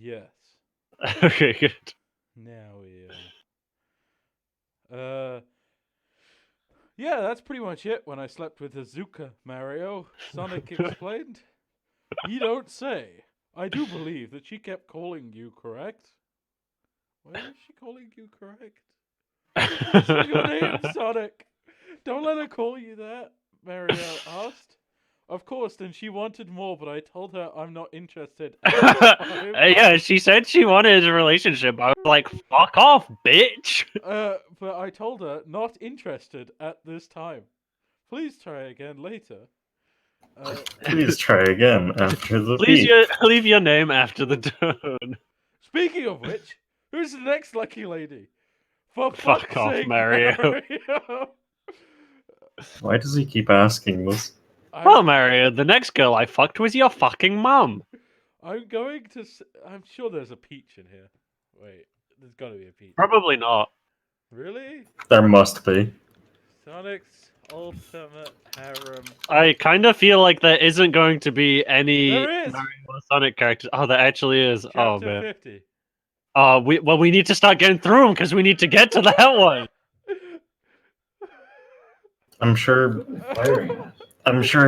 Yes. Okay, good. Now we. Yeah, that's pretty much it. When I slept with Azuka, Mario, Sonic explained. You don't say. I do believe that she kept calling you correct. Why is she calling you correct? This is your name, Sonic. Don't let her call you that, Mario asked. Of course, then she wanted more, but I told her I'm not interested at this time. Yeah, she said she wanted a relationship. I was like, fuck off, bitch. But I told her not interested at this time. Please try again later. Please try again after the Please beep. leave your name after the tone. Speaking of which, who's the next lucky lady? For Fuck fuck's off, sake, Mario. Mario! Why does he keep asking this? Well, Mario, the next girl I fucked was your fucking mum. I'm going to. I'm sure there's a Peach in here. Wait, there's got to be a Peach. Probably not. Really? There must be. Sonic's Ultimate Harem. I kind of feel like there isn't going to be any There is! Mario or Sonic characters. Oh, there actually is. Oh Chapter man. 50. We need to start getting through them because we need to get to that one. I'm sure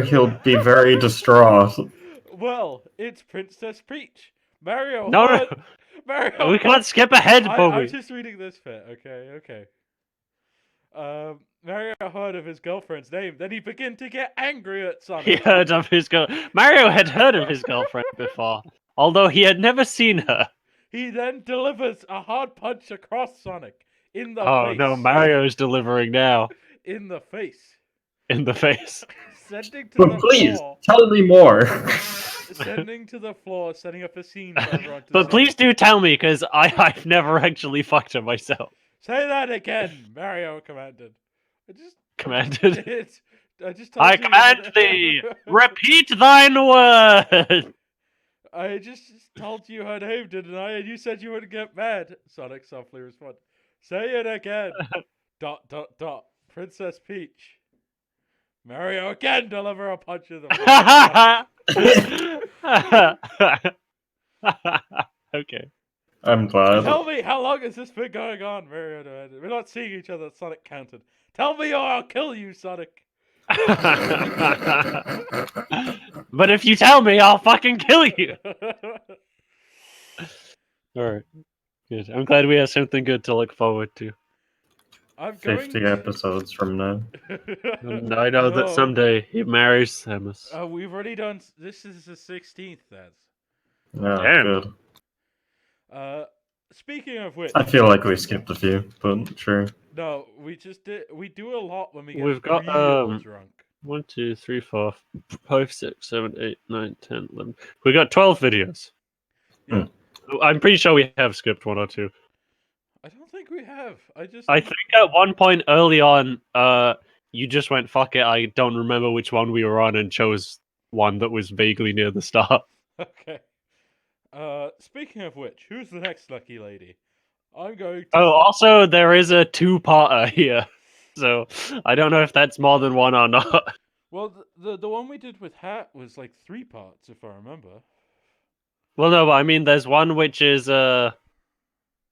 he'll be very distraught. Well, it's Princess Peach. Mario. No, heard- no, Mario. we can't skip ahead, I'm Bobby. just reading this bit. Okay. Mario heard of his girlfriend's name. Then he began to get angry at He Sonic. heard of his girl. Mario had heard of his girlfriend before, although he had never seen her. He then delivers a hard punch across Sonic in the Oh face. no, Mario's delivering now In the face. in the face. Sending to But the please, floor. tell me more. Sending to the floor, setting up a scene for everyone to But see. please do tell me, because I've never actually fucked her myself. Say that again, Mario commanded. Commanded. I just told I you command thee, repeat thine word. I just told you her name, didn't I? And you said you wouldn't get mad. Sonic softly responded. Say it again. ... Princess Peach. Mario again deliver a punch in the Okay. I'm glad. Tell me, how long has this been going on, Mario demanded. We're not seeing each other, Sonic countered. Tell me or I'll kill you, Sonic. But if you tell me, I'll fucking kill you. Alright. Good. I'm glad we have something good to look forward to. I'm going 50 episodes from now. And I know that someday he marries Samus. We've already done. This is the 16th, then. Yeah, Damn. good. Speaking of which, I feel like we skipped a few, but sure. no, we just did. We do a lot when we get We've got, real drunk. 1, 2, 3, 4, 5, 6, 7, 8, 9, 10, 11. We got 12 videos. Yeah. I'm pretty sure we have skipped 1 or 2. I don't think we have. I think at one point early on, you just went, fuck it, I don't remember which one we were on, and chose one that was vaguely near the start. Okay. Speaking of which, who's the next lucky lady? I'm going to. Oh, also, there is a 2-parter here. So, I don't know if that's more than one or not. Well, the one we did with Hat was like 3 parts, if I remember. Well, no, but I mean, there's one which is, well,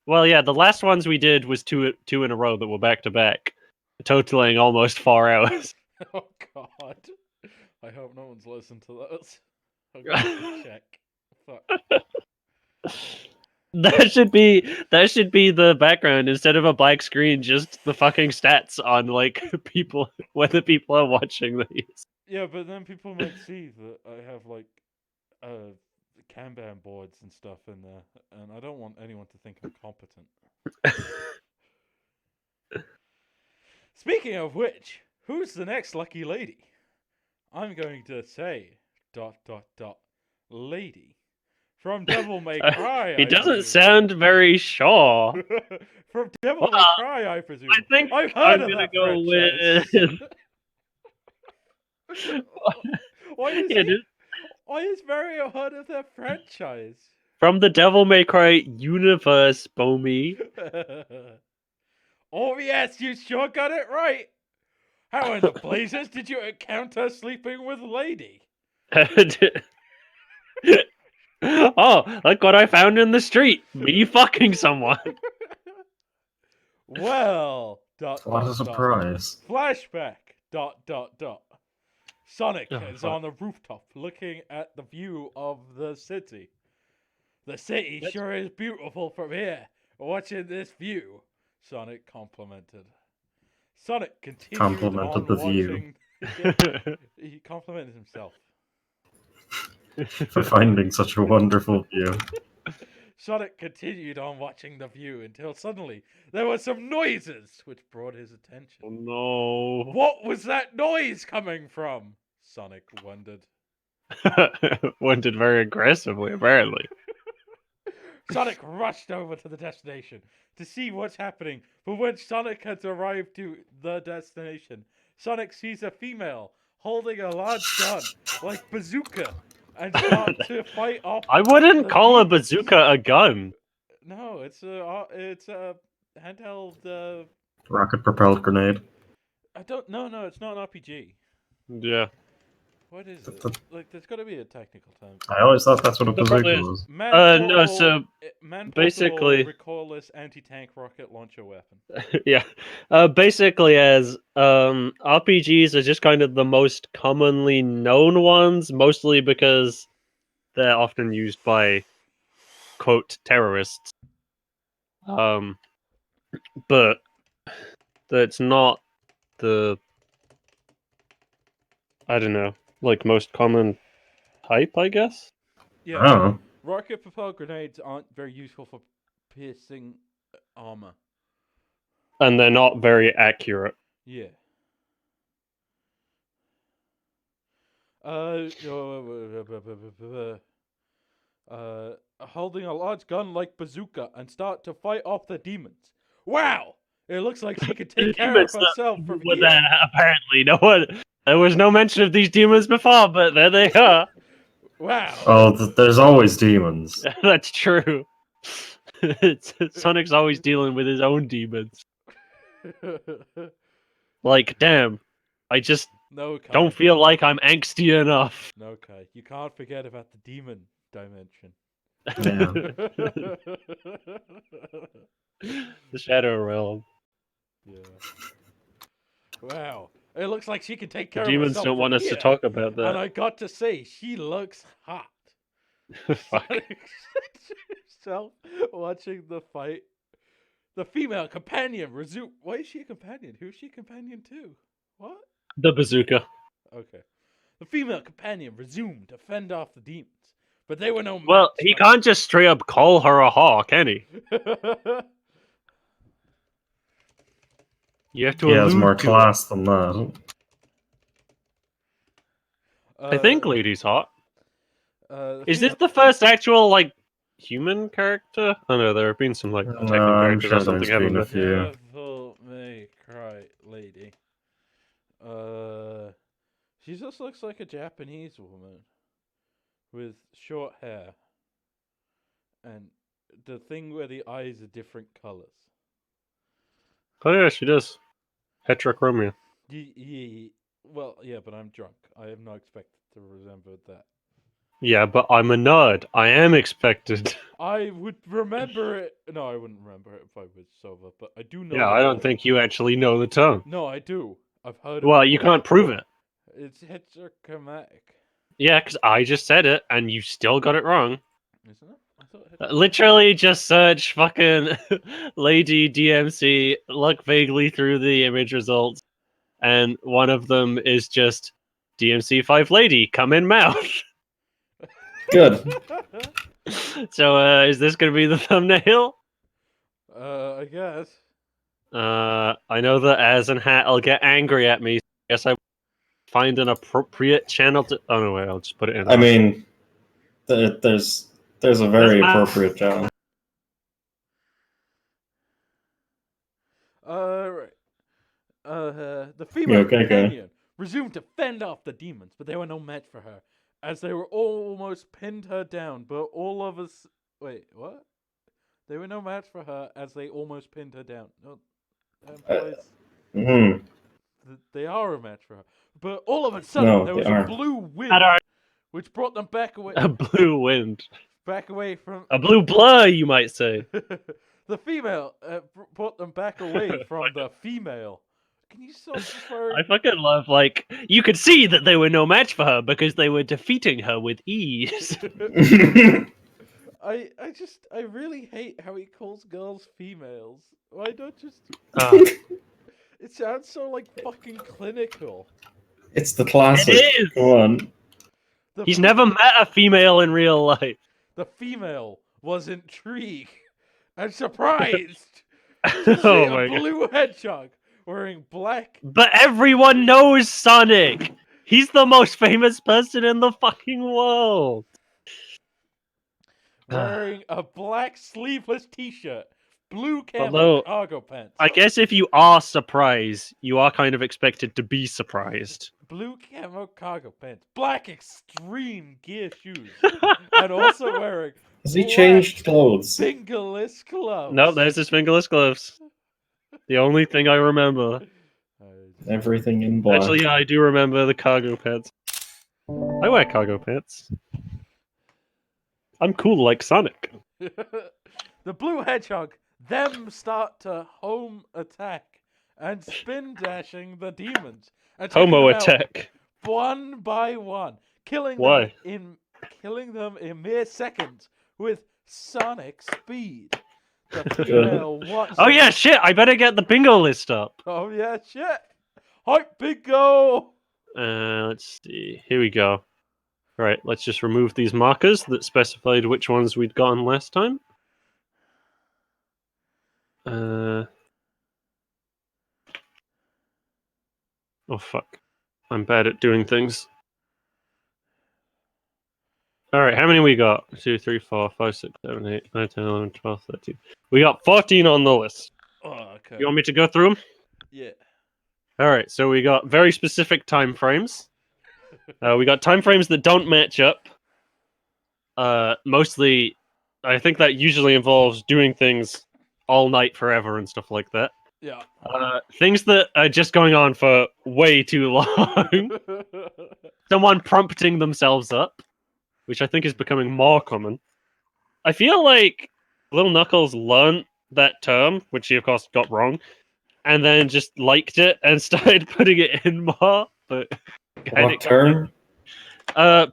yeah, the last ones we did was two in a row that were back to back, totaling almost 4 hours. Oh, God. I hope no one's listened to those. I'm going to check. Fuck. That should be the background instead of a black screen, just the fucking stats on like people, whether people are watching these. Yeah, but then people might see that I have like Kanban boards and stuff in there, and I don't want anyone to think I'm competent. Speaking of which, who's the next lucky lady? I'm going to say ... lady. From Devil May Cry. It doesn't sound very sure. From Devil May Cry, I presume. I think I've heard I'm of gonna that go franchise. with. Why is Mario heard of that franchise? From the Devil May Cry universe, Bomi. Oh yes, you sure got it right. How in the blazes did you encounter sleeping with Lady? Oh, look what I found in the street. Me fucking someone. Well, dot What a dot dot. surprise. Flashback. Dot dot dot. Sonic Oh, is fuck. on the rooftop looking at the view of the city. The city That's- sure is beautiful from here. Watching this view, Sonic complimented. Sonic continued Complimented on the view. watching. He complimented himself. For finding such a wonderful view. Sonic continued on watching the view until suddenly there were some noises which brought his Oh, attention. no. What was that noise coming from? Sonic wondered. Went very aggressively, apparently. Sonic rushed over to the destination to see what's happening, but when Sonic had arrived to the destination, Sonic sees a female holding a large gun, like bazooka, and start to fight off. I wouldn't the call a demons. bazooka a gun. No, it's a handheld. Rocket propelled grenade. I don't. No, it's not an RPG. Yeah. What is Th- it? th- Like, there's got to be a technical term. I always thought that's what a That probably bazooka is. was. No, so basically- recoilless anti-tank rocket launcher weapon. Yeah. Basically, as RPGs are just kind of the most commonly known ones, mostly because they're often used by quote terrorists. But that's not the, I don't know, like most common type, I guess. Yeah, Oh. rocket propelled grenades aren't very useful for piercing armor. And they're not very accurate. Yeah. Holding a large gun like bazooka and start to fight off the demons. Wow! It looks like she can take care of Demons, herself from With here. that, apparently, no one. There was no mention of these demons before, but there they are. Wow! Oh, there's always demons. That's true. Sonic's always dealing with his own demons. Like, damn, I just No, Kai. don't feel like I'm angsty enough. No, Kai. You can't forget about the demon dimension. Yeah. The Shadow Realm. Yeah. Wow. It looks like she can take The care demons of herself don't want from us to here. talk about And that. I got to say, she looks hot. Fuck. Herself watching the fight. The female companion resume. Why is she a companion? Who's she a companion to? What? The bazooka. Okay. The female companion resumed to fend off the demons, but they were no match. Well, he for- can't just straight up call her a hawk, can he? You have to He has allude more to class than that. it. I think Lady's hot. The Is female- this the first actual, like, human character? Oh no, there have been some, like, protected No, I'm characters sure or something, there's haven't been a there? few. Devil May Cry lady. She just looks like a Japanese woman with short hair, and the thing where the eyes are different colors. Oh yeah, she does. Heterochromia. Well, yeah, but I'm drunk. I am not expected to resemble that. Yeah, but I'm a nerd. I am expected. I would remember it. No, I wouldn't remember it if I was sober, but I do know. Yeah, the I don't word. think you actually know the tongue. No, I do. I've heard. Well, it you before. can't prove it. It's heterochromatic, Yeah, because I just said it and you still got it wrong. isn't it? I thought. Literally just search fucking Lady DMC, look vaguely through the image results, and one of them is just DMC5 Lady, come in mouth. Good. So, is this going to be the thumbnail? I guess. I know that Az and Hat will get angry at me. I guess I find an appropriate channel to. Oh no, wait, I'll just put it in. I mean, there's a very That's not- appropriate channel. Right. The female okay, companion resumed to fend off the demons, but they were no match for her, as they were almost pinned her down. But all of us, wait, what? They were no match for her, as they almost pinned her down. No, that implies Hmm. that they are a match for her. But all of a sudden, No, there they was a aren't. blue wind, At our which brought them back away. a blue wind. back away from A blue blur, you might say. the female. Brought them back away from the female. Can you stop referring? I fucking love, like, you could see that they were no match for her because they were defeating her with ease. I really hate how he calls girls females. Why don't just? Ah. It sounds so like fucking clinical. It's the classic. It is! Come on. He's never met a female in real life. The female was intrigued and surprised to see Oh a my god. blue hedgehog wearing black, But everyone knows Sonic! He's the most famous person in the fucking world! wearing a black sleeveless T-shirt, blue camo Although, cargo pants, I guess if you are surprised, you are kind of expected to be surprised. blue camo cargo pants, black extreme gear shoes, and also wearing Has he black changed clothes? fingerless gloves. No, there's his fingerless gloves. The only thing I remember. Everything in black. Actually, yeah, I do remember the cargo pants. I wear cargo pants. I'm cool like Sonic. The blue hedgehog them start to home attack and spin dashing the demons and taking Homo them out attack. one by one, killing Why? them in mere seconds with sonic speed. The female watches. Oh yeah, shit! I better get the bingo list up. Oh yeah, shit! Hype bingo! Let's see. Here we go. Right, let's just remove these markers that specified which ones we'd gotten last time. Oh fuck. I'm bad at doing things. Alright, how many we got? 2, 3, 4, 5, 6, 7, 8, 9, 10, 11, 12, 13. We got 14 on the list. Oh, okay. You want me to go through them? Yeah. Alright, so we got very specific time frames. We got time frames that don't match up. Mostly, I think that usually involves doing things all night forever and stuff like that. Yeah. Things that are just going on for way too long. Someone prompting themselves up, which I think is becoming more common. I feel like Lil Knuckles learned that term, which he of course got wrong, and then just liked it and started putting it in more. But What term?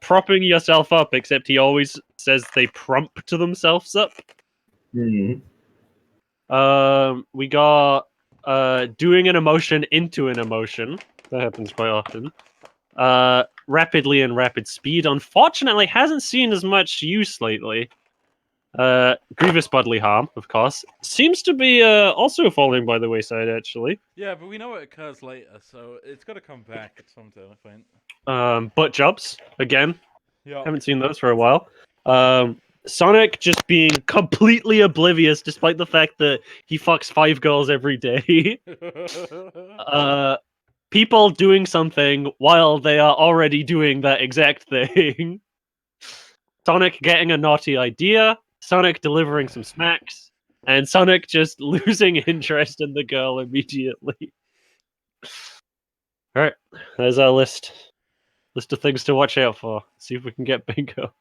propping yourself up, except he always says they prompt themselves up. Hmm. We got doing an emotion into an emotion. That happens quite often. Rapidly and rapid speed, unfortunately, hasn't seen as much use lately. Grievous bodily harm, of course, seems to be also falling by the wayside, actually. Yeah, but we know it occurs later, so it's got to come back at some point. Butt jobs, again. Yeah. Haven't seen those for a while. Sonic just being completely oblivious, despite the fact that he fucks 5 girls every day. People doing something while they are already doing that exact thing. Sonic getting a naughty idea, Sonic delivering some smacks, and Sonic just losing interest in the girl immediately. Alright, there's our list. List of things to watch out for. See if we can get bingo.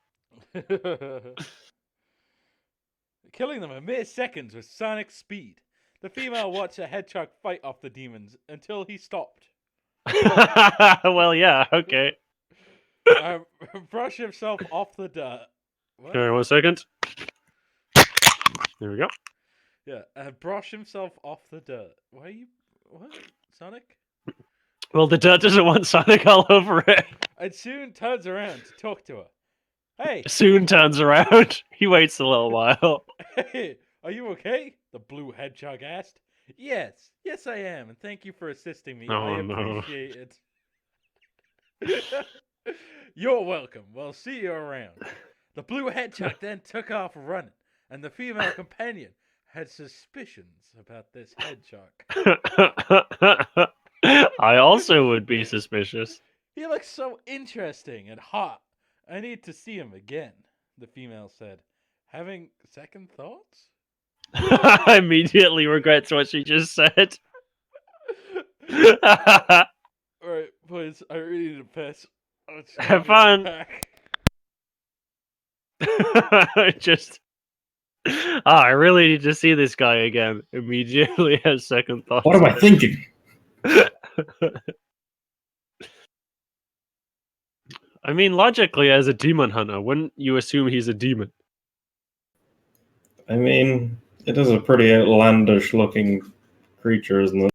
Killing them in mere seconds with sonic speed. The female watched a hedgehog fight off the demons until he stopped. Well, yeah, okay. Brush himself off the dirt. What? Alright, 1 second. There we go. Yeah, brush himself off the dirt. Why are you... What? Sonic? Well, the dirt doesn't want Sonic all over it. And soon turns around to talk to her. Hey! Soon turns around. He waits a little while. Hey, are you okay? The blue hedgehog asked. Yes, I am, and thank you for assisting me. Oh, I no. appreciate it. You're welcome. We'll see you around. The blue hedgehog then took off running, and the female companion had suspicions about this hedgehog. I also would be suspicious. He looks so interesting and hot. I need to see him again, the female said, having second thoughts? Immediately regrets what she just said. Alright, boys, I really need to piss. Have fun. Just I really need to see this guy again. Immediately has second thoughts. What am I thinking? I mean, logically, as a demon hunter, wouldn't you assume he's a demon? I mean, it is a pretty outlandish looking creature, isn't it?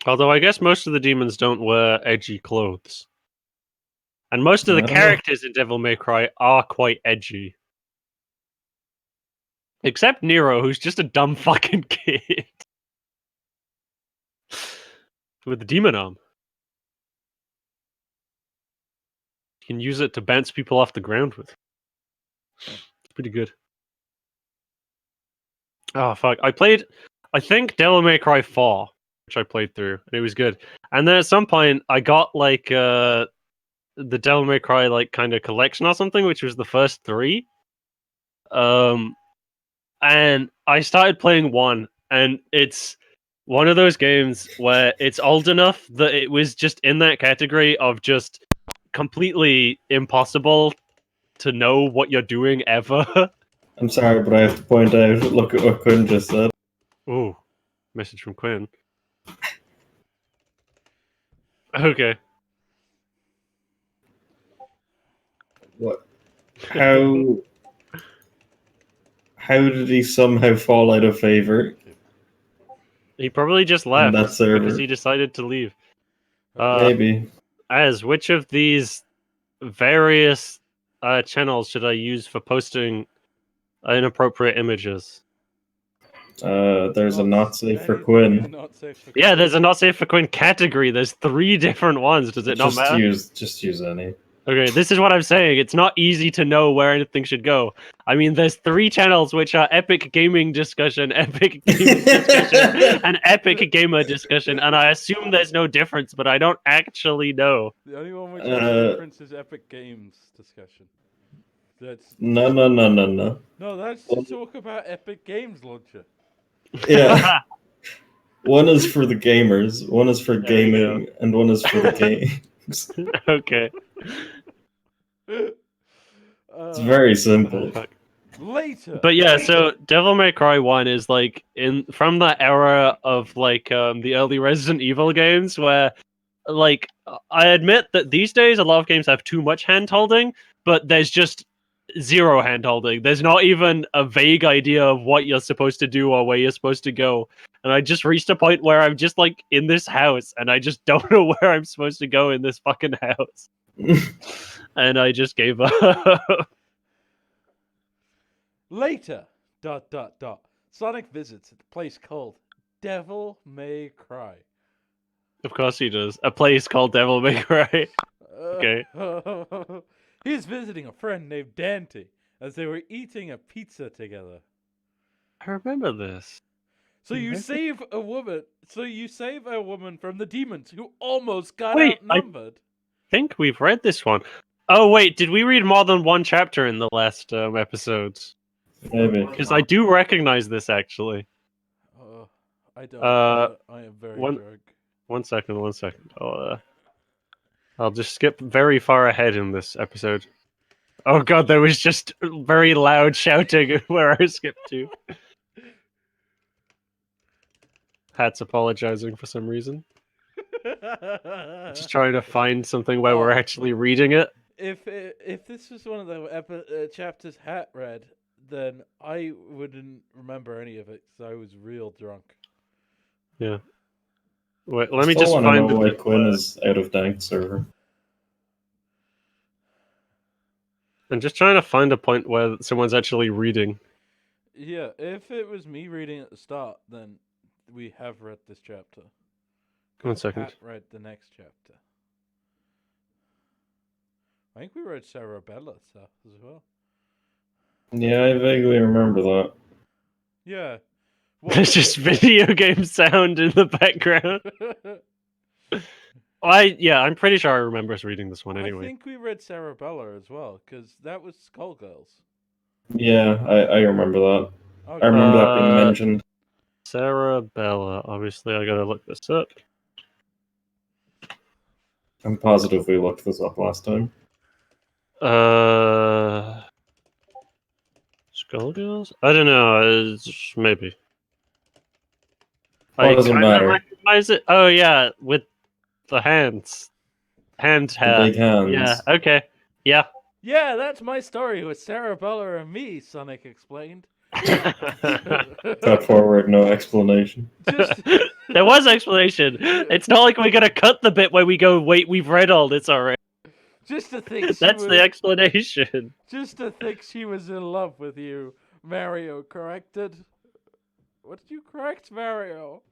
Although I guess most of the demons don't wear edgy clothes. And most of the I don't know. characters in Devil May Cry are quite edgy. Except Nero, who's just a dumb fucking kid. With a demon arm. You can use it to bounce people off the ground with. It's pretty good. Oh, fuck. I think Devil May Cry 4, which I played through, and it was good. And then at some point, I got, like, the Devil May Cry, like, kind of collection or something, which was the first 3. And I started playing 1, and it's one of those games where it's old enough that it was just in that category of just completely impossible to know what you're doing ever. I'm sorry, but I have to point out, look at what Quinn just said. Ooh, message from Quinn. Okay. What? How did he somehow fall out of favor He probably just on left that server? because he decided to leave. Maybe. As which of these various channels should I use for posting inappropriate images? There's a not safe for anything Quinn. not safe for Yeah, Quinn. there's a not safe for Quinn category. There's 3 different ones. Does it not Just matter? use any. Okay, this is what I'm saying. It's not easy to know where anything should go. I mean, there's 3 channels which are Epic Gaming Discussion, Epic Gaming Discussion, and Epic Gamer Discussion, and I assume there's no difference, but I don't actually know. The only one which has a difference is Epic Games discussion. That's No. no, that's to talk about Epic Games Launcher. Yeah. One is for the gamers, one is for There you gaming, and one is for the games. Okay. It's very simple. Later. But yeah, so Devil May Cry 1 is like from that era of like the early Resident Evil games where like I admit that these days a lot of games have too much hand holding, but there's just zero hand holding. There's not even a vague idea of what you're supposed to do or where you're supposed to go. And I just reached a point where I'm just like in this house and I just don't know where I'm supposed to go in this fucking house. And I just gave up. Later. ... Sonic visits a place called Devil May Cry. Of course he does. A place called Devil May Cry. Okay. He's visiting a friend named Dante as they were eating a pizza together. I remember this. So you save a woman. So you save a woman from the demons who almost got Wait, outnumbered. I think we've read this one. Oh wait, did we read more than one chapter in the last episodes? Maybe. Because I do recognize this actually. I don't. I am very one- drunk. One second. I'll just skip very far ahead in this episode. Oh god, there was just very loud shouting where I skipped to. Hat's apologizing for some reason. Just trying to find something where we're actually reading it. If this was one of the chapters Hat read, then I wouldn't remember any of it because I was real drunk. Yeah. Wait, let me Still just wanna find know the why bit Quinn where- is out of dank server. I'm just trying to find a point where someone's actually reading. Yeah, if it was me reading at the start, then we have read this chapter. 'Cause 1 second. Hat read the next chapter. I think we read Cerebella stuff as well. Yeah, I vaguely remember that. Yeah. There's just video game sound in the background. I'm pretty sure I remember us reading this one I anyway. think we read Cerebella as well, because that was Skullgirls. Yeah, I remember that. Okay. I remember that being mentioned. Cerebella. Obviously, I gotta look this up. I'm positive we looked this up last time. Skullgirls? I don't know. Maybe. What I does it kind of matter? recognize it. Oh yeah, with the hands, hand The hair. big hands. Yeah. Okay. Yeah. Yeah, that's my story with Sarah Bella and me, Sonic explained. Cut forward, no explanation. Just There was explanation. It's not like we're gonna cut the bit where we go, wait, we've read all this already. just to think she That's was the explanation. just to think she was in love with you, Mario corrected. What did you correct, Mario?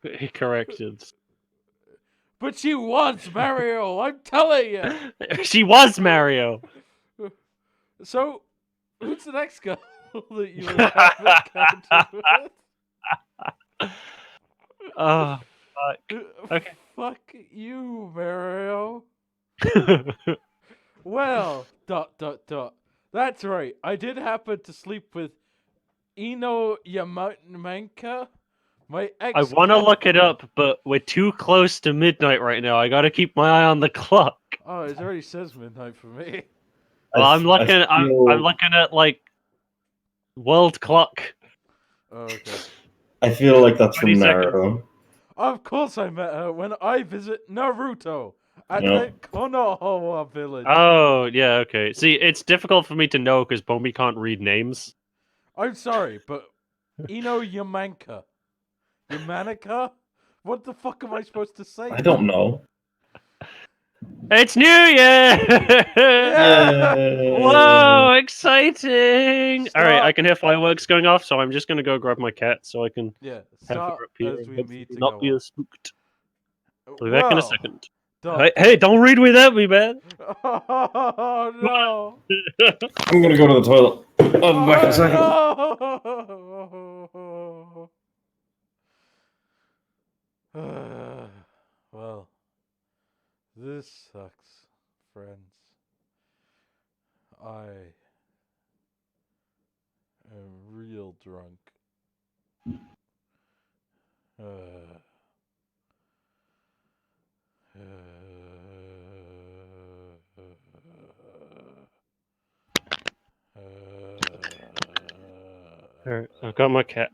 He corrected. But she was Mario, I'm telling you. She was Mario. So, who's the next girl that you have encountered with? Oh, Okay. Fuck you, Mario. Well, ... That's right. I did happen to sleep with Ino Yamanka, my ex. I want to look it up, but we're too close to midnight right now. I gotta keep my eye on the clock. Oh, it already says midnight for me. Well, I I'm looking. I'm feel- looking at like world clock. Oh, okay. I feel like that's 20 from seconds. Naruto. Of course I met her when I visit Naruto at Yep. the Konoha village. Oh yeah, okay. See, it's difficult for me to know because Bomi can't read names. I'm sorry, but Ino Yamanka. Yamanika? What the fuck am I supposed to say? I don't know. It's New Year! Yay! Whoa, exciting! All right, I Stop. can hear fireworks going off, so I'm just gonna go grab my cat so I can Yeah, have stop her appear as and we hopefully meet to not go be on. as spooked. I'll be back in a Well, second. done. Hey, don't read without me, man. Oh no! I'm gonna go to the toilet. I'll be back in a second. No! Well, this sucks, friends. I am real drunk. Alright, I've got my cat.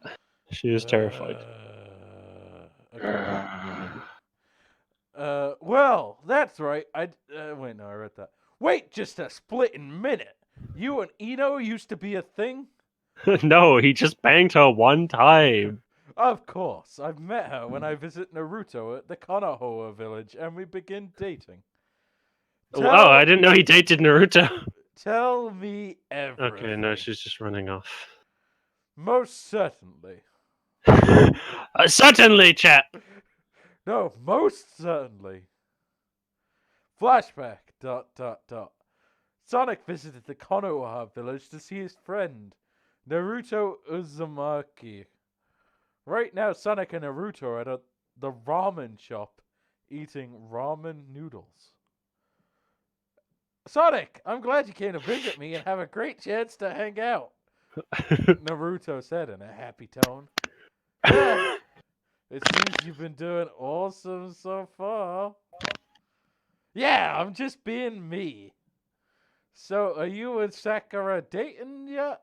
She is terrified. Okay. Well, that's right. Wait, no, I read that. Wait just a splitting minute. You and Ino used to be a thing? No, he just banged her one time. Of course. I've met her when I visit Naruto at the Konoha village and we begin dating. Oh, I didn't know he dated Naruto. Tell me everything. Okay, no, she's just running off. Most certainly. Certainly, chap. No, most certainly. Flashback. ... Sonic visited the Konoha village to see his friend, Naruto Uzumaki. Right now, Sonic and Naruto are at the ramen shop eating ramen noodles. Sonic, I'm glad you came to visit me and have a great chance to hang out, Naruto said in a happy tone. Yeah, it seems you've been doing awesome so far. Yeah, I'm just being me. So, are you and Sakura dating yet?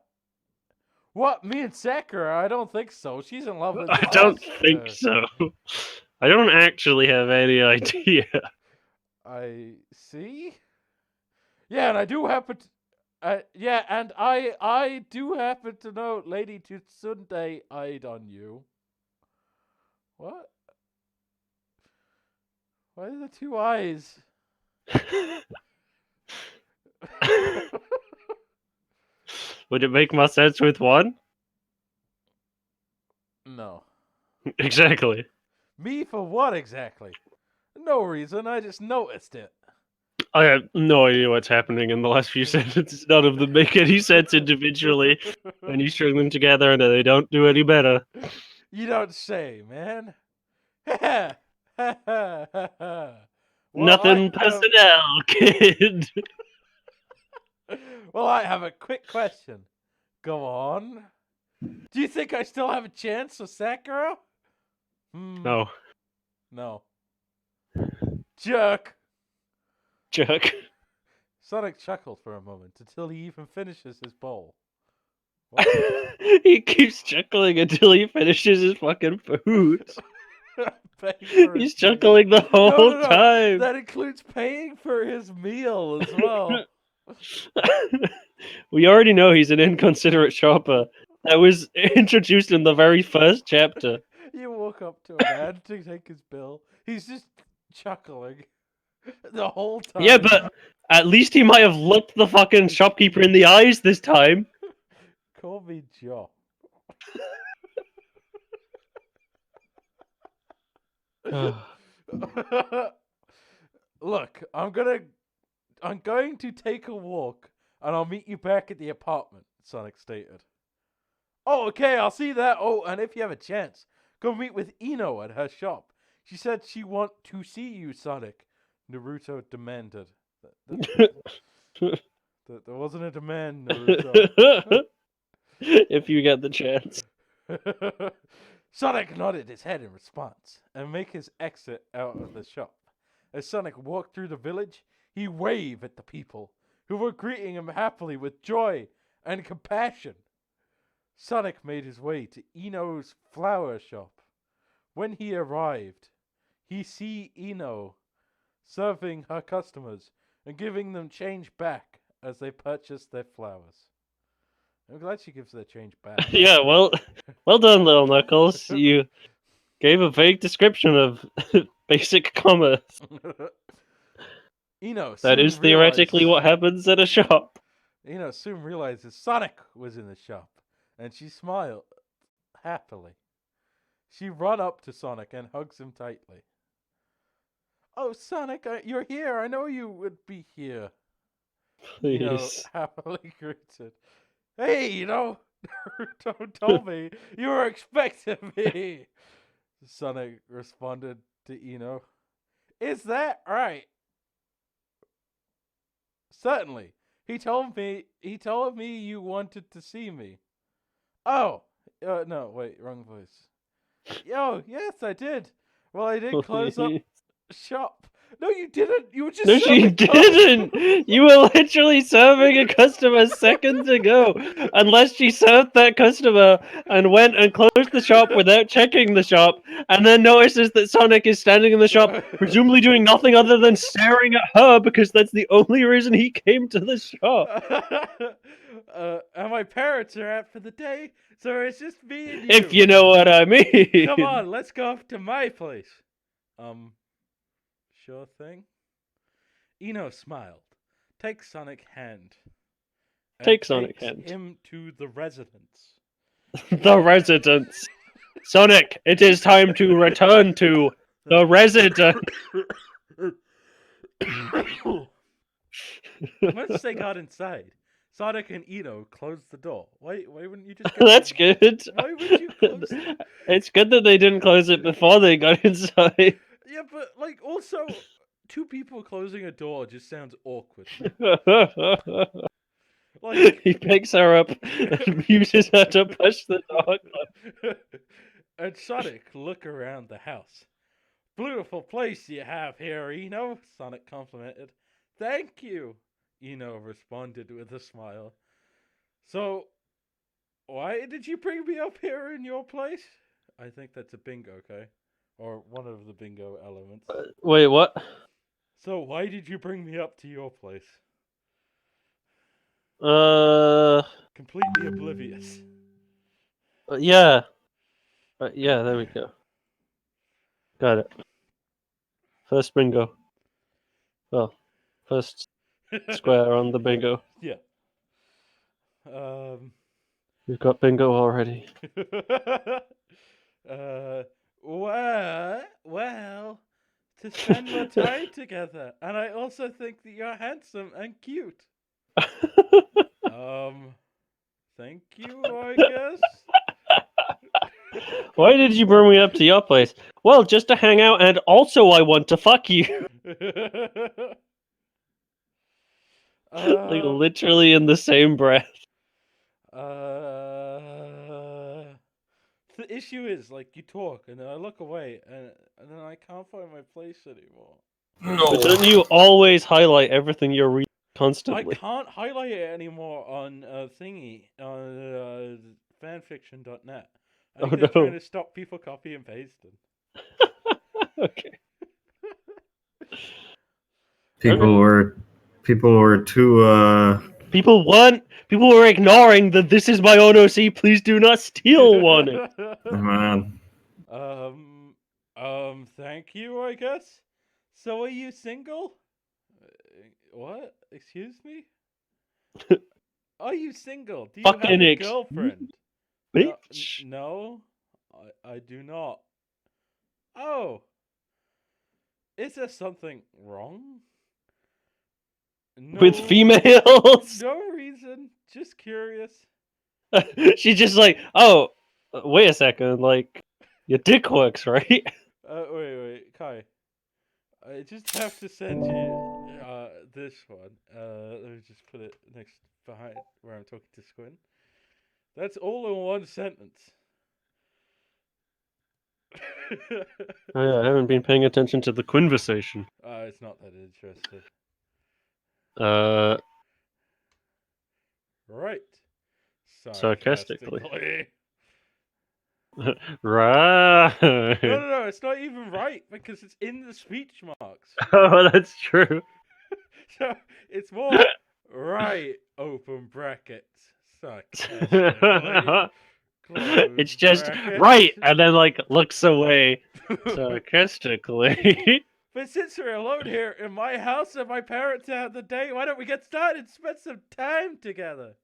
What? Me and Sakura? I don't think so. She's in love with I don't think so. I don't actually have any idea. I see. Yeah, and I do happen to... yeah, and I do happen to know Lady Tsunde eyed on you. What? Why are the two eyes? Would it make more sense with one? No. Exactly. Me for what exactly? No reason, I just noticed it. I have no idea what's happening in the last few sentences. None of them make any sense individually. And you string them together and they don't do any better. You don't say, man. Well, Nothing personnel, kid. Well, I have a quick question. Go on. Do you think I still have a chance with Sakura? No. No. Jerk. Jerk. Sonic chuckled for a moment until he even finishes his bowl. What? He keeps chuckling until he finishes his fucking food. Paying for He's his meal. chuckling the whole No. time. That includes paying for his meal as well. We already know he's an inconsiderate shopper. That was introduced in the very first chapter. You walk up to a man to take his bill. He's just chuckling the whole time. Yeah, but at least he might have looked the fucking shopkeeper in the eyes this time. Call me Joe. Look, I'm going to take a walk, and I'll meet you back at the apartment, Sonic stated. Oh, okay, I'll see that. Oh, and if you have a chance, go meet with Ino at her shop. She said she want to see you, Sonic, Naruto demanded. There wasn't a demand, Naruto. If you get the chance. Sonic nodded his head in response and made his exit out of the shop. As Sonic walked through the village, he waved at the people, who were greeting him happily with joy and compassion. Sonic made his way to Ino's flower shop. When he arrived, he see Ino serving her customers and giving them change back as they purchased their flowers. I'm glad she gives their change back. Yeah, well done, Little Knuckles. You gave a vague description of basic commerce. Ino That is theoretically what happens at a shop. Ino soon realizes Sonic was in the shop, and she smiled happily. She ran up to Sonic and hugs him tightly. Oh, Sonic, you're here. I know you would be here. Please. Ino happily greeted. Hey, Naruto told me you were expecting me. Sonic responded to Ino. Is that right? Certainly. He told me you wanted to see me. Oh, no, wait, wrong voice. Yo, yes, I did. Well, I did close up shop. No, you didn't. You were just No, she didn't. You were literally serving a customer seconds ago. Unless she served that customer and went and closed the shop without checking the shop, and then notices that Sonic is standing in the shop, presumably doing nothing other than staring at her because that's the only reason he came to the shop. And my parents are out for the day, so it's just me and you. If you know what I mean. Come on, let's go up to my place. Sure thing. Ino smiled. Take Sonic hand. Take Sonic hand. Him to the residence. The residence. Sonic, it is time to return to the residence. Once they got inside, Sonic and Ino closed the door. Why wouldn't you just? That's good. Why would you close it? It's good that they didn't close it before they got inside. Yeah, but also, two people closing a door just sounds awkward. He picks her up and uses her to push the door. And Sonic look around the house. Beautiful place you have here, Ino, Sonic complimented. Thank you, Ino responded with a smile. So, why did you bring me up here in your place? I think that's a bingo, okay? Or one of the bingo elements. Wait, what? So, why did you bring me up to your place? Completely oblivious. Yeah. Yeah, there we go. Got it. First bingo. Well, first square on the bingo. Yeah. We've got bingo already. Well, to spend more time together. And I also think that you're handsome and cute. Thank you, I guess. Why did you bring me up to your place? Well, just to hang out, and also I want to fuck you. Like literally in the same breath. The issue is, you talk, and then I look away, and then I can't find my place anymore. No. But don't you always highlight everything you're reading constantly. can't highlight it anymore on thingy on fanfiction.net. I think Oh, they're trying no. to stop people copy and pasting. Okay. People were too People were ignoring the "this is my own OC, please do not steal" one. man. Thank you, I guess. So are you single? What? Excuse me? Are you single? Do you have Fucking a girlfriend? bitch. No, I do not. Oh, is there something wrong? No, With females. No reason. Just curious. She's just like, oh, wait a second, like, your dick works, right? Wait, Kai. I just have to send you this one. Let me just put it next behind where I'm talking to Squin. That's all in one sentence. Oh, yeah, I haven't been paying attention to the conversation. It's not that interesting. Right. Sarcastically. Right. No, it's not even right because it's in the speech marks. Oh, that's true. So it's more right, open brackets, sarcastically. It's just brackets. right, and then like looks away sarcastically. But since we're alone here in my house and my parents are out the day, why don't we get started and spend some time together?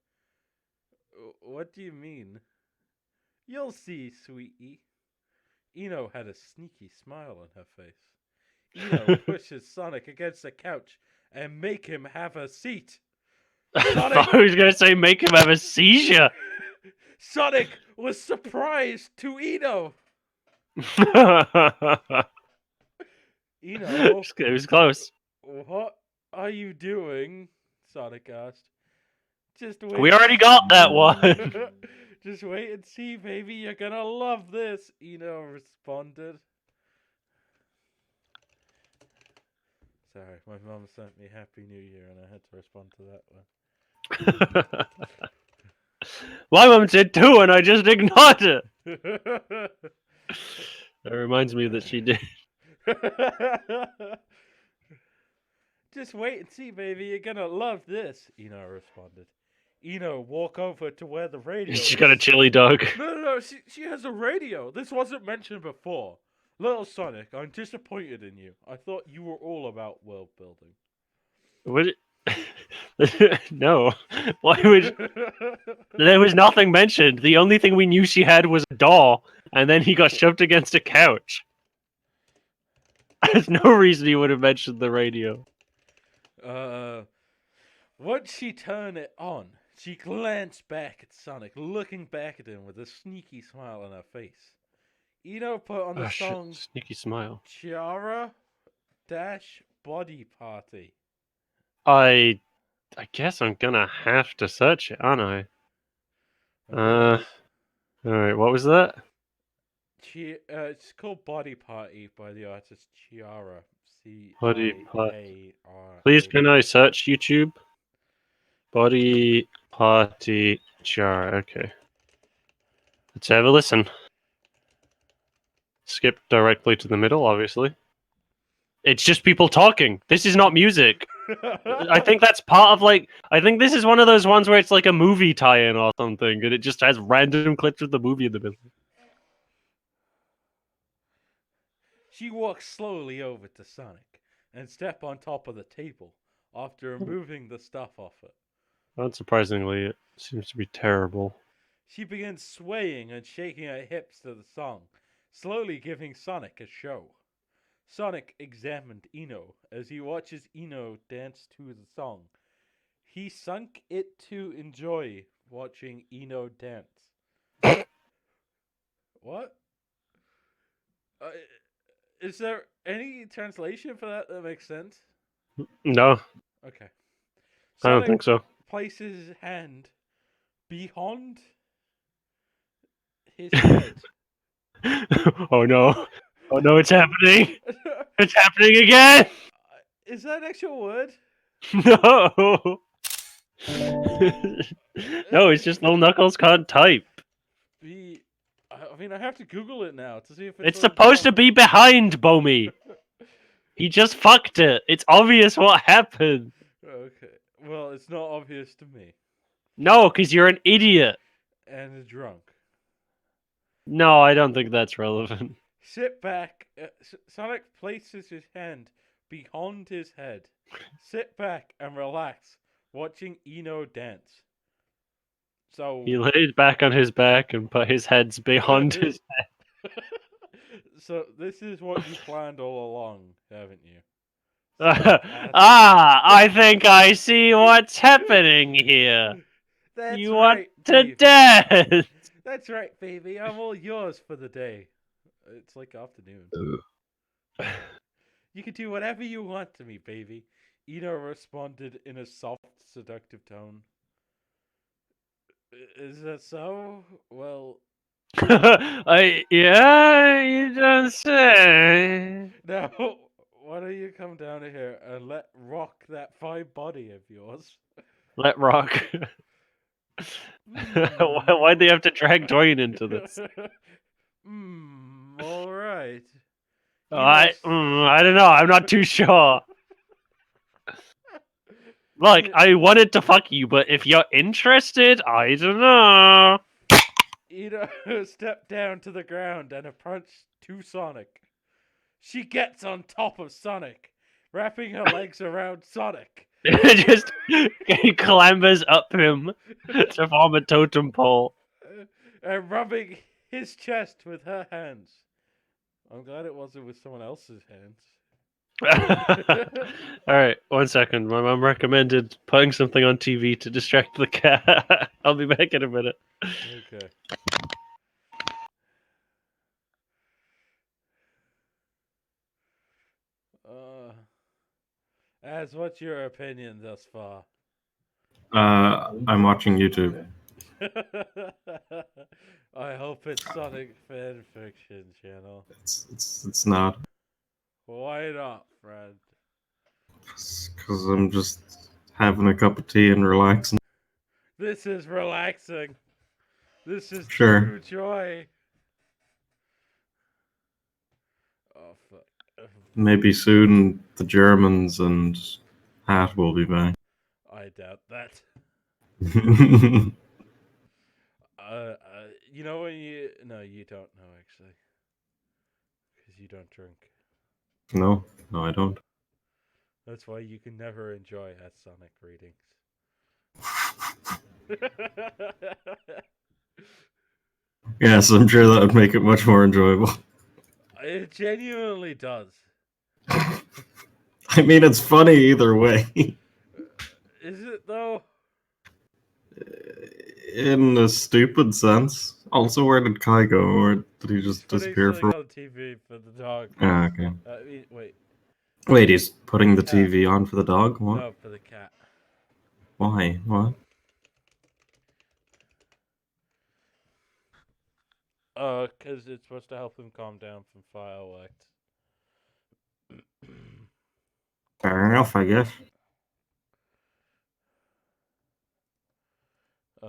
What do you mean? You'll see, sweetie. Eno had a sneaky smile on her face. Eno pushes Sonic against the couch and make him have a seat. I thought he was gonna say make him have a seizure. Sonic was surprised to Eno. Eno, It was close. what are you doing? Sonic asked. Just wait. We already got that one. Just wait and see, baby. You're gonna love this, Eno responded. Sorry, my mum sent me Happy New Year and I had to respond to that one. My mum did too, and I just ignored it. That reminds me that she did. Just wait and see, baby. You're gonna love this, Eno responded. Eno walk over to where the radio She's is. got a chili dog. No, she has a radio. This wasn't mentioned before. Little Sonic, I'm disappointed in you. I thought you were all about world building. What? No. Why would? There was nothing mentioned. The only thing we knew she had was a doll, and then he got shoved against a couch. There's no reason he would have mentioned the radio. Once she turned it on, she glanced back at Sonic, looking back at him with a sneaky smile on her face. Eno put on the song Sneaky smile. Chiara dash Body Party. I guess I'm gonna have to search it, aren't I? Alright, what was that? It's called Body Party by the artist Chiara. Body Party. Please, can I search YouTube? Body Party Jar. Okay. Let's have a listen. Skip directly to the middle, obviously. It's just people talking. This is not music. I think that's part of like. I think this is one of those ones where it's like a movie tie-in or something, and it just has random clips of the movie in the middle. She walks slowly over to Sonic and step on top of the table after removing the stuff off it. Unsurprisingly, it seems to be terrible. She begins swaying and shaking her hips to the song, slowly giving Sonic a show. Sonic examined Eno as he watches Eno dance to the song. He sunk it to enjoy watching Eno dance. What? Is there any translation for that makes sense? No, Okay. I don't think so. Places his hand behind his head. Oh no. Oh no, it's happening. It's happening again. Is that an actual word? No. No, it's just little Knuckles can't type. I mean, I have to Google it now to see if It's what supposed to sounds be behind Bomi. He just fucked it. It's obvious what happened. Okay. Well, it's not obvious to me. No, because you're an idiot. And a drunk. No, I don't think that's relevant. Sit back. Sonic places his hand behind his head. Sit back and relax, watching Eno dance. So He lays back on his back and put his heads behind his. So this is what you planned all along, haven't you? I think I see what's happening here. That's You right, want to baby. dance? That's right, baby. I'm all yours for the day. It's like afternoon. You can do whatever you want to me, baby. Eno responded in a soft, seductive tone. Is that so? Well, Yeah, you don't say. now, why don't you come down here and let rock that fine body of yours? Let rock. Why'd they have to drag Dwayne into this? All right. I don't know. I'm not too sure. Look, I wanted to fuck you, but if you're interested, I don't know. Eno stepped down to the ground and approached to Sonic. She gets on top of Sonic, wrapping her legs around Sonic. Just clambers up him to form a totem pole. And rubbing his chest with her hands. I'm glad it wasn't with someone else's hands. Alright, 1 second. My mom recommended putting something on TV to distract the cat. I'll be back in a minute. Okay. As what's your opinion thus far? I'm watching YouTube. I hope it's Sonic Fan Fiction channel. It's not. Why not, friend? Because I'm just having a cup of tea and relaxing. This is relaxing. This is Sure. true joy. Oh fuck. Maybe soon the Germans and Hat will be back. I doubt that. You know when you you don't know actually, because you don't drink. No, I don't. That's why you can never enjoy at Sonic readings. Yes, I'm sure that would make it much more enjoyable. It genuinely does. I mean, it's funny either way. Is it though? In a stupid sense. Also, where did Kai go? Or did he just Putting disappear something for? on TV for the dog. Ah, okay. Wait. Wait, he's putting the Cat. TV on for the dog? What? No, for the cat. Why? What? Because it's supposed to help him calm down from fireworks. Fair enough, I guess. I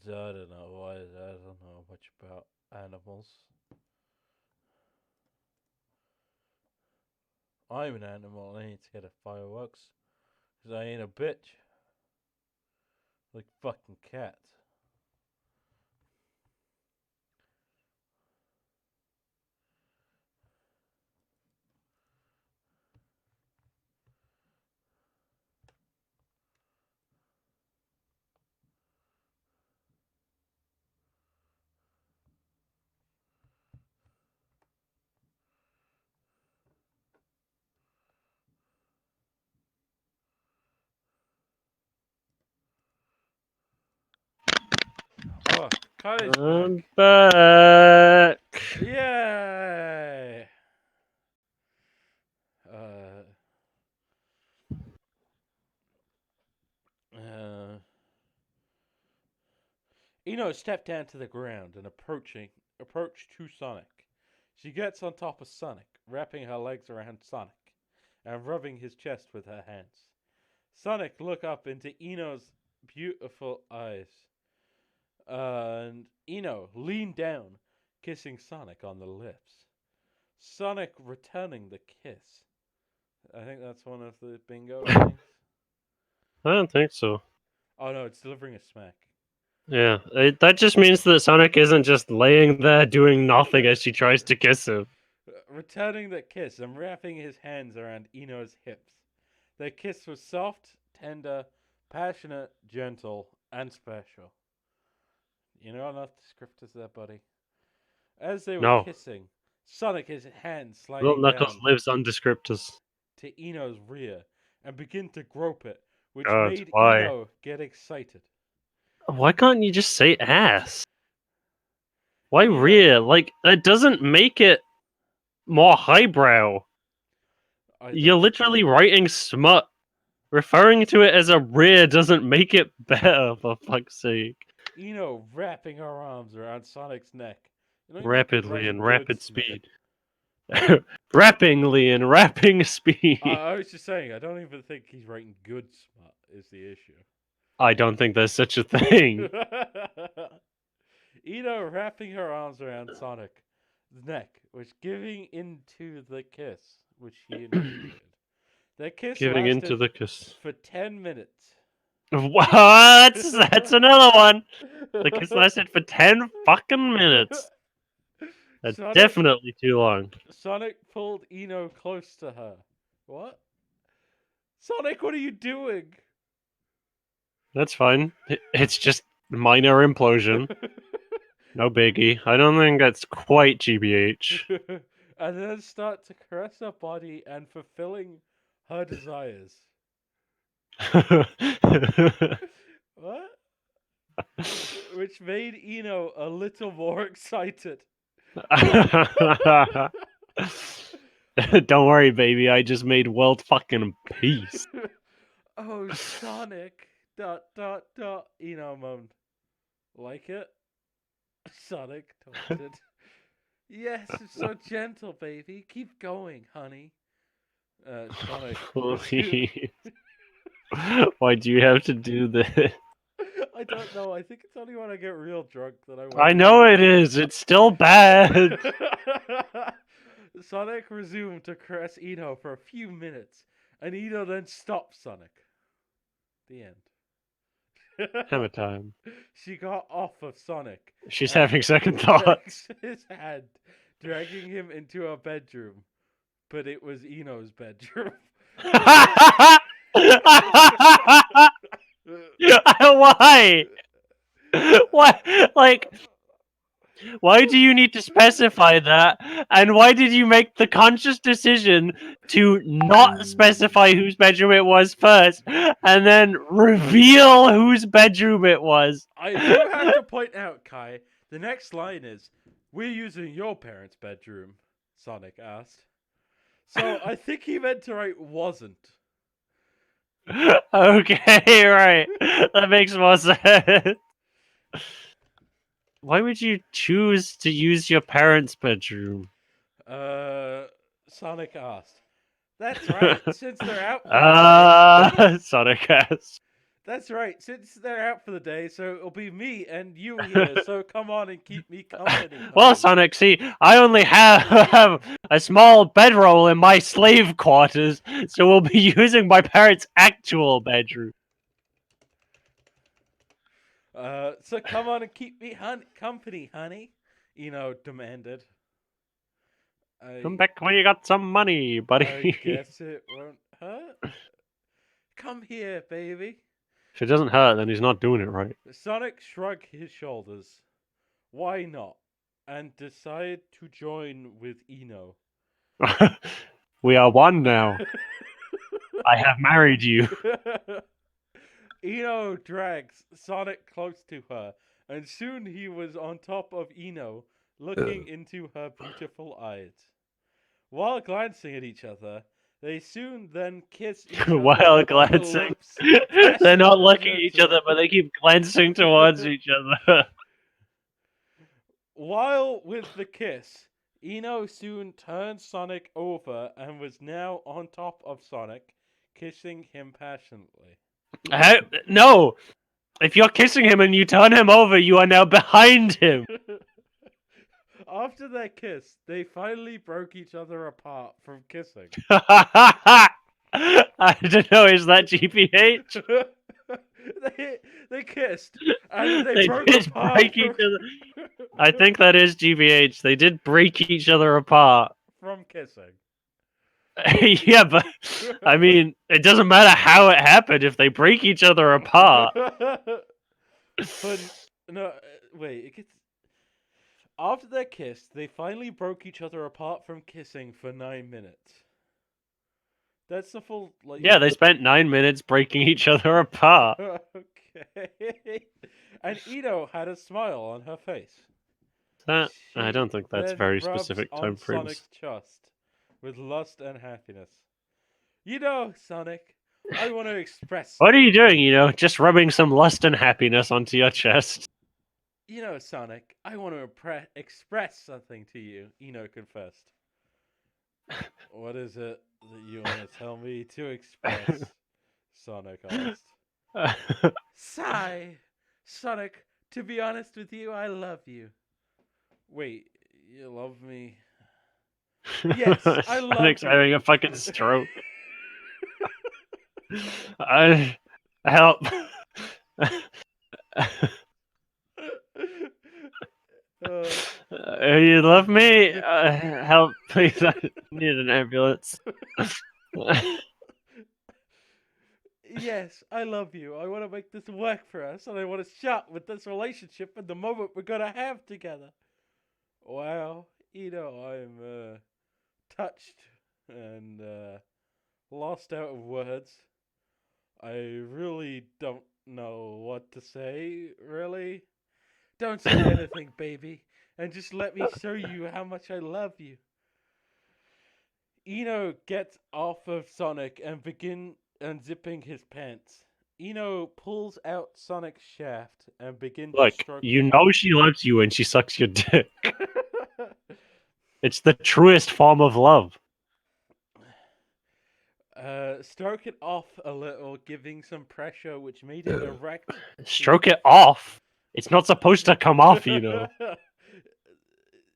don't know. I don't know much about animals. I'm an animal. I ain't scared of fireworks. Because I ain't a bitch. Like fucking cats. Oh, Kai's I'm back. back. Yay! Eno stepped down to the ground and approached to Sonic. She gets on top of Sonic, wrapping her legs around Sonic, and rubbing his chest with her hands. Sonic look up into Eno's beautiful eyes. And Eno leaned down, kissing Sonic on the lips. Sonic returning the kiss. I think that's one of the bingo things. I don't think so. Oh no, it's delivering a smack. Yeah, that just means that Sonic isn't just laying there doing nothing as she tries to kiss him. Returning the kiss and wrapping his hands around Eno's hips. Their kiss was soft, tender, passionate, gentle, and special. You know enough descriptors there, buddy. As they were No. kissing, Sonic his hand Little sliding Knuckles down lives on descriptors. to Eno's rear and begin to grope it, which God, made why? Eno get excited. Why can't you just say ass? Why Eno- rear? Like, that doesn't make it more highbrow. I You're don't- literally writing smut. Referring to it as a rear doesn't make it better, for fuck's sake. Eno wrapping her arms around Sonic's neck. You know, you could Rapidly write and good rapid smut. speed. Rappingly and rapping speed. I was just saying, I don't even think he's writing good smut, is the issue. I don't think there's such a thing. Eno wrapping her arms around Sonic's neck, which giving into the kiss, which he initiated. Their kiss Giving lasted into the kiss. for 10 minutes. What? That's another one. The kiss lasted for 10 fucking minutes. That's Sonic, definitely too long. Sonic pulled Eno close to her. What? Sonic, what are you doing? That's fine. It's just minor implosion. No biggie. I don't think that's quite GBH. And then start to caress her body and fulfilling her desires. What? Which made Eno a little more excited. Don't worry, baby. I just made world fucking peace. Oh, Sonic. ... Eno moaned. Like it? Sonic taunted. Yes, it's so gentle, baby. Keep going, honey. Sonic. Please. Why do you have to do this? I don't know. I think it's only when I get real drunk that I want I know it is. It's still bad. Sonic resumed to caress Eno for a few minutes, and Eno then stopped Sonic. The end. Hammer time. She got off of Sonic. She's and having second thoughts. takes his hand, dragging him into her bedroom. But it was Eno's bedroom. Why? Why? Like, why do you need to specify that? And why did you make the conscious decision to not specify whose bedroom it was first, and then reveal whose bedroom it was? I do have to point out, Kai, the next line is, "We're using your parents' bedroom," Sonic asked. So I think he meant to write wasn't. Okay, right. That makes more sense. Why would you choose to use your parents' bedroom? Sonic asked. That's right, since they're out for the day. Sonic asked. That's right, since they're out for the day, so it'll be me and you here, so come on and keep me company. Well, honey. Sonic, see, I only have a small bedroll in my slave quarters, so we'll be using my parents' actual bedroom. So come on and keep me company, honey, Eno demanded. Come back when you got some money, buddy. I guess it won't hurt. Come here, baby. If it doesn't hurt, then he's not doing it right. Sonic shrugged his shoulders. Why not? And decided to join with Eno. We are one now. I have married you. Eno drags Sonic close to her, and soon he was on top of Eno, looking into her beautiful eyes. While glancing at each other, they soon then kiss each other While on the glancing. lips, They're not pressing looking at each other, but they keep glancing towards each other. While with the kiss, Eno soon turned Sonic over and was now on top of Sonic, kissing him passionately. No! If you're kissing him and you turn him over, you are now behind him. After their kiss, they finally broke each other apart from kissing. I don't know, is that GPH? they kissed and they They broke did apart. break each other. I think that is GBH. They did break each other apart. from kissing. Yeah, but I mean, it doesn't matter how it happened if they break each other apart. But no, wait. It gets after their kiss, they finally broke each other apart from kissing for 9 minutes. That's the full like. Yeah, they spent 9 minutes breaking each other apart. Okay. And Ito had a smile on her face. I She don't think that's then very rubs specific on time frames. Sonic's chest with lust and happiness. You know, Sonic, I want to express. What are you doing? Just rubbing some lust and happiness onto your chest. You know, Sonic, I want to express something to you. Eno confessed. What is it that you want to tell me to express? Sonic asked. Sigh, Sonic. To be honest with you, I love you. Wait, you love me? Yes, I love Sonic's you. having a fucking stroke. Help. You love me? Help, please. I need an ambulance. Yes, I love you. I want to make this work for us, and I want to shout with this relationship and the moment we're gonna have together. Wow, I'm touched and lost out of words. I really don't know what to say, really. Don't say anything, baby, and just let me show you how much I love you. Eno gets off of Sonic and begin unzipping his pants. Eno pulls out Sonic's shaft and begins Look, to stroke you it know she loves you when she sucks your dick. It's the truest form of love. Stroke it off a little, giving some pressure, which made it erect. Stroke it off. It's not supposed to come off,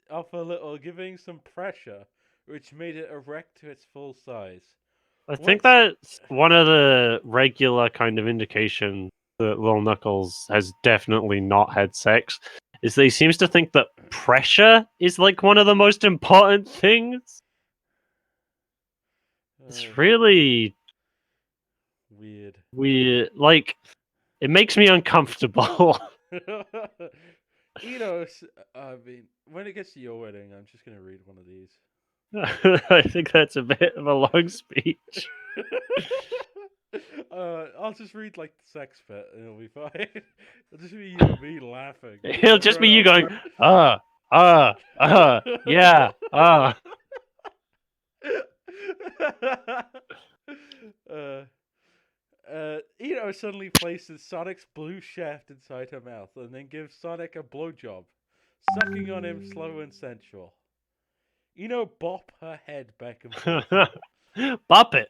Off a little, giving some pressure, which made it erect to its full size. I think that's one of the regular kind of indications that Lil Knuckles has definitely not had sex. Is that he seems to think that pressure is like one of the most important things. It's really weird. Like, it makes me uncomfortable. I mean, when it gets to your wedding, I'm just gonna read one of these. I think that's a bit of a long speech. I'll just read like the sex bit and it'll be fine. It'll just be you and me laughing. It'll just be you going, yeah, Eno suddenly places Sonic's blue shaft inside her mouth and then gives Sonic a blowjob, sucking on him slow and sensual. Eno bop her head back and forth. Bop it.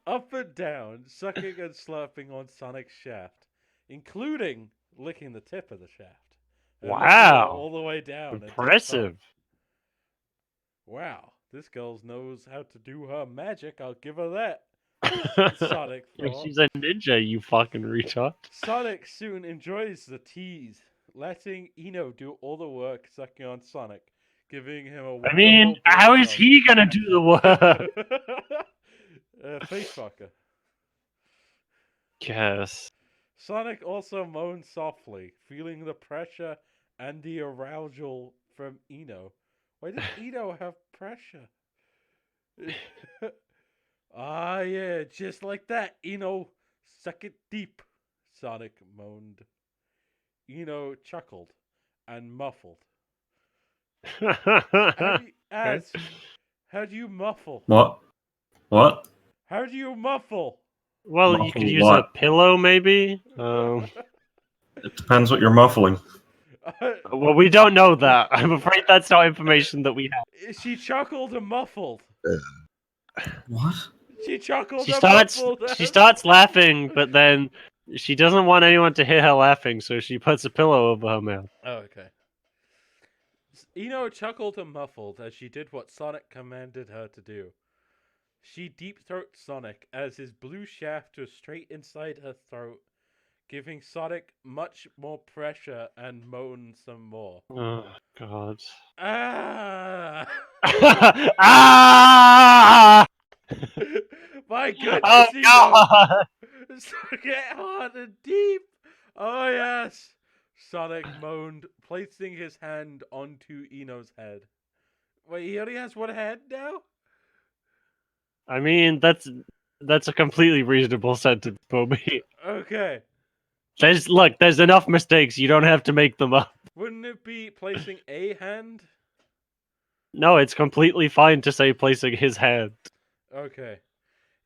Up and down, sucking and slurping on Sonic's shaft, including licking the tip of the shaft. Wow. All the way down. Impressive. Wow. This girl knows how to do her magic, I'll give her that. Sonic thought. She's a ninja, you fucking retard. Sonic soon enjoys the tease, letting Eno do all the work, sucking on Sonic, giving him a I mean, how is he gonna do the work? Face fucker. Yes. Sonic also moaned softly, feeling the pressure and the arousal from Eno. Why does Eno have pressure? Ah, yeah, just like that, Eno. Suck it deep, Sonic moaned. Eno chuckled and muffled. How do you muffle? What? How do you muffle? Well, you Muffle could use what? a pillow, maybe. It depends what you're muffling. Well, we don't know that. I'm afraid that's not information that we have. She chuckled and muffled. What? She chuckled. She and starts muffled she them. starts laughing, but then she doesn't want anyone to hear her laughing, so she puts a pillow over her mouth. Oh, okay. Eno chuckled and muffled as she did what Sonic commanded her to do. She deep throated Sonic as his blue shaft was straight inside her throat, giving Sonic much more pressure and moaned some more. Oh god. Ah! Ah! My goodness, Oh Eno! god! Get hard and deep! Oh yes! Sonic moaned, placing his hand onto Eno's head. Wait, he only has one head now? I mean, that's a completely reasonable sentence, Bobby. Okay. There's enough mistakes. You don't have to make them up. Wouldn't it be placing a hand? No, it's completely fine to say placing his hand. Okay.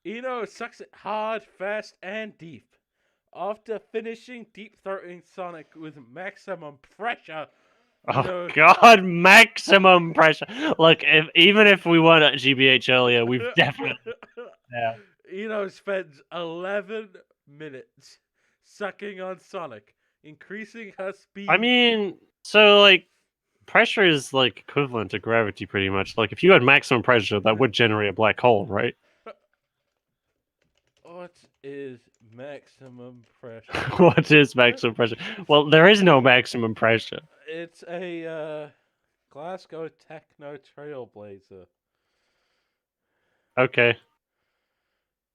Eno sucks it hard, fast, and deep. After finishing deep throating Sonic with maximum pressure, Oh Eno, god, maximum pressure. Look, even if we weren't at GBH earlier, we've definitely yeah. Eno spends 11 minutes sucking on Sonic, increasing her speed. I mean, so like pressure is like equivalent to gravity pretty much. Like if you had maximum pressure, that would generate a black hole, right? What is maximum pressure? What is maximum pressure? Well, there is no maximum pressure. It's a Glasgow techno trailblazer. Okay.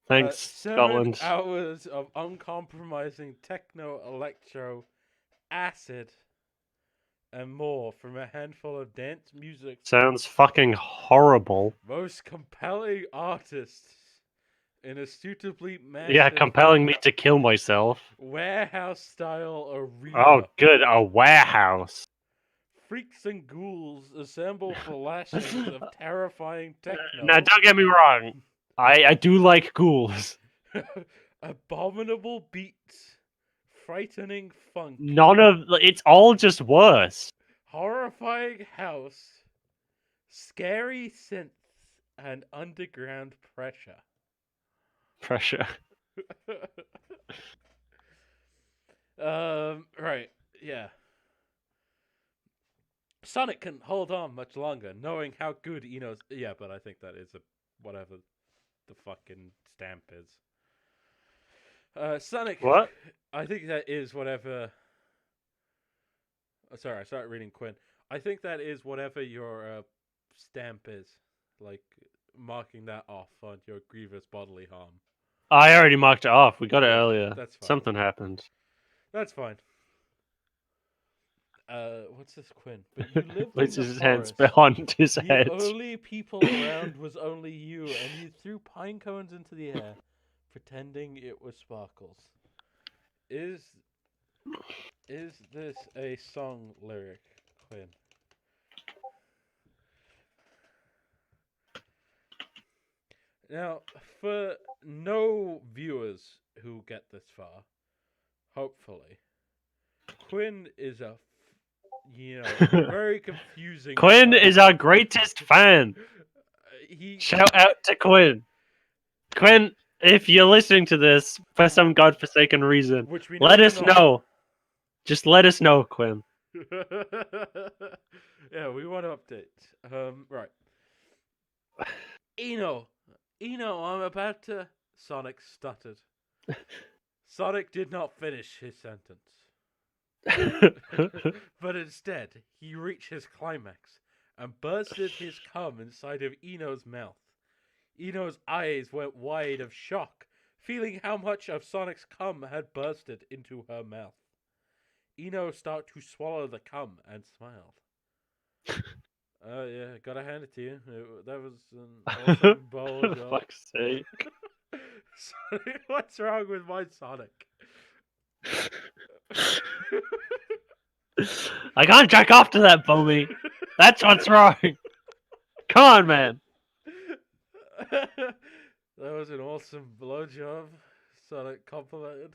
Thanks, 7 Scotland. hours of uncompromising techno, electro, acid, and more from a handful of dance music. Sounds fucking horrible. Most compelling artists in a suitably massive Yeah, compelling me to kill myself. warehouse-style arena. Oh, good, a warehouse. Freaks and ghouls assemble for lashings of terrifying techno. Now, don't get me wrong. I do like ghouls. Abominable beats, frightening funk, It's all just worse. horrifying house, scary synths, and underground pressure. Pressure. Right, yeah. Sonic can hold on much longer, knowing how good Eno's. Yeah, but I think that is a whatever the fucking stamp is. Sonic. What? I think that is whatever. Oh, sorry, I started reading Quinn. I think that is whatever your stamp is, like marking that off on your grievous bodily harm. I already marked it off. We got it earlier. That's fine. Something happened. That's fine. What's this, Quinn? But you lived Puts in the his hands forest. behind his The head. only people around was only you, and you threw pine cones into the air, pretending it was sparkles. Is this a song lyric, Quinn? Now, for no viewers who get this far, hopefully, Quinn is a, very confusing. Quinn person. is our greatest fan. He Shout out to Quinn. Quinn, if you're listening to this for some godforsaken reason, which we let you're us not. know. Just let us know, Quinn. Yeah, we want to update. Right. Eno, I'm about to. Sonic stuttered. Sonic did not finish his sentence. But instead, he reached his climax and bursted his cum inside of Eno's mouth. Eno's eyes went wide of shock, feeling how much of Sonic's cum had bursted into her mouth. Eno started to swallow the cum and smiled. Yeah, gotta hand it to you. That was an awesome bowl For job. fuck's sake. Sonic, what's wrong with my Sonic? I can't jack off to that, Bobby. That's what's wrong. Come on, man. That was an awesome blowjob. Sonic complimented.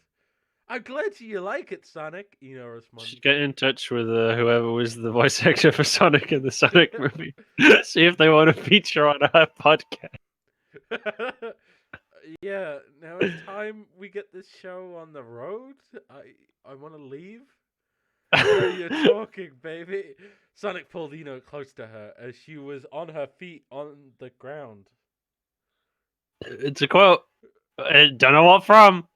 I'm glad you like it, Sonic. Eno responded. Should get in touch with whoever was the voice actor for Sonic in the Sonic movie. See if they want to feature on our podcast. Yeah, now it's time we get this show on the road. I want to leave. Where you're talking, baby. Sonic pulled Eno close to her as she was on her feet on the ground. It's a quote. I don't know what from.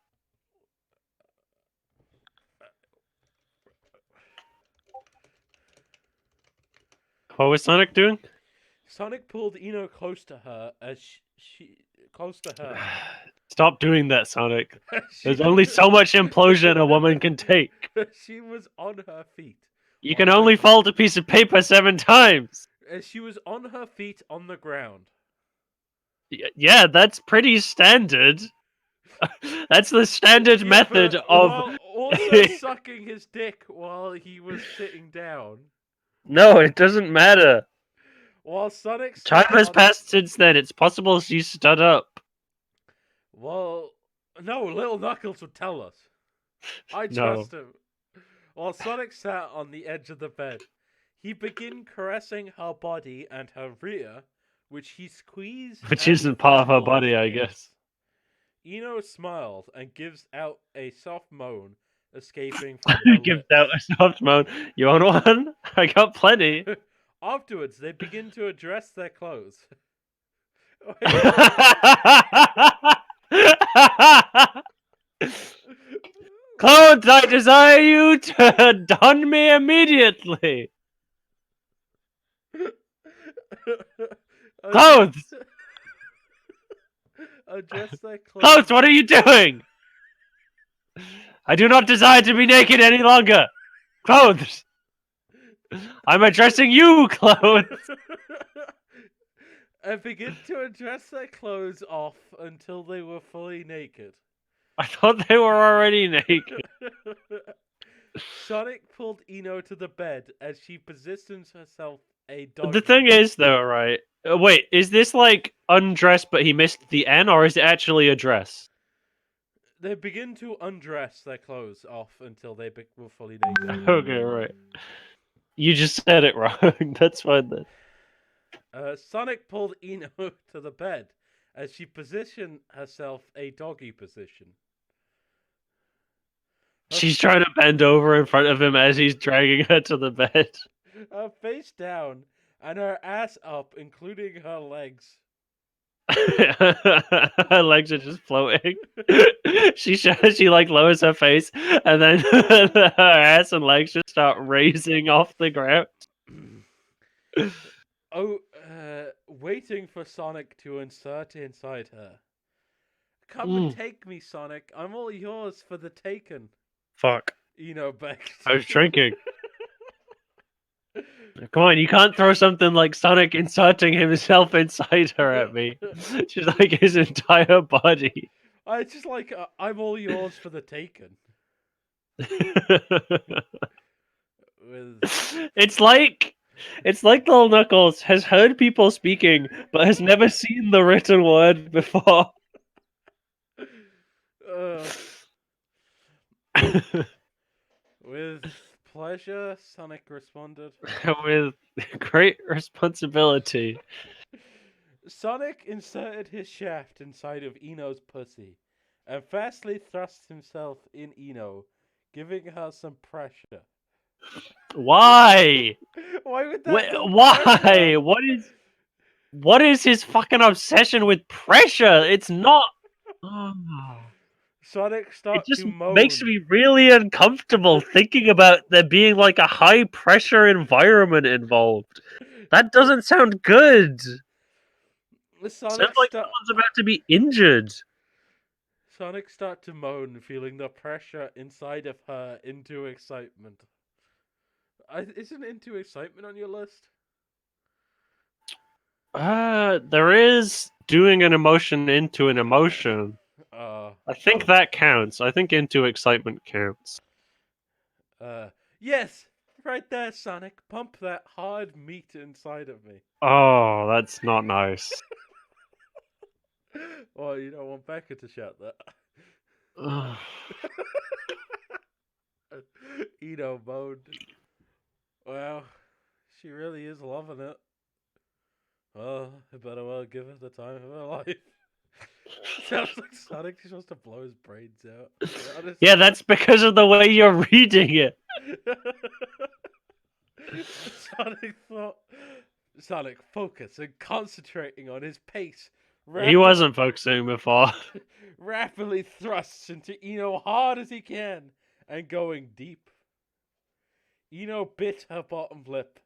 What was Sonic doing? Sonic pulled Eno close to her as she close to her. Stop doing that, Sonic. She- There's only so much implosion a woman can take. She was on her feet. You can only fold a piece of paper 7 times. As she was on her feet on the ground. Yeah, that's pretty standard. That's the standard Yeah, method but of. while also sucking his dick while he was sitting down. No, it doesn't matter. While Sonic Time sat has on- passed since then. It's possible she stood up. Well, no, Little Knuckles would tell us. I No. trust him. While Sonic sat on the edge of the bed, he began caressing her body and her rear, which he squeezed. Which and isn't part of her fondled body, I against. guess. Eno smiled and gives out a soft moan, escaping from her Gives lips. out a soft moan. You want one? I got plenty. Afterwards, they begin to address their clothes. Clothes, I desire you to don me immediately. Clothes! Address their clothes. Clothes, what are you doing? I do not desire to be naked any longer. Clothes! I'm addressing you, clothes! And begin to address their clothes off until they were fully naked. I thought they were already naked. Sonic pulled Eno to the bed as she positions herself a dog. The thing is, though, right? Wait, is this like undress but he missed the N, or is it actually a dress? They begin to undress their clothes off until they were fully naked. Okay, right. You just said it wrong. That's fine then. Sonic pulled Eno to the bed as she positioned herself a doggy position. She's trying to bend over in front of him as he's dragging her to the bed. Her face down and her ass up, including her legs. Her legs are just floating. She like lowers her face, and then her ass and legs just start raising off the ground. Waiting for Sonic to insert inside her. Come Mm. and take me, Sonic. I'm all yours for the taken. Fuck. Eno begged. I was drinking. Come on, you can't throw something like Sonic inserting himself inside her at me. Just like his entire body. I just like, I'm all yours for the taken. With It's like Little Knuckles has heard people speaking, but has never seen the written word before. With pleasure, Sonic responded. With great responsibility. Sonic inserted his shaft inside of Eno's pussy and fastly thrust himself in Eno, giving her some pressure. Why? Why would that Wait, do why? pressure? What is his fucking obsession with pressure? It's not. Oh. Sonic It started just to moan. makes me really uncomfortable thinking about there being like a high pressure environment involved. That doesn't sound good. Sonic Sounds like someone's about to be injured. Sonic started to moan, feeling the pressure inside of her into excitement. Isn't into excitement on your list? There is doing an emotion into an emotion. I think that counts. I think into excitement counts. Yes, right there, Sonic. Pump that hard meat inside of me. Oh, that's not nice. Oh, you don't want Becca to shout that. Ugh. Eno moaned. Well, she really is loving it. Well, I better well give her the time of her life. Sounds like Sonic just wants to blow his brains out. Honestly. Yeah, that's because of the way you're reading it. Sonic focus and concentrating on his pace. He wasn't focusing before. Rapidly thrusts into Eno hard as he can and going deep. Eno bit her bottom lip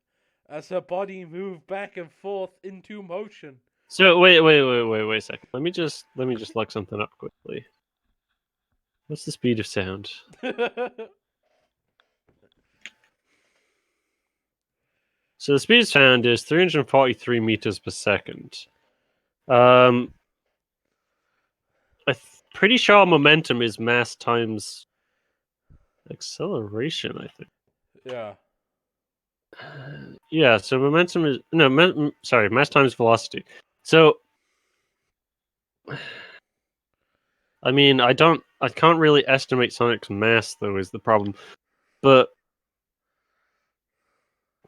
as her body moved back and forth into motion. So wait a second. Let me just look something up quickly. What's the speed of sound? So the speed of sound is 343 meters per second. I'm pretty sure momentum is mass times acceleration, I think. Yeah. Yeah, so momentum is mass times velocity. So I mean, I can't really estimate Sonic's mass though is the problem. But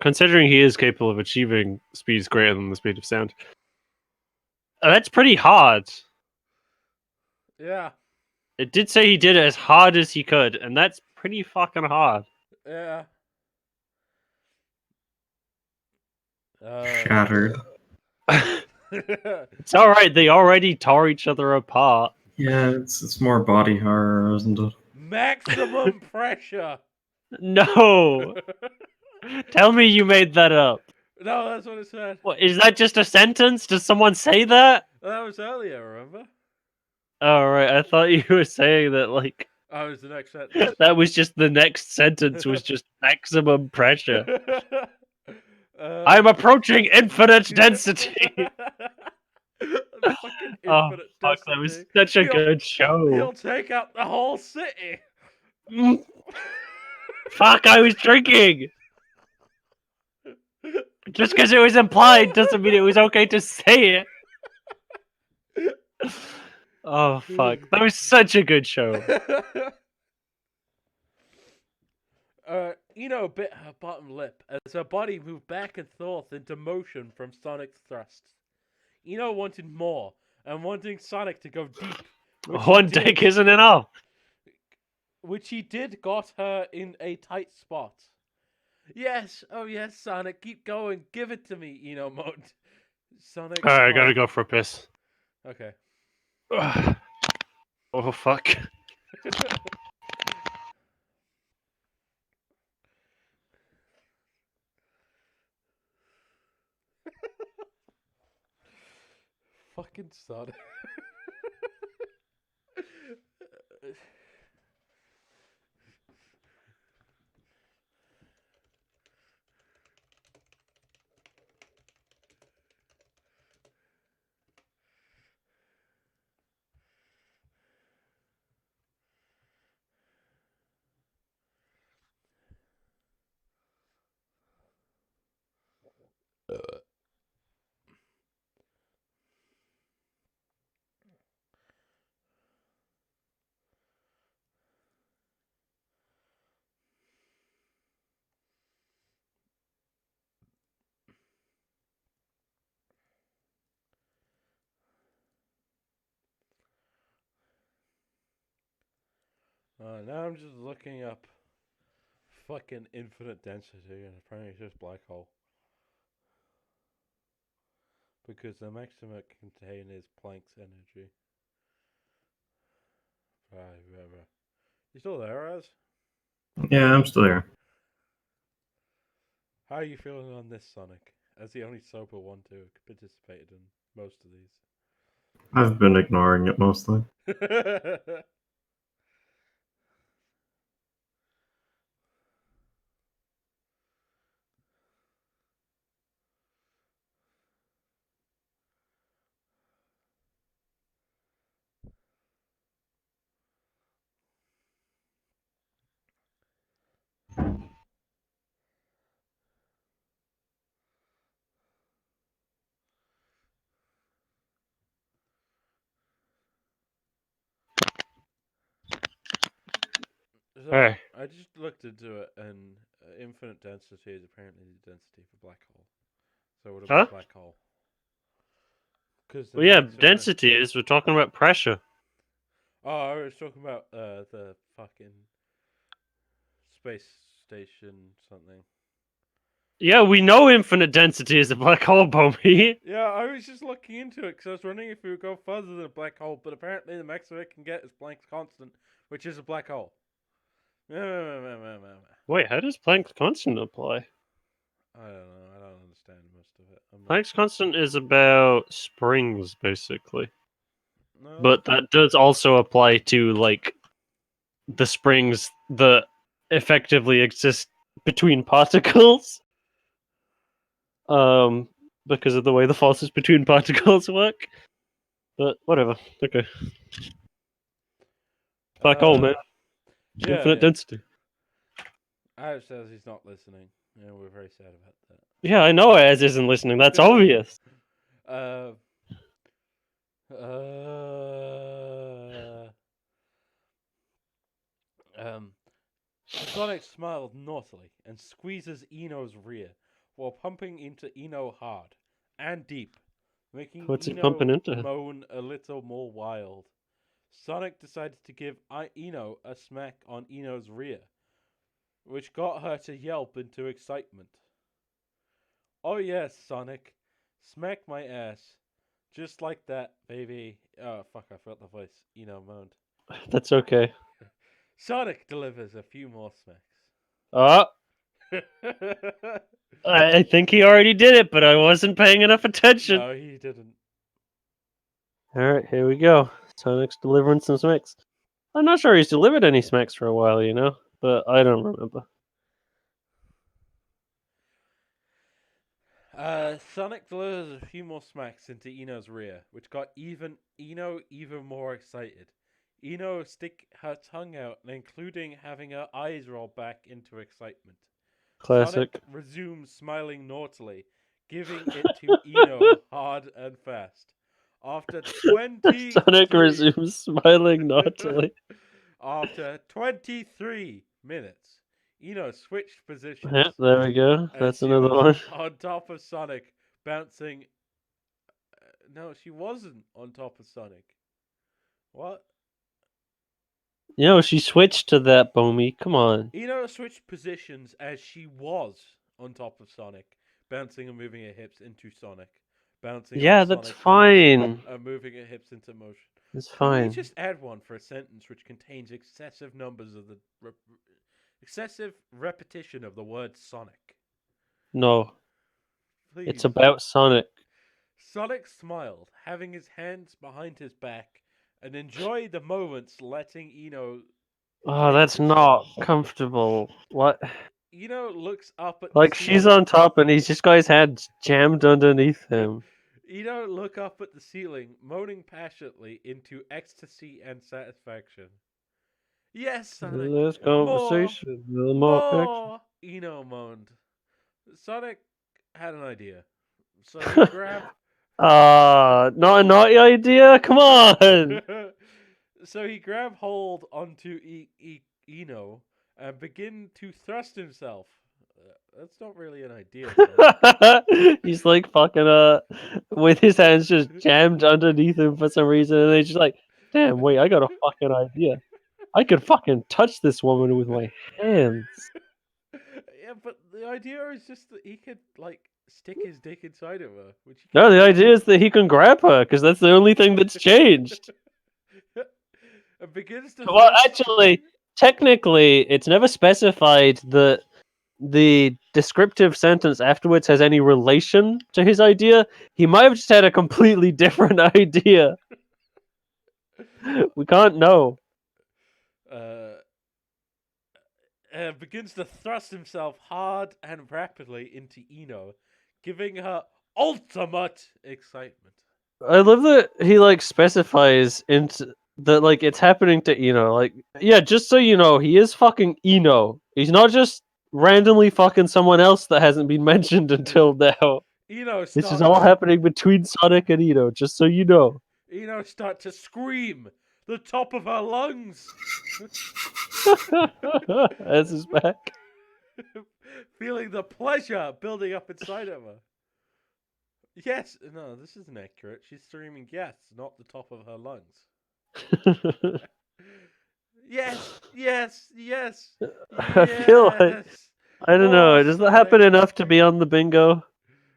considering he is capable of achieving speeds greater than the speed of sound, that's pretty hard. Yeah. It did say he did it as hard as he could, and that's pretty fucking hard. Yeah. Shattered. It's alright, they already tore each other apart. Yeah, it's more body horror, isn't it? Maximum pressure. No! Tell me you made that up. No, that's what it said. What, is that just a sentence? Does someone say that? That was earlier, remember? Oh, right, I thought you were saying that, like, Oh, it was the next sentence. that was just the next sentence was just maximum pressure. I'm approaching infinite density. Oh, fuck, that was such a good show. He'll take out the whole city. Fuck, I was drinking. Just because it was implied doesn't mean it was okay to say it. Oh, fuck. That was such a good show. Eno bit her bottom lip as her body moved back and forth into motion from Sonic's thrusts. Eno wanted more, and wanting Sonic to go deep. One dick isn't enough. Which he did got her in a tight spot. Yes, oh yes, Sonic, keep going, give it to me, Eno moaned. Sonic. Alright, I gotta go for a piss. Okay. Oh, fuck. Fucking Sonic. Now I'm just looking up fucking infinite density, and apparently it's just black hole. Because the maximum it can contain is Planck's energy. Whatever. You still there, Az? Yeah, I'm still there. How are you feeling on this, Sonic? As the only sober one to have participated in most of these. I've been ignoring it mostly. So, Hey. I just looked into it, and infinite density is apparently the density for black hole. So what about Huh? black hole? Because Well, yeah, density is. We're talking about pressure. Oh, I was talking about the fucking space station something. Yeah, we know infinite density is a black hole, Bomby. Yeah, I was just looking into it because I was wondering if we would go further than a black hole, but apparently the max it can get is Planck's constant, which is a black hole. Wait, how does Planck's constant apply? I don't know. I don't understand most of it. Planck's constant is about springs, basically. No. But that does also apply to, like, the springs that effectively exist between particles. Because of the way the forces between particles work. But whatever. Okay. Black hole, man. Yeah, Infinite density. Alex says he's not listening. Yeah, we're very sad about that. Yeah, I know Az isn't listening. That's obvious. Sonic smiled naughtily and squeezes Eno's rear while pumping into Eno hard and deep, making What's it Eno pumping into? moan a little more wild. Sonic decided to give Eno a smack on Eno's rear, which got her to yelp into excitement. Oh yes, Sonic. Smack my ass. Just like that, baby. Oh, fuck, I forgot the voice. Eno moaned. That's okay. Sonic delivers a few more smacks. Oh, I think he already did it, but I wasn't paying enough attention. No, he didn't. Alright, here we go. Sonic's delivering some smacks. I'm not sure he's delivered any smacks for a while, you know? But I don't remember. Sonic delivers a few more smacks into Eno's rear, which got Eno even more excited. Eno stick her tongue out, including having her eyes roll back into excitement. Classic. Sonic resumes smiling naughtily, giving it to Eno hard and fast. After 20 Sonic resumes smiling naughtily. After 23 minutes, Eno switched positions. Yeah, there we go. and That's she another was one. on top of Sonic, bouncing. No, she wasn't on top of Sonic. What? You know, she switched to that, Bomey. Come on. Eno switched positions as she was on top of Sonic, bouncing and moving her hips into Sonic. Bouncing Yeah, on that's Sonic's fine. and moving her hips into motion. It's Can fine. we just add one for a sentence which contains excessive numbers of the excessive repetition of the word Sonic? No, Please. it's about Sonic. Sonic smiled, having his hands behind his back, and enjoyed the moments letting Eno. Oh, that's not comfortable. What? Eno looks up at Like, the she's ceiling. on top and he's just got his hands jammed underneath him. Eno look up at the ceiling, moaning passionately into ecstasy and satisfaction. Yes, Sonic. This conversation, more action. More! Eno moaned. Sonic had an idea. So he grabbed. Not a naughty idea? Come on! So he grabbed hold onto Eno and began to thrust himself. That's not really an idea. He's like fucking with his hands just jammed underneath him for some reason, and he's just like, damn, wait, I got a fucking idea. I could fucking touch this woman with my hands. Yeah, but the idea is just that he could like stick his dick inside of her. Which No, the idea is that he can grab her, because that's the only thing that's changed. It begins to. Well, actually, technically, it's never specified that the descriptive sentence afterwards has any relation to his idea. He might have just had a completely different idea. We can't know. Begins to thrust himself hard and rapidly into Eno, giving her ultimate excitement. I love that he like specifies into that like it's happening to Eno. Like, yeah, just so you know, he is fucking Eno. He's not just randomly fucking someone else that hasn't been mentioned until now. Eno This is all happening between Sonic and Eno, just so you know. Eno start to scream the top of her lungs. As his back. Feeling the pleasure building up inside of her. Yes, no, this isn't accurate. She's screaming yes, not the top of her lungs. Yes, yes, yes, I feel like yes. I don't More know. Does that happen Sonic. enough to be on the bingo?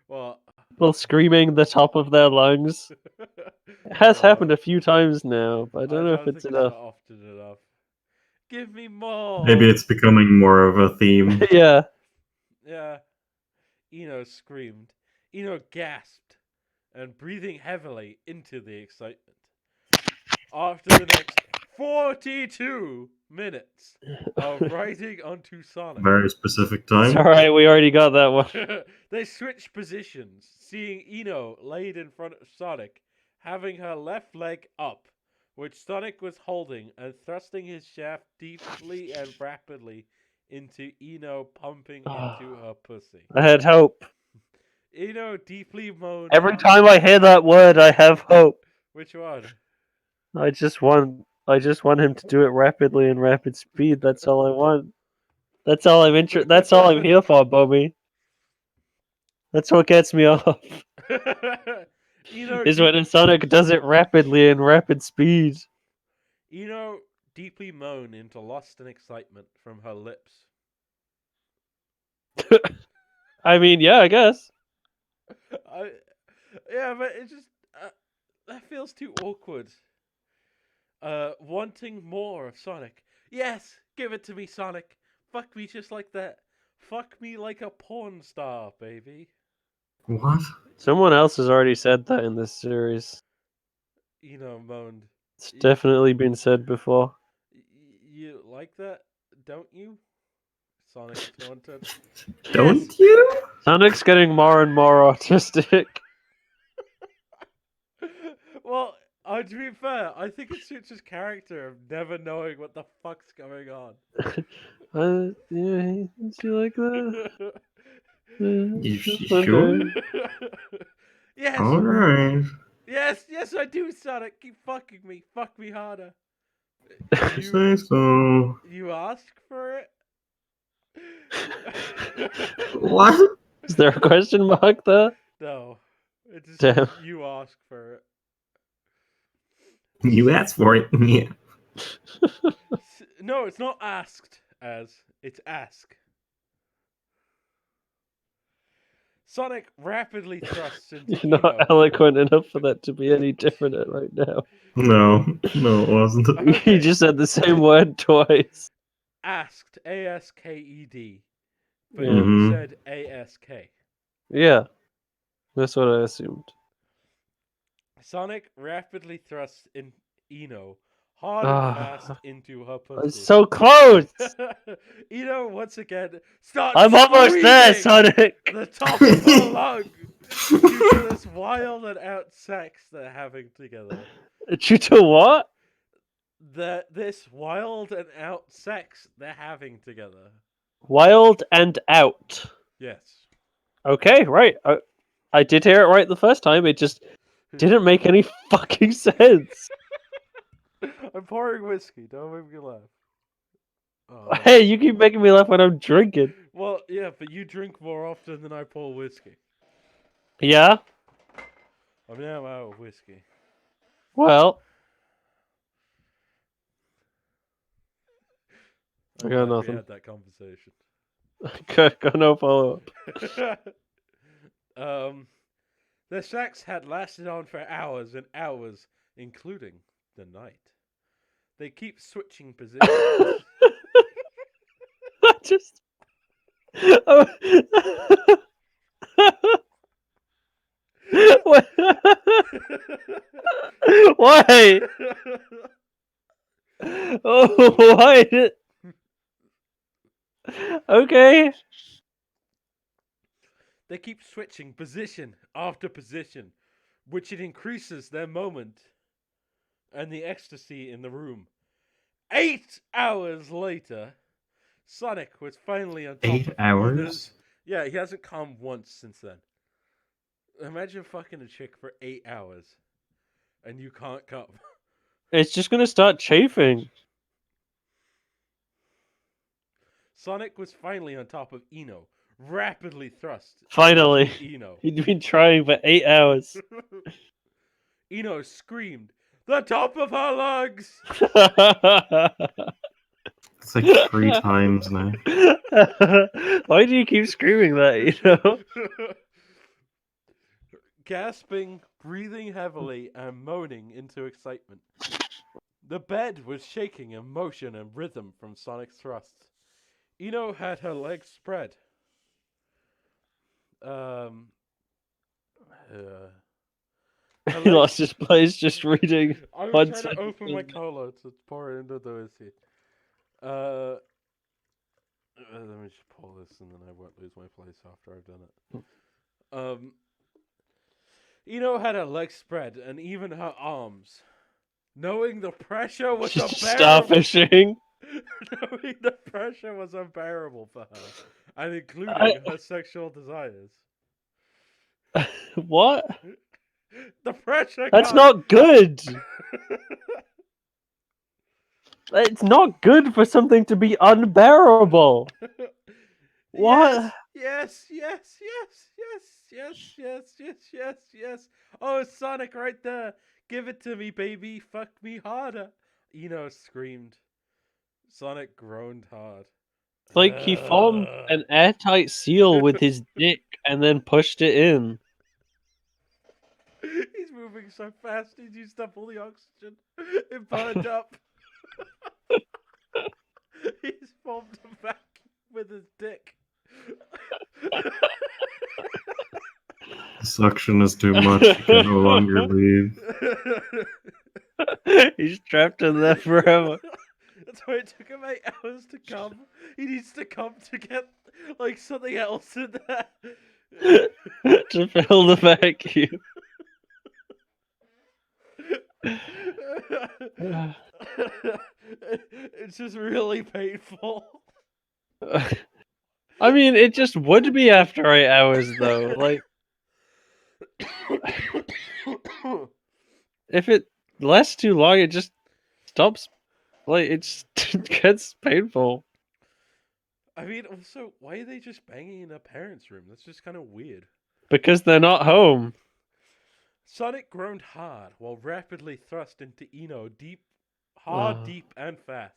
Well, People screaming the top of their lungs. It has happened a few times now, but I I don't know if don't it's think it's enough. often enough. Give me more. Maybe it's becoming more of a theme. Yeah. Yeah. Eno screamed. Eno gasped and breathing heavily into the excitement. After the next 42 minutes of riding onto Sonic, Very specific It's time. alright, we already got that one. they switched positions, seeing Eno laid in front of Sonic, having her left leg up, which Sonic was holding, and thrusting his shaft deeply and rapidly into Eno, pumping into her pussy. I had hope. Eno deeply moaned. Every time I hear that word, I have hope. Which one? I just want him to do it rapidly and rapid speed. That's all I want. That's all That's all I'm here for, Bobby. That's what gets me off. Eno, Is when Sonic does it rapidly and rapid speed. Eno deeply moaned into lust and excitement from her lips. I mean, yeah, I guess. Yeah, but it just that feels too awkward. Wanting more of Sonic. Yes, give it to me, Sonic. Fuck me just like that. Fuck me like a porn star, baby. What? Someone else has already said that in this series. Eno moaned. It's definitely been said before. You like that, don't you? Sonic taunted. Don't you? Sonic's getting more and more autistic. Well, to be fair, I think it suits his character of never knowing what the fuck's going on. Yeah, is he like that? Sure? Yes, Alright. yes, I do, Sonic. Keep fucking me. Fuck me harder. Say so. You ask for it? What? Is there a question mark there? No. It just Damn. says you ask for it. You asked for it. Yeah. No, it's not asked as, it's ask. Sonic rapidly thrusts into You're not Eno. eloquent enough for that to be any different right now. No, it wasn't. Okay. You just said the same word twice. Asked, A-S-K-E-D. But Yeah. you Mhm. said A-S-K. Yeah, that's what I assumed. Sonic rapidly thrusts in Eno hard and fast into her pussy. It's so close! Eno once again starts I'm almost there, squeezing Sonic! the top of her lung due to this wild and out sex they're having together. Due to what? This wild and out sex they're having together. Wild and out. Yes. Okay, right. I did hear it right the first time, it just didn't make any fucking sense. I'm pouring whiskey. Don't make me laugh. Oh. Hey, you keep making me laugh when I'm drinking. Well, yeah, but you drink more often than I pour whiskey. Yeah? I'm now out of whiskey. Well, I'm I got glad we nothing. had that conversation. Got no follow up. The sex had lasted on for hours and hours, including the night. They keep switching positions. I just. Oh. Why? Oh, why? Okay. They keep switching position after position, which it increases their moment and the ecstasy in the room. 8 hours later, Sonic was finally on top 8 of hours? Ena's. Yeah, he hasn't come once since then. Imagine fucking a chick for 8 hours and you can't come. It's just gonna start chafing. Sonic was finally on top of Eno, rapidly thrust. Finally. into Eno. He'd been trying for 8 hours. Eno screamed, "The top of her lungs!" It's like 3 times now. Why do you keep screaming that, you know? Gasping, breathing heavily, and moaning into excitement. The bed was shaking in motion and rhythm from Sonic's thrusts. Eno had her legs spread. Her He legs- lost his place just reading. I was One trying to open my second. cola to pour into those here. Let me just pull this and then I won't lose my place after I've done it. Eno had her legs spread and even her arms. Knowing the pressure was unbearable. Starfishing. Knowing the pressure was unbearable for her, and including her sexual desires. What? The pressure. That's can't- not good. It's not good for something to be unbearable. What? Yes. Oh, Sonic right there. Give it to me, baby. Fuck me harder. Eno screamed. Sonic groaned hard. Like he formed an airtight seal with his dick and then pushed it in. He's moving so fast, he's used up all the oxygen. It burned up. He's formed a vacuum with his dick. The suction is too much. He can no longer leave. He's trapped in there forever. That's why it took him 8 hours to come. He needs to come to get like something else in there. To fill the vacuum. It's just really painful. I mean, it just would be after 8 hours, though. Like, if it lasts too long, it just stops. Like, it just gets painful. I mean, also, why are they just banging in their parents' room? That's just kind of weird. Because they're not home. Sonic groaned hard while rapidly thrust into Eno deep, deep, and fast.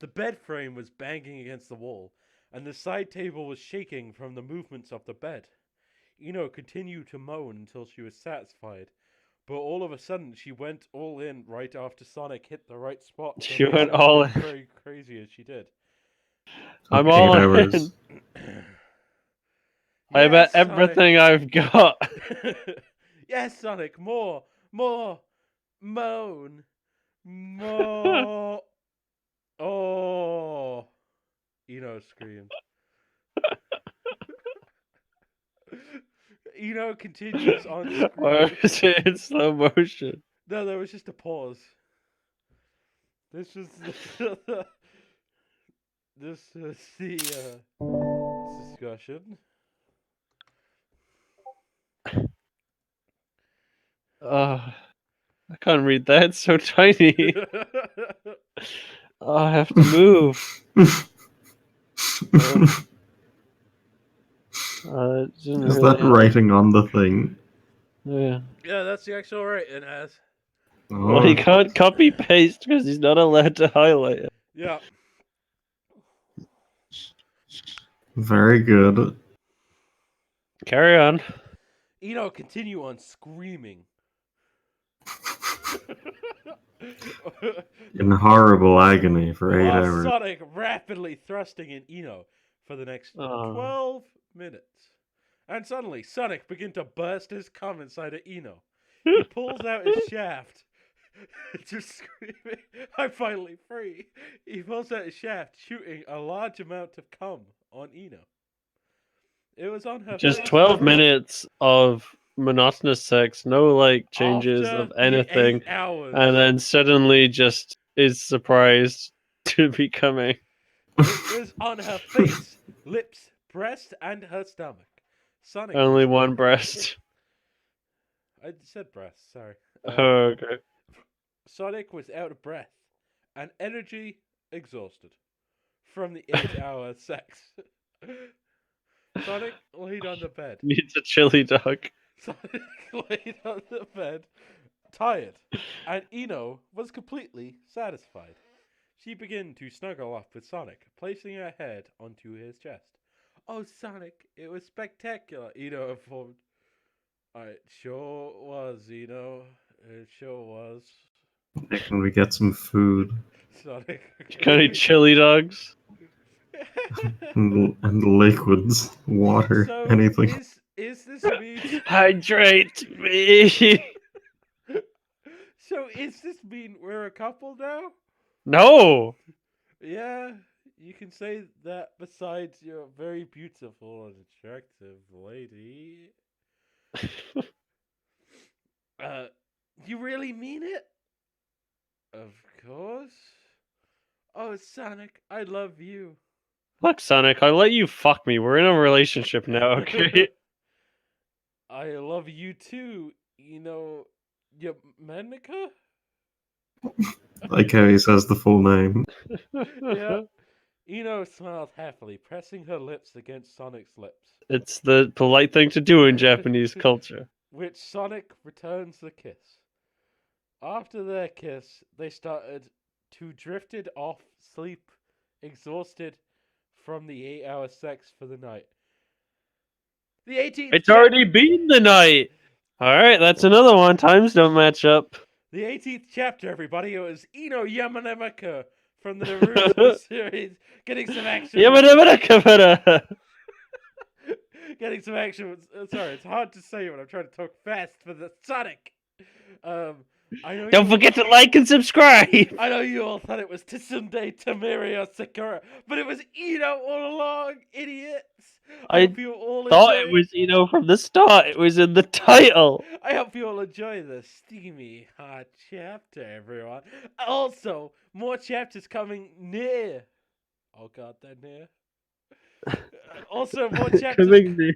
The bed frame was banging against the wall, and the side table was shaking from the movements of the bed. Eno continued to moan until she was satisfied, but all of a sudden she went all in right after Sonic hit the right spot. She went all in. Very crazy as she did. I'm 8 all hours. in. I bet Yes, Sonic. everything I've got. Yes, Sonic, more, moan, more. Oh, Eno screamed. Eno continues on Or screaming. is it in slow motion? No, there was just a pause. This was this was the discussion. I can't read that. It's so tiny. Oh, I have to move. It didn't Is really that writing on the thing? Yeah. Yeah, that's the actual writing as. Well, he Oh, can't copy paste because he's not allowed to highlight it. Yeah. very good. Carry on. Eno continue on screaming. In horrible agony for 8 While hours. Sonic rapidly thrusting in Eno for the next 12 minutes. And suddenly, Sonic began to burst his cum inside of Eno. He pulls out his shaft. Just screaming, I'm finally free. He pulls out his shaft, shooting a large amount of cum on Eno. It was on her Just face. 12 minutes of monotonous sex, no like changes After of the anything, 8 hours. and then suddenly just is surprised to be coming. It was on her face, lips, breast, and her stomach. Sonic Only was- one breast. I said breast, sorry. Oh, okay. Sonic was out of breath and energy exhausted from the 8-hour sex. Sonic laid on the bed. Needs a chili dog. Sonic laid on the bed, tired, and Eno was completely satisfied. She began to snuggle up with Sonic, placing her head onto his chest. Oh, Sonic, it was spectacular, Eno informed. It sure was, Eno. It sure was. Can we get some food Sonic. Got any chili dogs? and liquids, water, So, anything? is this mean? Hydrate me. So is this mean we're a couple now? No. Yeah, you can say that besides you're a very beautiful and attractive lady. You really mean it? Of course. Oh, Sonic, I love you. Look, Sonic, I let you fuck me. We're in a relationship now, okay? I love you too, Manica? Like how he says the full name. Yeah. Eno smiled happily, pressing her lips against Sonic's lips. It's the polite thing to do in Japanese culture. Which Sonic returns the kiss. After their kiss, they started to drifted off sleep, exhausted from the 8-hour sex for the night. The 18th It's already been the night. All right, that's another one. Times don't match up. The 18th chapter, everybody. It was Eno Yamanaka from the Naruto series getting some action. Getting some action. Sorry, it's hard to say when I'm trying to talk fast for the Sonic. I know. Don't forget to like and subscribe. I know you all thought it was Tsunde Tamirio Sakura, but it was Eno all along, idiots. I hope you all thought enjoy it was from the start. It was in the title. I hope you all enjoy the steamy hot chapter, everyone. Also, more chapters coming near. Oh god, they're near. Also, more chapters. Coming near.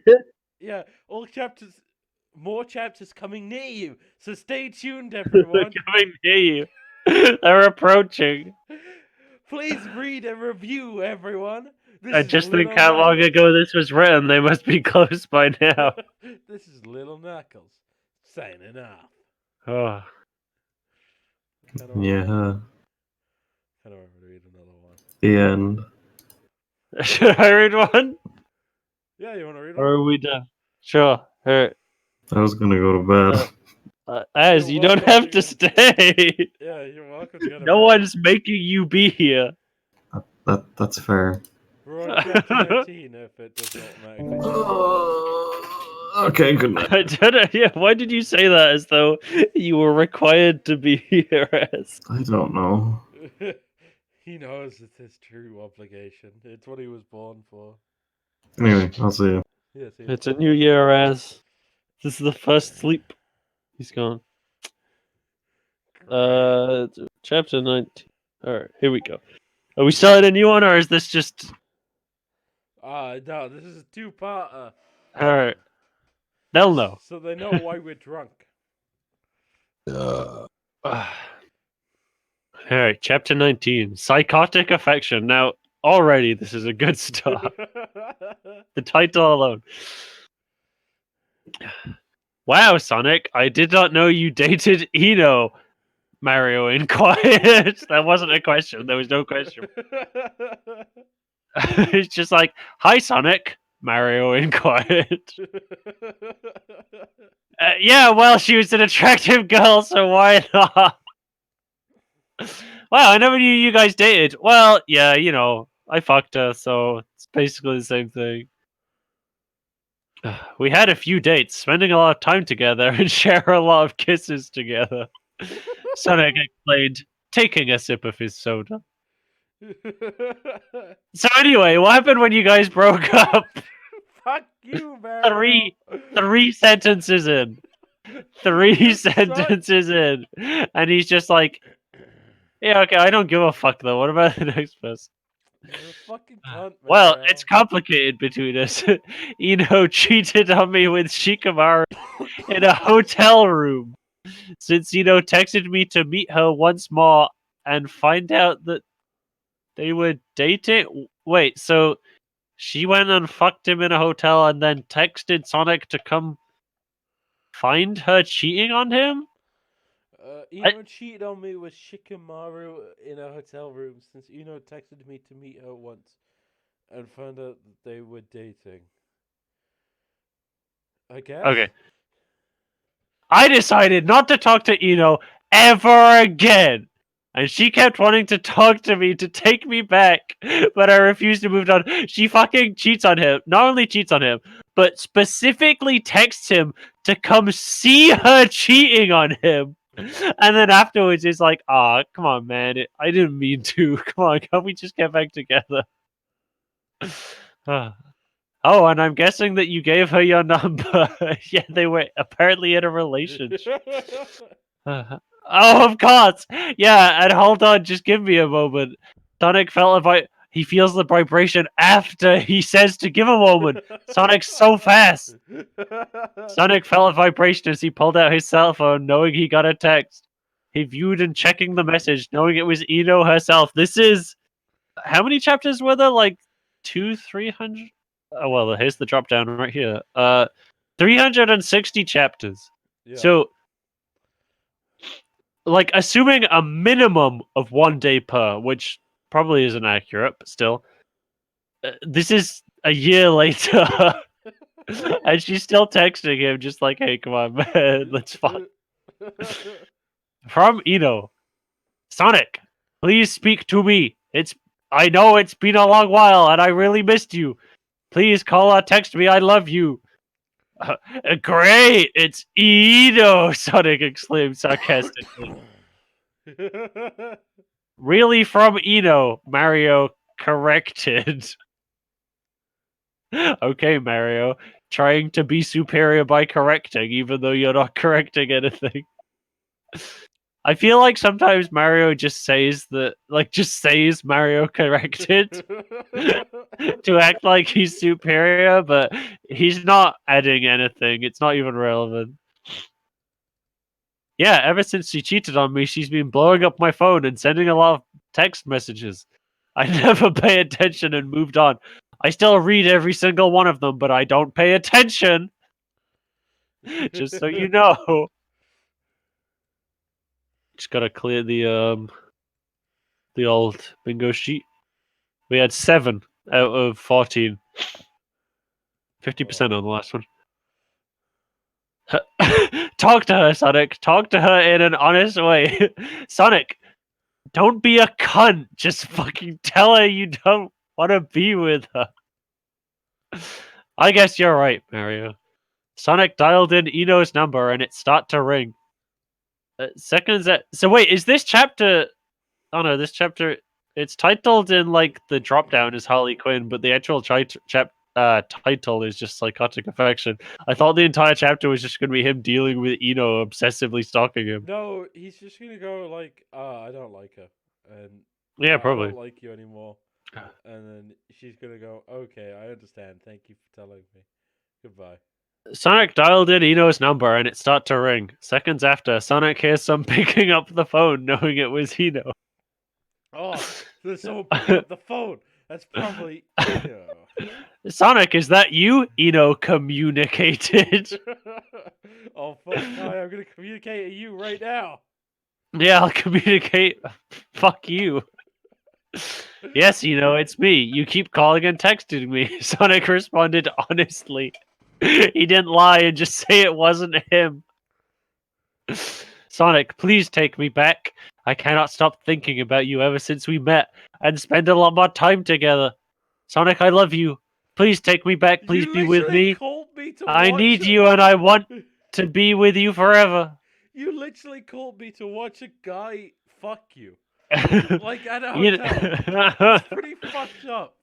Yeah, more chapters coming near you. So stay tuned, everyone. They're coming near you. They're approaching. Please read and review, everyone. I just think how long ago this was written. They must be close by now. This is Little Knuckles signing off. Oh. Yeah. I don't want to read another one. The end. Should I read one? Yeah, you want to read Or one? are we done? Sure. Alright. I was gonna go to bed. Az, you don't have to stay. Yeah, you're welcome to go to No bed. one's making you be here. That's fair. We're on chapter 19 if it does automatically. Okay, good night. I don't know. Yeah, why did you say that as though you were required to be here, Az? I don't know. He knows it's his true obligation. It's what he was born for. Anyway, I'll see you. Yes, he It's a new year, Az. This is the first sleep. He's gone. Chapter 19. Alright, here we go. Are we starting a new one, or is this just... no, this is a two-parter. Alright. They'll know. So they know why we're drunk. Alright, chapter 19. Psychotic Affection. Now, already this is a good start. The title alone. Wow, Sonic, I did not know you dated Eno. Mario inquired. That wasn't a question. There was no question. It's just like, hi, Sonic. Mario inquired. Yeah, well, she was an attractive girl, so why not? Wow, I never knew you guys dated. Well, yeah, you know, I fucked her, so it's basically the same thing. We had a few dates, spending a lot of time together and share a lot of kisses together. Sonic explained, taking a sip of his soda. So anyway, what happened when you guys broke up? Fuck you, Mario. Three sentences in. Three sentences in. And he's just like, yeah, okay, I don't give a fuck though. What about the next person? You're a fucking cunt, Well, Mario. it's complicated between us. Eno cheated on me with Shikamaru in a hotel room. Since Eno texted me to meet her once more and find out that they were dating. Wait, so She went and fucked him in a hotel and then texted Sonic to come find her cheating on him? Ino cheated on me with Shikamaru in a hotel room since Ino texted me to meet her once and found out that they were dating. I guess? Okay. I decided not to talk to Ino ever again. And she kept wanting to talk to me to take me back, but I refused to move on. She fucking cheats on him. Not only cheats on him, but specifically texts him to come see her cheating on him. And then afterwards, it's like, come on, man. I didn't mean to. Come on, can't we just get back together? Oh, and I'm guessing that you gave her your number. Yeah, they were apparently in a relationship. Oh, of course. Yeah, and hold on, just give me a moment. Sonic felt he feels the vibration after he says to give a moment. Sonic's so fast. Sonic felt a vibration as he pulled out his cell phone, knowing he got a text. He viewed and checking the message, knowing it was Ino herself. This is... How many chapters were there? Like 300? Oh, well, here's the drop down right here. 360 chapters. Yeah. So, like, assuming a minimum of 1 day per, which probably isn't accurate, but still. This is a year later. And she's still texting him, just like, hey, come on, man, let's fuck. From Ino. Sonic, please speak to me. I know it's been a long while, and I really missed you. Please call or text me, I love you. Great, it's Ino, Sonic exclaimed sarcastically. Really from Ino, Mario corrected. Okay, Mario, trying to be superior by correcting, even though you're not correcting anything. I feel like sometimes Mario just says Mario corrected to act like he's superior, but he's not adding anything. It's not even relevant. Yeah, ever since she cheated on me, she's been blowing up my phone and sending a lot of text messages. I never pay attention and moved on. I still read every single one of them, but I don't pay attention. Just so you know. Just gotta clear the old bingo sheet. We had 7 out of 14. 50% on the last one. Talk to her, Sonic. Talk to her in an honest way. Sonic, don't be a cunt. Just fucking tell her you don't want to be with her. I guess you're right, Mario. Sonic dialed in Ino's number and it started to ring. So wait, is this chapter... Oh no, this chapter... It's titled in, like, the drop-down as Harley Quinn, but the actual title is just Psychotic Affection. I thought the entire chapter was just going to be him dealing with Ino obsessively stalking him. No, he's just going to go, like, I don't like her. And Yeah, I probably. don't like you anymore. And then she's going to go, okay, I understand. Thank you for telling me. Goodbye. Sonic dialed in Ino's number and it started to ring. Seconds after, Sonic hears some picking up the phone, knowing it was Ino. Oh, there's someone picking up the phone. That's probably Ino. Sonic, is that you? Ino communicated. Oh, fuck. Hi, I'm going to communicate to you right now. Yeah, I'll communicate. Fuck you. Yes, Ino, it's me. You keep calling and texting me. Sonic responded honestly. He didn't lie and just say it wasn't him. Sonic, please take me back. I cannot stop thinking about you ever since we met and spend a lot more time together. Sonic, I love you. Please take me back. Please be with me. I need you and I want to be with you forever. You literally called me to watch a guy fuck you. Like at a hotel. It's pretty fucked up.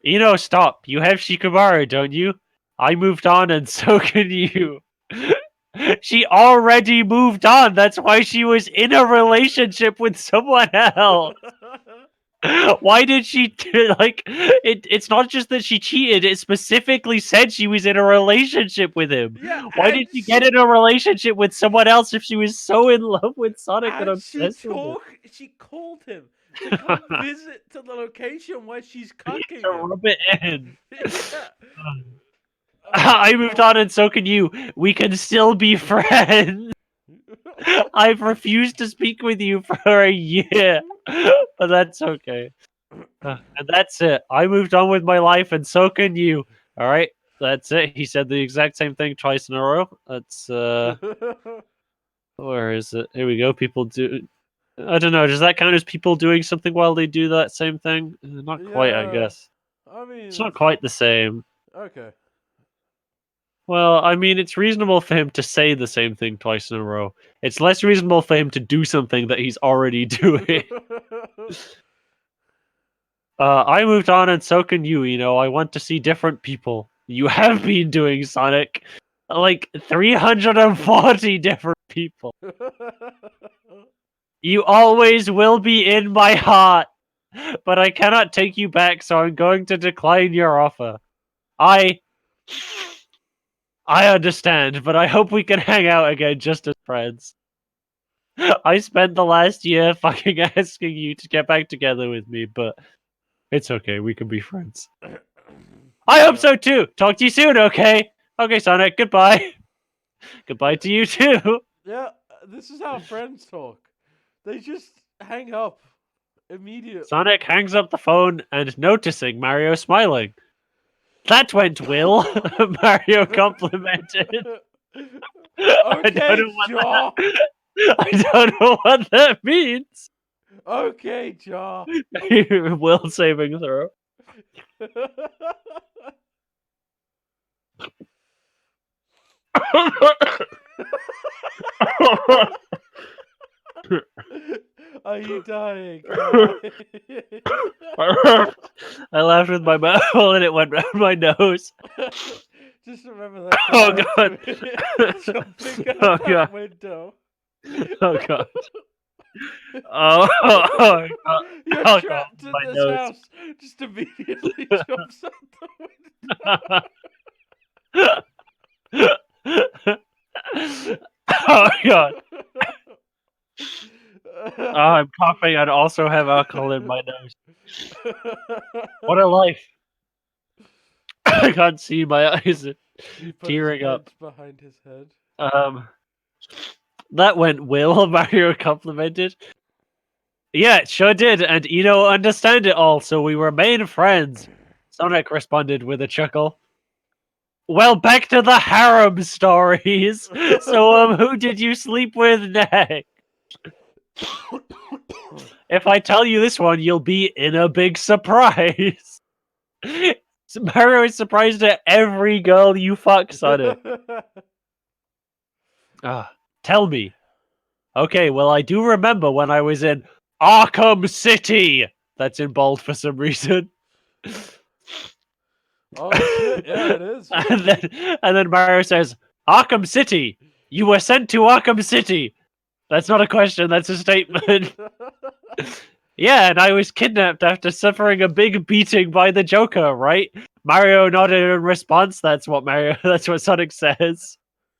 Ino, stop. You have Shikamaru, don't you? I moved on and so can you. She already moved on. That's why she was in a relationship with someone else. Why did she it's not just that she cheated, it specifically said she was in a relationship with him. Yeah, why did she get in a relationship with someone else if she was so in love with Sonic and obsessed with him? She called him to come visit to the location where she's cucking To him. rub it in. Yeah. I moved on, and so can you. We can still be friends. I've refused to speak with you for a year, but that's okay. And that's it. I moved on with my life, and so can you. All right, that's it. He said the exact same thing twice in a row. That's where is it? Here we go. People do. I don't know. Does that count as people doing something while they do that same thing? Not quite, I Yeah. guess. I mean, It's not quite the same. okay. Well, I mean, it's reasonable for him to say the same thing twice in a row. It's less reasonable for him to do something that he's already doing. I moved on, and so can you. You know, I want to see different people. You have been doing, Sonic. Like 340 different people. You always will be in my heart. But I cannot take you back, so I'm going to decline your offer. I understand, but I hope we can hang out again just as friends. I spent the last year fucking asking you to get back together with me, but it's okay, we can be friends. I hope so too! Talk to you soon, okay? Okay, Sonic, goodbye. Goodbye to you too. Yeah, this is how friends talk. They just hang up immediately. Sonic hangs up the phone and noticing Mario smiling. That went well, Mario complimented. Okay, Jaw. I don't know what that means. Okay, Jaw. Will saving throw. Are you dying? I laughed with my mouth and it went round my nose. Just remember that. Oh, God. God. Jumping out Oh, that God. window. Oh god. Oh, God. You're Oh, trapped God, in my this nose. house. Just immediately jumps out the Oh god. window. I'm coughing and also have alcohol in my nose. What a life. I can't see, my eyes are He put tearing his up. hands behind his head. That went well, Mario complimented. Yeah, it sure did, and Eno understand it all, so we remain friends. Sonic responded with a chuckle. Well, back to the harem stories. So, who did you sleep with next? If I tell you this one, you'll be in a big surprise. Mario is surprised at every girl you fuck, Sonic. Tell me. Okay, well, I do remember when I was in Arkham City. That's in bold for some reason. Oh shit! Yeah, it is. and then Mario says, "Arkham City. You were sent to Arkham City." That's not a question. That's a statement. Yeah, and I was kidnapped after suffering a big beating by the Joker. Right? Mario nodded in response. That's what Sonic says.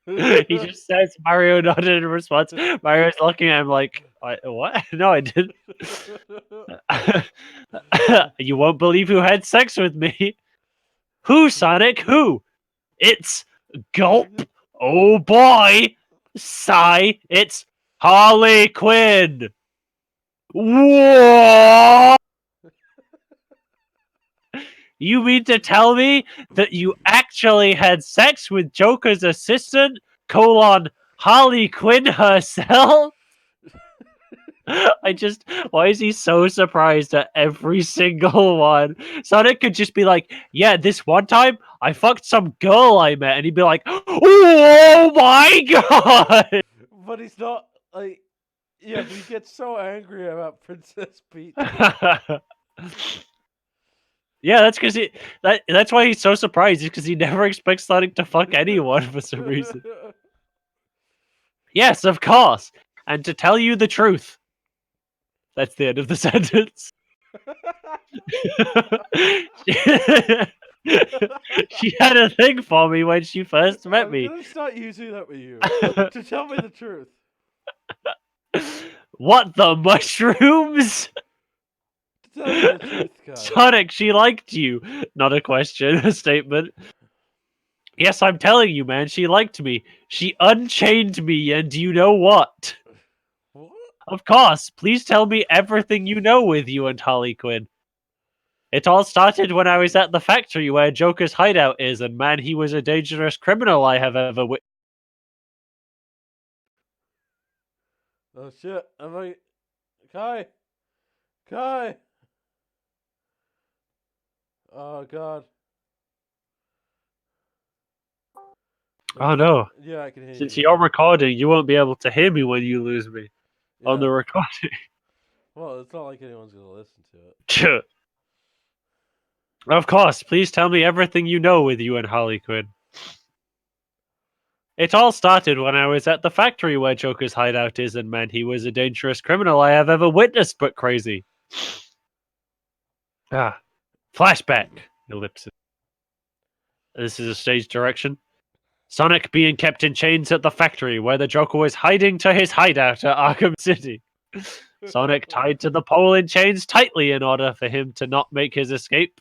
He just says Mario nodded in response. Mario's looking at him like, what? No, I didn't. You won't believe who had sex with me. Who, Sonic? Who? It's Gulp. Oh boy. Sigh. It's Harley Quinn. What? You mean to tell me that you actually had sex with Joker's assistant, Harley Quinn herself? Why is he so surprised at every single one? Sonic could just be like, yeah, this one time I fucked some girl I met, and he'd be like, oh my god! But he's not like, yeah, but he gets so angry about Princess Peach. Yeah, that's because that's why he's so surprised, is because he never expects Sonic to fuck anyone for some reason. Yes, of course. And to tell you the truth. That's the end of the sentence. She had a thing for me when she first met me. I'm gonna start using that with you. To tell me the truth. What, the mushrooms? Tell me the truth, Kai. Sonic, she liked you. Not a question, a statement. Yes, I'm telling you, man, she liked me. She unchained me, and you know what? What? Of course, please tell me everything you know with you and Harley Quinn. It all started when I was at the factory where Joker's hideout is, and man, he was a dangerous criminal I have ever witnessed. Oh shit! Am I, Kai? Kai! Oh god! Oh no. Yeah, I can hear Since you. you're recording, you won't be able to hear me when you lose me on the Yeah. recording. Well, it's not like anyone's gonna listen to it. Of course, please tell me everything you know with you and Harley Quinn. It all started when I was at the factory where Joker's hideout is, and man, he was a dangerous criminal I have ever witnessed, but crazy. Flashback. Ellipsis. This is a stage direction. Sonic being kept in chains at the factory where the Joker was hiding to his hideout at Arkham City. Sonic tied to the pole in chains tightly in order for him to not make his escape.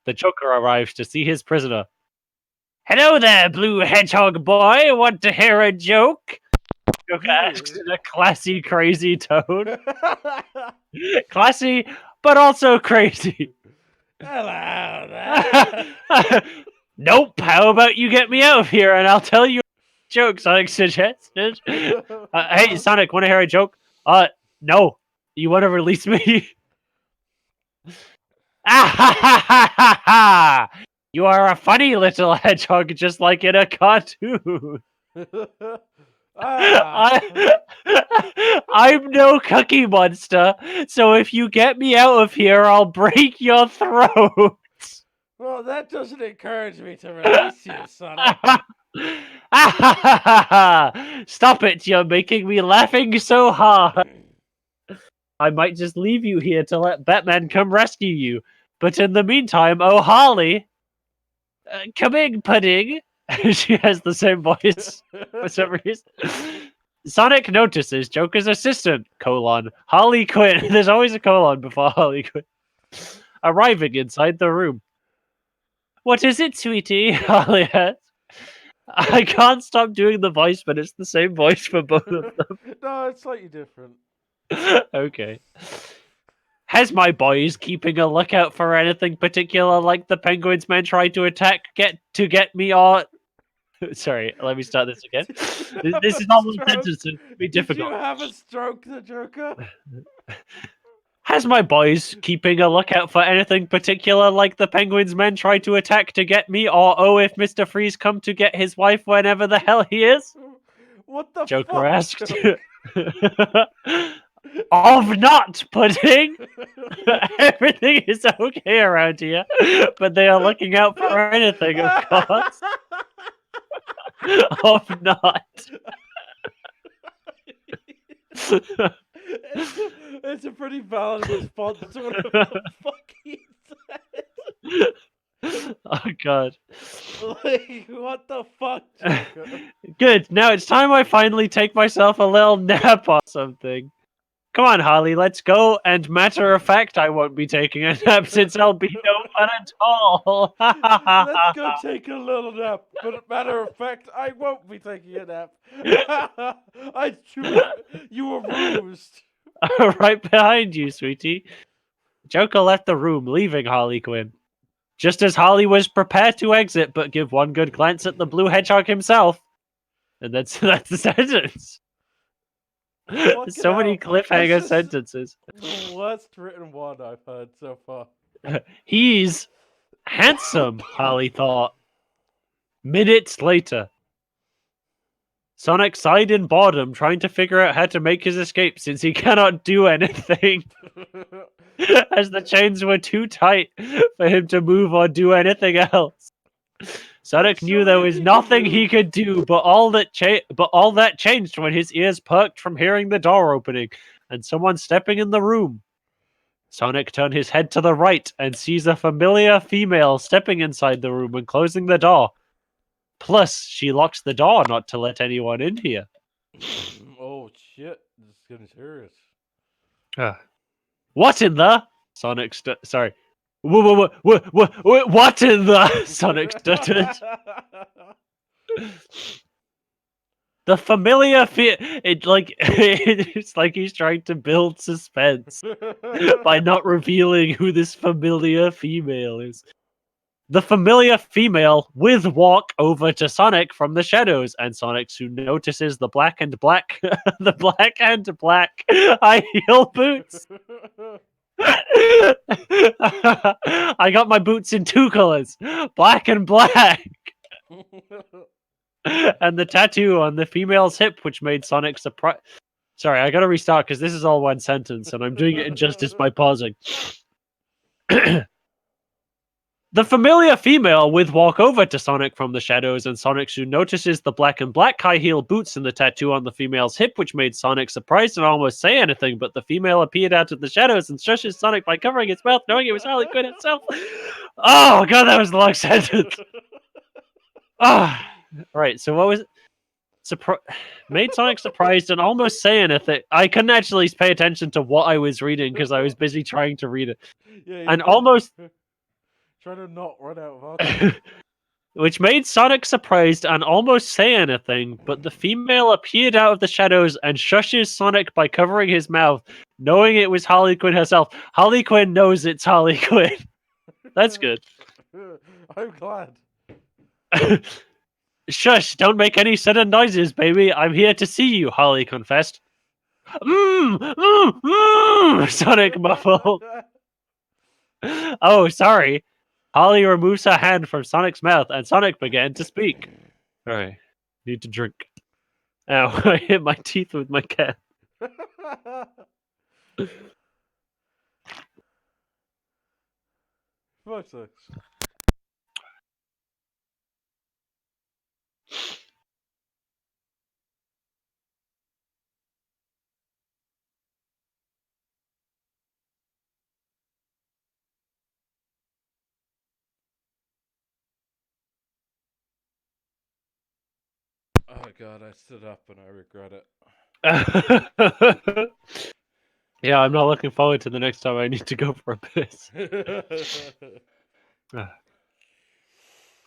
The Joker arrives to see his prisoner. Hello there, Blue Hedgehog boy. Want to hear a joke? Joker asks in a classy, crazy tone. Classy, but also crazy. Hello there. Nope. How about you get me out of here and I'll tell you a joke, Sonic suggested. Hey, Sonic, want to hear a joke? No. You want to release me? You are a funny little hedgehog, just like in a cartoon. I'm no cookie monster, so if you get me out of here, I'll break your throat. Well, that doesn't encourage me to release you, Sonic. Stop it, you're making me laughing so hard. I might just leave you here to let Batman come rescue you. But in the meantime, oh Harley, come in, Pudding. She has the same voice for some reason. Sonic notices Joker's assistant, Harley Quinn. There's always a colon before Harley Quinn. Arriving inside the room. What is it, sweetie? Harley asks. I can't stop doing the voice, but it's the same voice for both of them. No, it's slightly different. Okay. Has my boys keeping a lookout for anything particular like the Penguins men tried to get me or... Sorry, let me start this again. This is not one sentence, it'd be difficult. Did you have a stroke, the Joker? Has my boys keeping a lookout for anything particular like the Penguins men tried to attack to get me or if Mr. Freeze come to get his wife whenever the hell he is? What the Joker fuck? asked. Of not, Pudding! Everything is okay around here, but they are looking out for anything, of course. Of not. It's a pretty valid response to what the fuck he said. Oh god. Like, what the fuck, Joker? Good, now it's time I finally take myself a little nap or something. Come on, Harley, let's go. And matter of fact, I won't be taking a nap since I'll be no fun at all. Let's go take a little nap. But matter of fact, I won't be taking a nap. You were rused. Right behind you, sweetie. Joker left the room, leaving Harley Quinn. Just as Harley was prepared to exit, but give one good glance at the Blue Hedgehog himself. And that's the sentence. So many cliffhanger sentences. The worst written one I've heard so far. He's handsome, Harley thought. Minutes later. Sonic sighed in boredom, trying to figure out how to make his escape since he cannot do anything. As the chains were too tight for him to move or do anything else. Sonic knew there was nothing he could do, but all that changed when his ears perked from hearing the door opening and someone stepping in the room. Sonic turned his head to the right and sees a familiar female stepping inside the room and closing the door. Plus, she locks the door not to let anyone in here. Oh shit, this is getting serious. What in the... Sonic sorry. What in the Sonic stuttered? The familiar it's like he's trying to build suspense by not revealing who this familiar female is. The familiar female with walk over to Sonic from the shadows, and Sonic soon notices the black and black high heel boots. I got my boots in 2 colors, black and black. And the tattoo on the female's hip, which made Sonic surprised. Sorry, I gotta restart because this is all one sentence, and I'm doing it injustice by pausing. The familiar female with walk over to Sonic from the shadows, and Sonic soon notices the black and black high heel boots and the tattoo on the female's hip, which made Sonic surprised and almost say anything, but the female appeared out of the shadows and shushes Sonic by covering his mouth, knowing it was Harley Quinn herself. Oh god, that was a long sentence. Ah, right, so what was it? Made Sonic surprised and almost say anything. I couldn't actually pay attention to what I was reading because I was busy trying to read it. Yeah, And almost... Trying to not run out of alcohol. Which made Sonic surprised and almost say anything, but the female appeared out of the shadows and shushes Sonic by covering his mouth, knowing it was Harley Quinn herself. Harley Quinn knows it's Harley Quinn. That's good. I'm glad. Shush, don't make any sudden noises, baby. I'm here to see you, Harley confessed. Sonic muffled. Oh, sorry. Harley removes her hand from Sonic's mouth, and Sonic began to speak. Alright, need to drink. Ow, I hit my teeth with my can. Fuck this. Oh god, I stood up and I regret it. Yeah, I'm not looking forward to the next time I need to go for a piss.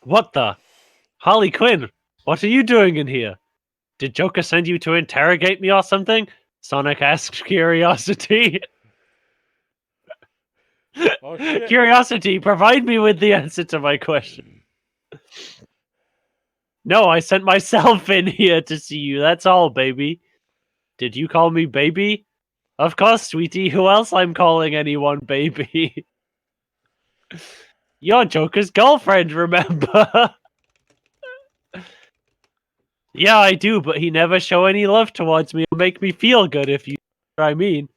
What the? Harley Quinn, what are you doing in here? Did Joker send you to interrogate me or something? Sonic asked Curiosity. Oh, shit. Curiosity, provide me with the answer to my question. No, I sent myself in here to see you, that's all, baby. Did you call me baby? Of course, sweetie, who else I'm calling anyone baby? You're Joker's girlfriend, remember? Yeah, I do, but he never show any love towards me or make me feel good, if you know what I mean.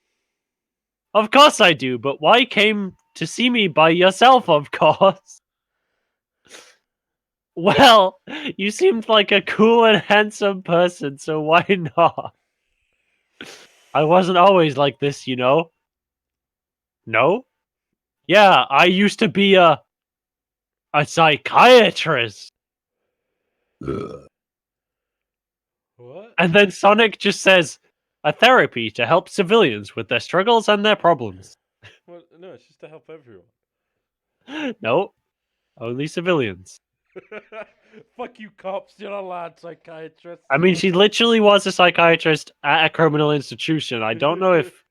Of course I do, but why came to see me by yourself, of course? Well, you seemed like a cool and handsome person, so why not? I wasn't always like this, you know? No? Yeah, I used to be a psychiatrist. What? And then Sonic just says, a therapy to help civilians with their struggles and their problems. Well, no, it's just to help everyone. No, only civilians. Fuck you, cops. You're not allowed psychiatrists. I mean, she literally was a psychiatrist at a criminal institution. I don't know if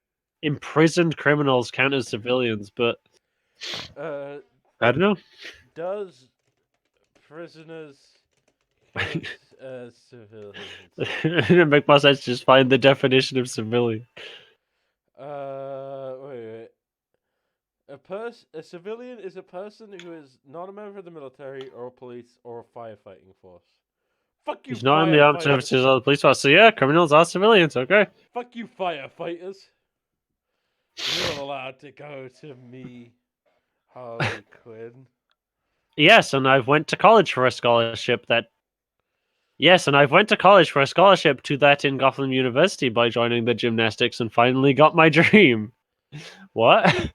imprisoned criminals count as civilians, but I don't know. Does prisoners count as civilians? It'd make more sense to just find the definition of civilian. Wait. A civilian is a person who is not a member of the military or police or a firefighting force. Fuck you, He's not in the armed services or the police force, so yeah, criminals are civilians, okay. Fuck you, firefighters. You're not allowed to go to me, Harley Quinn. Yes, and I've went to college for a scholarship to that in Gotham University by joining the gymnastics and finally got my dream. What?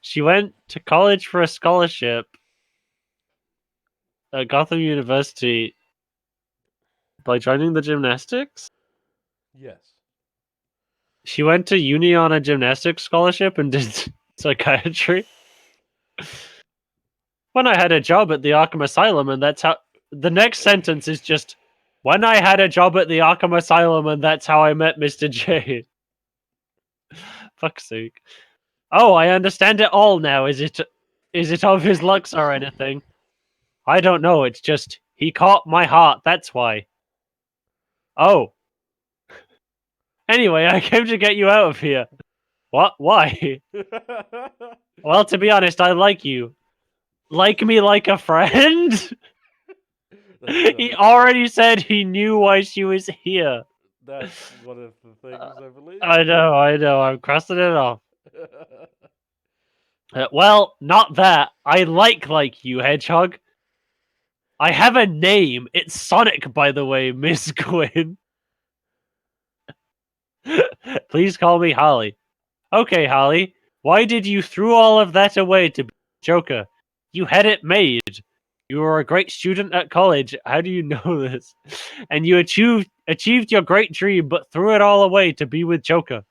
She went to college for a scholarship at Gotham University by joining the gymnastics? Yes. She went to uni on a gymnastics scholarship and did psychiatry. When I had a job at the Arkham Asylum, and that's how. The next sentence is just, when I had a job at the Arkham Asylum, and that's how I met Mr. J. Fuck's sake. Oh, I understand it all now. Is it of his looks or anything? I don't know. It's just he caught my heart. That's why. Oh. Anyway, I came to get you out of here. What? Why? Well, to be honest, I like you. Like me like a friend? He already said he knew why she was here. That's one of the things, I believe. I know. I'm crossing it off. Well, not that. I like you, Hedgehog. I have a name. It's Sonic, by the way, Miss Gwyn. Please call me Holly. Okay, Holly. Why did you throw all of that away to be Joker? You had it made. You were a great student at college. How do you know this? And you achieved your great dream, but threw it all away to be with Joker.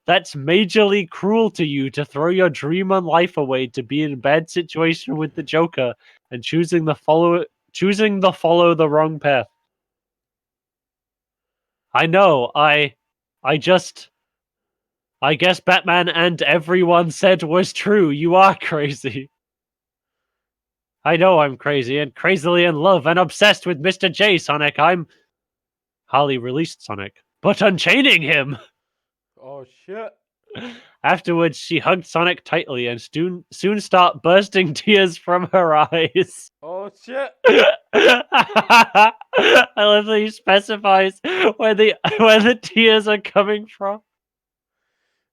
That's majorly cruel to you to throw your dream on life away to be in a bad situation with the Joker and choosing the follow the wrong path. I know. I guess Batman and everyone said was true. You are crazy. I know I'm crazy and crazily in love and obsessed with Mr. J, Sonic. Holly released Sonic, but unchaining him. Oh shit. Afterwards, she hugged Sonic tightly and soon stopped bursting tears from her eyes. Oh shit. I love that he specifies where the tears are coming from.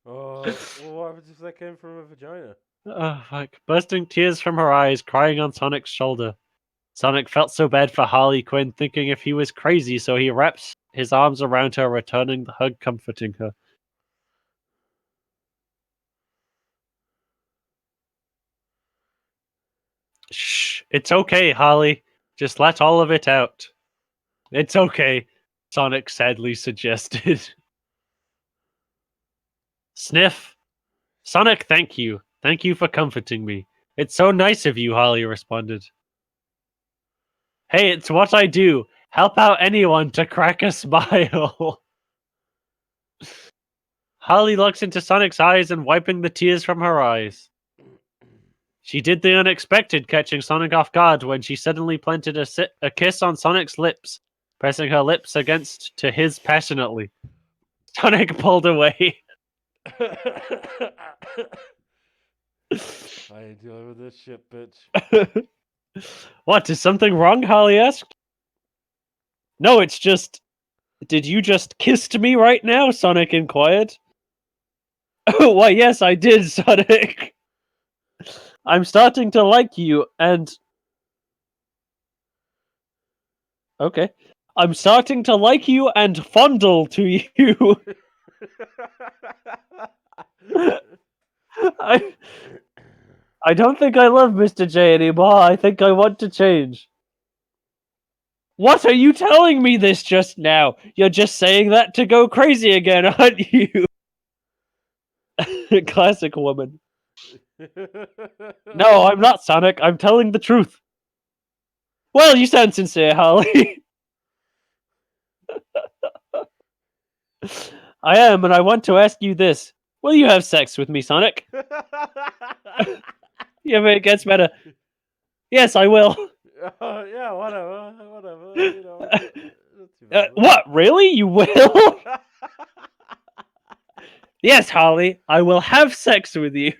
Oh, well, what happens if that came from a vagina? Oh, fuck. Bursting tears from her eyes, crying on Sonic's shoulder. Sonic felt so bad for Harley Quinn, thinking if he was crazy, so he wraps his arms around her, returning the hug, comforting her. Shh, it's okay, Holly. Just let all of it out. It's okay, Sonic sadly suggested. Sniff. Sonic, thank you. Thank you for comforting me. It's so nice of you, Holly responded. Hey, it's what I do. Help out anyone to crack a smile. Holly looks into Sonic's eyes and wiping the tears from her eyes. She did the unexpected, catching Sonic off guard when she suddenly planted a kiss on Sonic's lips, pressing her lips against to his passionately. Sonic pulled away. I ain't dealing with this shit, bitch. What, is something wrong? Holly asked. No, it's just... Did you just kiss me right now? Sonic inquired. Why, yes, I did, Sonic. I'm starting to like you, and... Okay. I'm starting to like you and fondle to you. I don't think I love Mr. J anymore. I think I want to change. What are you telling me this just now? You're just saying that to go crazy again, aren't you? Classic woman. No, I'm not, Sonic. I'm telling the truth. Well, you sound sincere, Holly. I am, and I want to ask you this. Will you have sex with me, Sonic? Yeah, but it gets better. Yes, I will. Yeah, whatever. You know, not too bad. What? Really? You will? Yes, Holly. I will have sex with you.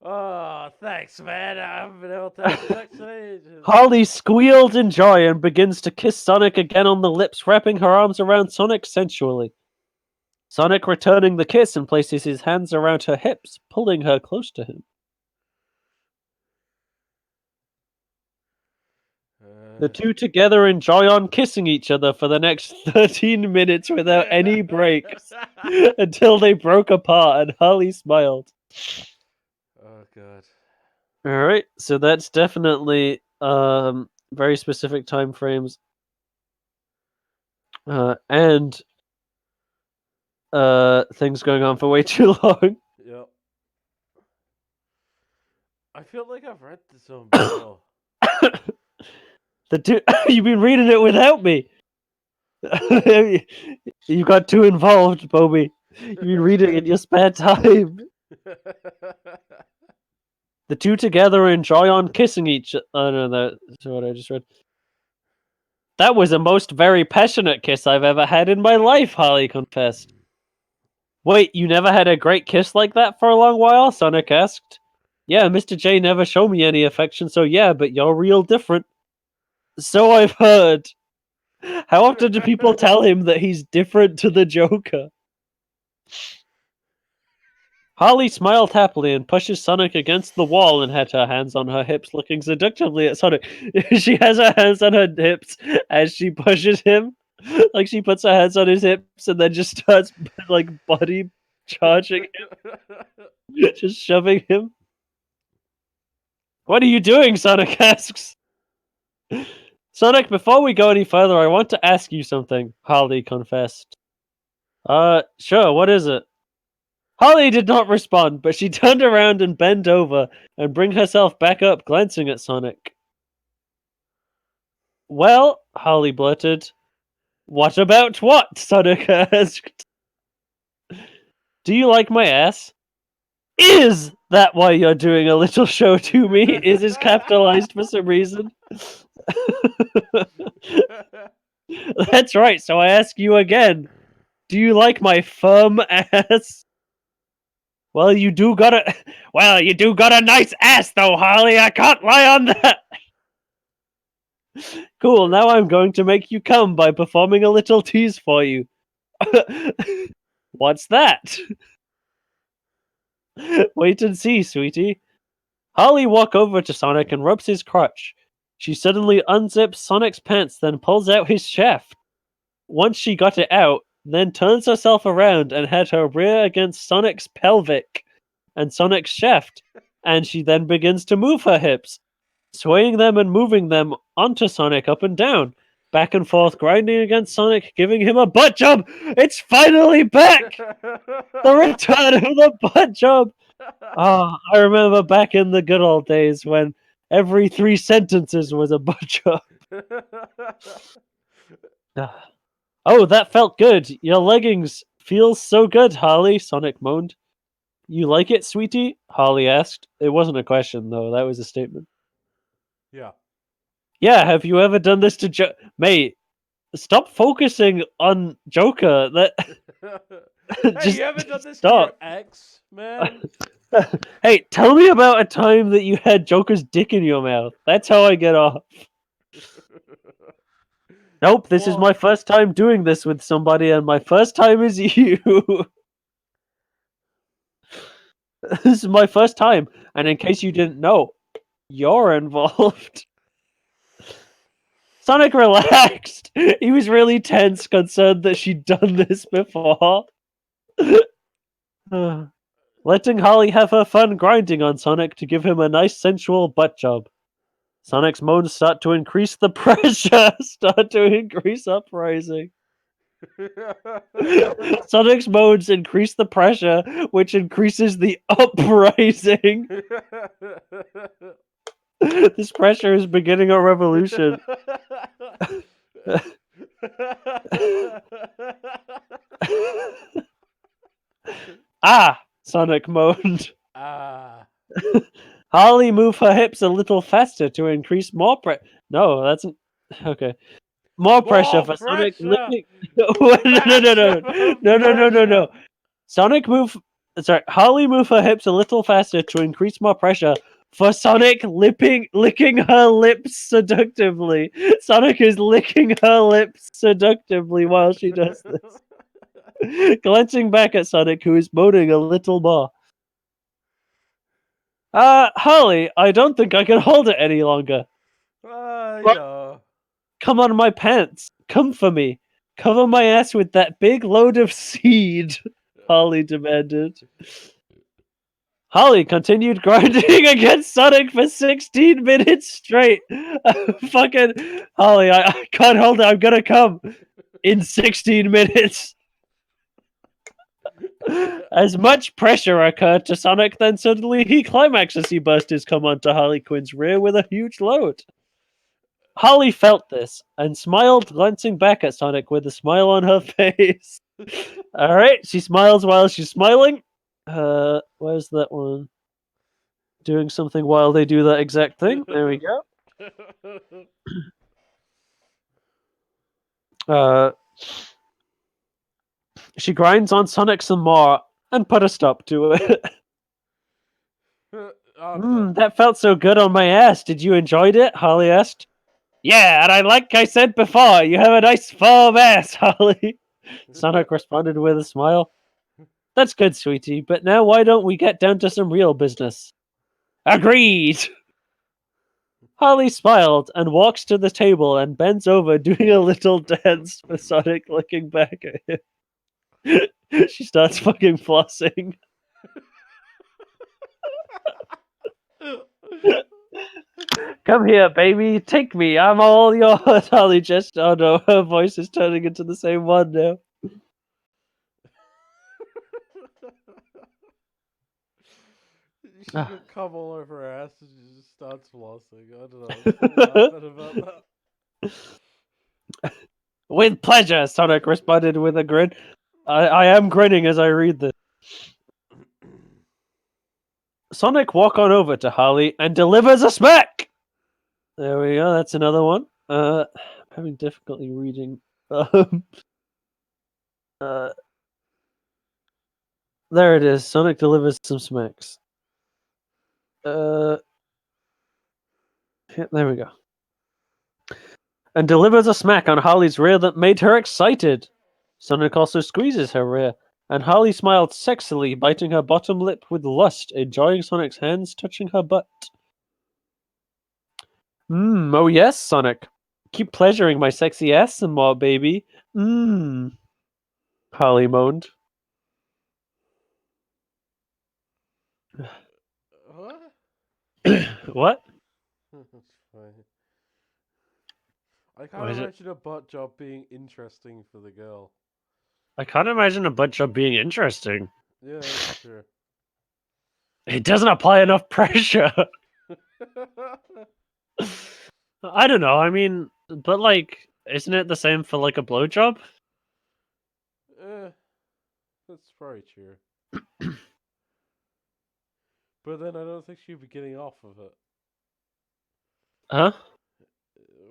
Oh, thanks, man. I haven't been able to have sex in ages. Holly squealed in joy and begins to kiss Sonic again on the lips, wrapping her arms around Sonic sensually. Sonic returning the kiss and places his hands around her hips, pulling her close to him. The two together enjoy on kissing each other for the next 13 minutes without any breaks until they broke apart and Holly smiled. Oh, God. Alright, so that's definitely very specific time frames. And things going on for way too long. Yep. I feel like I've read this one before. You've been reading it without me. You got too involved, Bobby. You've been reading in your spare time. The two together enjoy on kissing each. Oh no, that's what I just read. That was the most very passionate kiss I've ever had in my life, Holly confessed. Wait, you never had a great kiss like that for a long while? Sonic asked. Yeah, Mr. J never showed me any affection, so yeah, but you're real different. So I've heard. How often do people tell him that he's different to the Joker? Harley smiled happily and pushes Sonic against the wall and had her hands on her hips, looking seductively at Sonic. She has her hands on her hips as she pushes him. Like she puts her hands on his hips and then just starts like body charging him, just shoving him. What are you doing? Sonic asks. Sonic, before we go any further, I want to ask you something, Harley confessed. Sure, what is it? Harley did not respond, but she turned around and bent over and bring herself back up, glancing at Sonic. Well, Harley blurted. What about what? Sonic asked. Do you like my ass? Is that why you're doing a little show to me? Is this capitalized for some reason? That's right, so I ask you again. Do you like my firm ass? Well, you do got a nice ass though, Harley. I can't lie on that. Cool, now I'm going to make you come by performing a little tease for you. What's that? Wait and see, sweetie. Harley walks over to Sonic and rubs his crotch. She suddenly unzips Sonic's pants, then pulls out his shaft. Once she got it out, then turns herself around and had her rear against Sonic's pelvic and Sonic's shaft, and she then begins to move her hips, swaying them and moving them onto Sonic up and down, back and forth, grinding against Sonic, giving him a butt job. It's finally back! The return of the butt job! Oh, I remember back in the good old days when every 3 sentences was a butt job. Oh, that felt good. Your leggings feel so good, Harley, Sonic moaned. You like it, sweetie? Harley asked. It wasn't a question, though. That was a statement. Yeah. Yeah, have you ever done this to Mate, stop focusing on Joker. That Hey, you haven't done this stop. to your ex, man? Hey, tell me about a time that you had Joker's dick in your mouth. That's how I get off. Nope, this is my first time doing this with somebody, and my first time is you. This is my first time, and in case you didn't know, you're involved. Sonic relaxed. He was really tense, concerned that she'd done this before. Letting Harley have her fun grinding on Sonic to give him a nice sensual butt job. Sonic's moans start to increase the pressure, start to increase uprising. Sonic's moans increase the pressure, which increases the uprising. This pressure is beginning a revolution. Ah! Sonic moaned. Ah. Harley moved her hips a little faster to increase more pressure. No, that's okay. More pressure for Sonic. No. Harley moved her hips a little faster to increase more pressure for Sonic licking her lips seductively. Sonic is licking her lips seductively while she does this. Glancing back at Sonic, who is moaning a little more. Harley, I don't think I can hold it any longer. Yeah. Come on my pants. Come for me. Cover my ass with that big load of seed, Harley demanded. Harley continued grinding against Sonic for 16 minutes straight. Fucking Harley, I can't hold it. I'm gonna come in 16 minutes. As much pressure occurred to Sonic, then suddenly he climaxes. He burst his come onto Harley Quinn's rear with a huge load. Harley felt this and smiled, glancing back at Sonic with a smile on her face. All right, she smiles while she's smiling. Where's that one? Doing something while they do that exact thing. There we go. She grinds on Sonic some more and put a stop to it. That felt so good on my ass. Did you enjoy it? Harley asked. Yeah, and like I said before, you have a nice firm ass, Harley. Sonic responded with a smile. That's good, sweetie, but now why don't we get down to some real business? Agreed! Harley smiled and walks to the table and bends over, doing a little dance with Sonic looking back at him. She starts fucking flossing. Come here, baby. Take me. I'm all yours. Harley just... Oh no, her voice is turning into the same one now. She could come all over her ass and she just starts flossing. I don't know. I'm still laughing about that. With pleasure, Sonic responded with a grin. I am grinning as I read this. Sonic walks on over to Harley and delivers a smack! There we go, that's another one. I'm having difficulty reading. There it is. Sonic delivers some smacks. Yeah, there we go. And delivers a smack on Harley's rear that made her excited. Sonic also squeezes her rear, and Harley smiled sexily, biting her bottom lip with lust, enjoying Sonic's hands touching her butt. Oh yes, Sonic. Keep pleasuring my sexy ass some more, baby. Harley moaned. What? What? That's fine. I can't imagine a butt job being interesting for the girl. I can't imagine a butt job being interesting. Yeah, that's true. It doesn't apply enough pressure. I don't know. I mean, but like, isn't it the same for like a blowjob? That's probably true. But then I don't think she'd be getting off of it. Huh?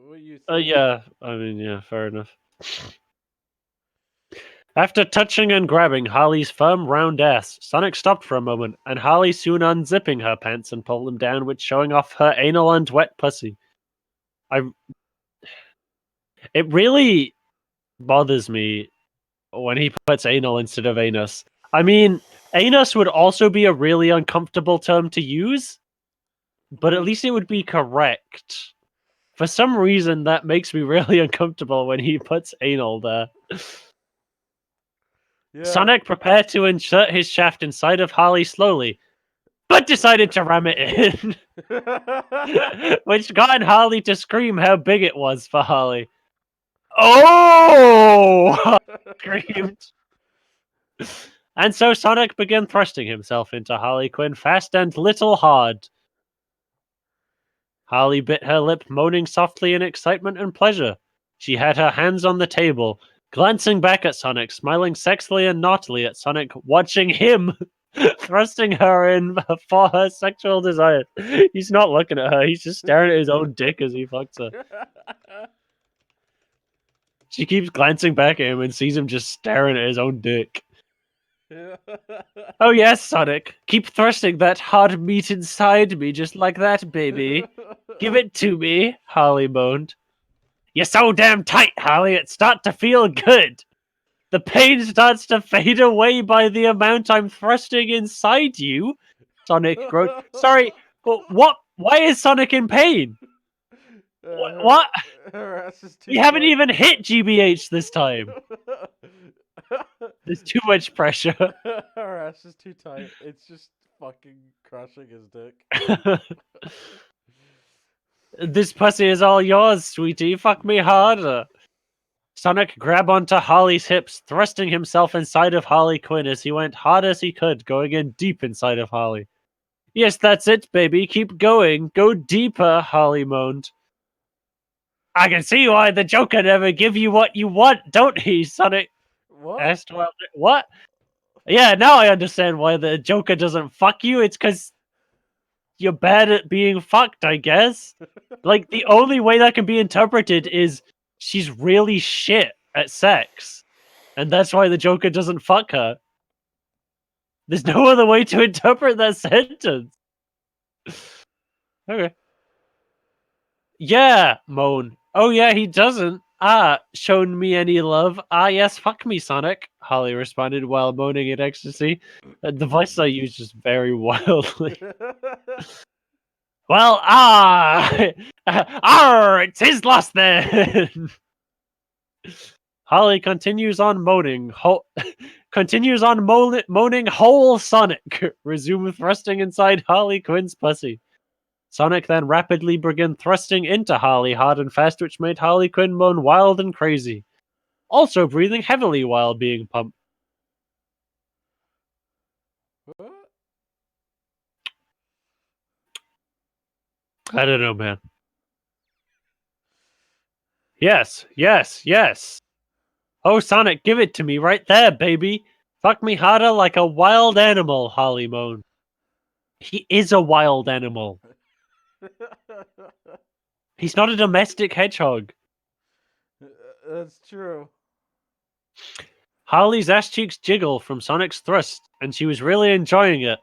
What you think? Yeah. I mean, yeah, fair enough. After touching and grabbing Harley's firm, round ass, Sonic stopped for a moment, and Harley soon unzipping her pants and pulled them down, with showing off her anal and wet pussy. It really bothers me when he puts anal instead of anus. I mean, anus would also be a really uncomfortable term to use, but at least it would be correct. For some reason, that makes me really uncomfortable when he puts anal there. Yeah. Sonic prepared to insert his shaft inside of Harley slowly, but decided to ram it in, which got Harley to scream how big it was for Harley. Oh! Screamed. And so Sonic began thrusting himself into Harley Quinn fast and little hard. Harley bit her lip, moaning softly in excitement and pleasure. She had her hands on the table, glancing back at Sonic, smiling sexily and naughtily at Sonic, watching him thrusting her in for her sexual desire. He's not looking at her, he's just staring at his own dick as he fucks her. She keeps glancing back at him and sees him just staring at his own dick. Oh yes, Sonic. Keep thrusting that hard meat inside me just like that, baby. Give it to me, Harley moaned. You're so damn tight, Harley, it starts to feel good. The pain starts to fade away by the amount I'm thrusting inside you. Sonic groaned. Sorry, but what? Why is Sonic in pain? What? Her ass is too You haven't tight. even hit GBH this time. There's too much pressure. Her ass is too tight. It's just fucking crushing his dick. This pussy is all yours, sweetie. Fuck me harder. Sonic grabbed onto Harley's hips, thrusting himself inside of Harley Quinn as he went hard as he could, going in deep inside of Harley. Yes, that's it, baby. Keep going. Go deeper, Harley moaned. I can see why the Joker never give you what you want, don't he, Sonic? What? Asked Wilder. What? Yeah, now I understand why the Joker doesn't fuck you. It's because you're bad at being fucked, I guess. Like, the only way that can be interpreted is she's really shit at sex. And that's why the Joker doesn't fuck her. There's no other way to interpret that sentence. Okay. Yeah, moan. Oh yeah, he doesn't. Ah, shown me any love. Ah yes, fuck me, Sonic. Harley responded while moaning in ecstasy. The voice I use just very wildly. Well, it's his loss then. Harley continues on moaning. Moaning whole Sonic. Resume thrusting inside Harley Quinn's pussy. Sonic then rapidly began thrusting into Harley hard and fast, which made Harley Quinn moan wild and crazy. Also breathing heavily while being pumped. What? I don't know, man. Yes. Oh, Sonic, give it to me right there, baby. Fuck me harder like a wild animal, Harley moaned. He is a wild animal. He's not a domestic hedgehog. That's true. Harley's ass cheeks jiggle from Sonic's thrust, and she was really enjoying it.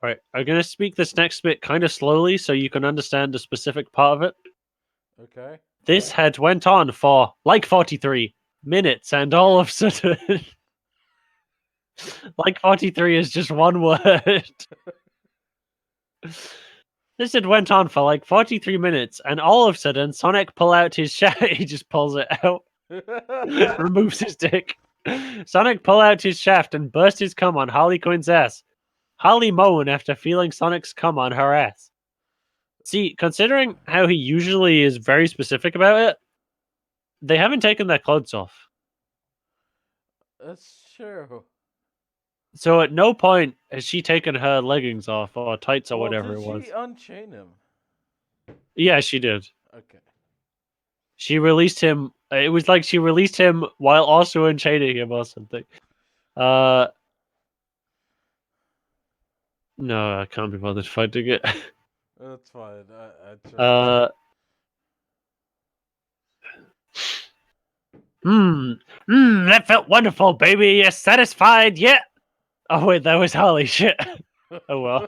Alright, I'm gonna speak this next bit kind of slowly so you can understand the specific part of it. Okay. This had went on for, like 43 minutes, and all of a sudden... like 43 is just one word. This had went on for like 43 minutes, and all of a sudden, Sonic pull out his shaft. He just pulls it out, removes his dick. Sonic pull out his shaft and burst his cum on Harley Quinn's ass. Harley moaned after feeling Sonic's cum on her ass. See, considering how he usually is very specific about it, they haven't taken their clothes off. That's true. So at no point has she taken her leggings off or tights or Well, whatever did it was. she unchain him? Yeah, she did. Okay. She released him. It was like she released him while also unchaining him or something. No, I can't be bothered fighting it. That's fine. I tried. That felt wonderful, baby. You're satisfied yet? Oh wait, that was Harley. Shit. Oh well.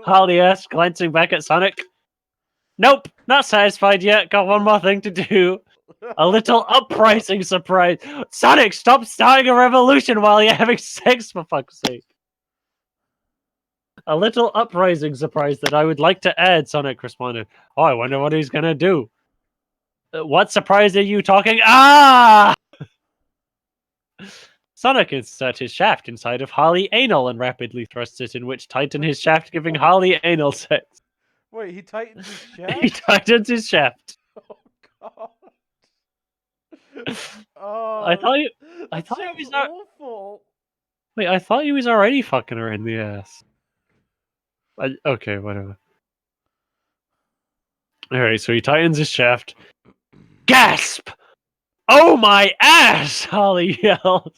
Harley asked, glancing back at Sonic. Nope, not satisfied yet. Got one more thing to do. A little uprising surprise. Sonic, stop starting a revolution while you're having sex, for fuck's sake. A little uprising surprise that I would like to add, Sonic responded. Oh, I wonder what he's gonna do. What surprise are you talking? Ah! Sonic inserted his shaft inside of Harley anal and rapidly thrust it, in which tightened his shaft, giving Harley anal sex. Wait, he tightened his He shaft? tightened his shaft. Oh god. Oh, I thought he that was sounds not. awful. Wait, I thought he was already fucking her in the ass. Okay, whatever. Alright, so he tightens his shaft. Gasp! Oh my ass! Harley yelled.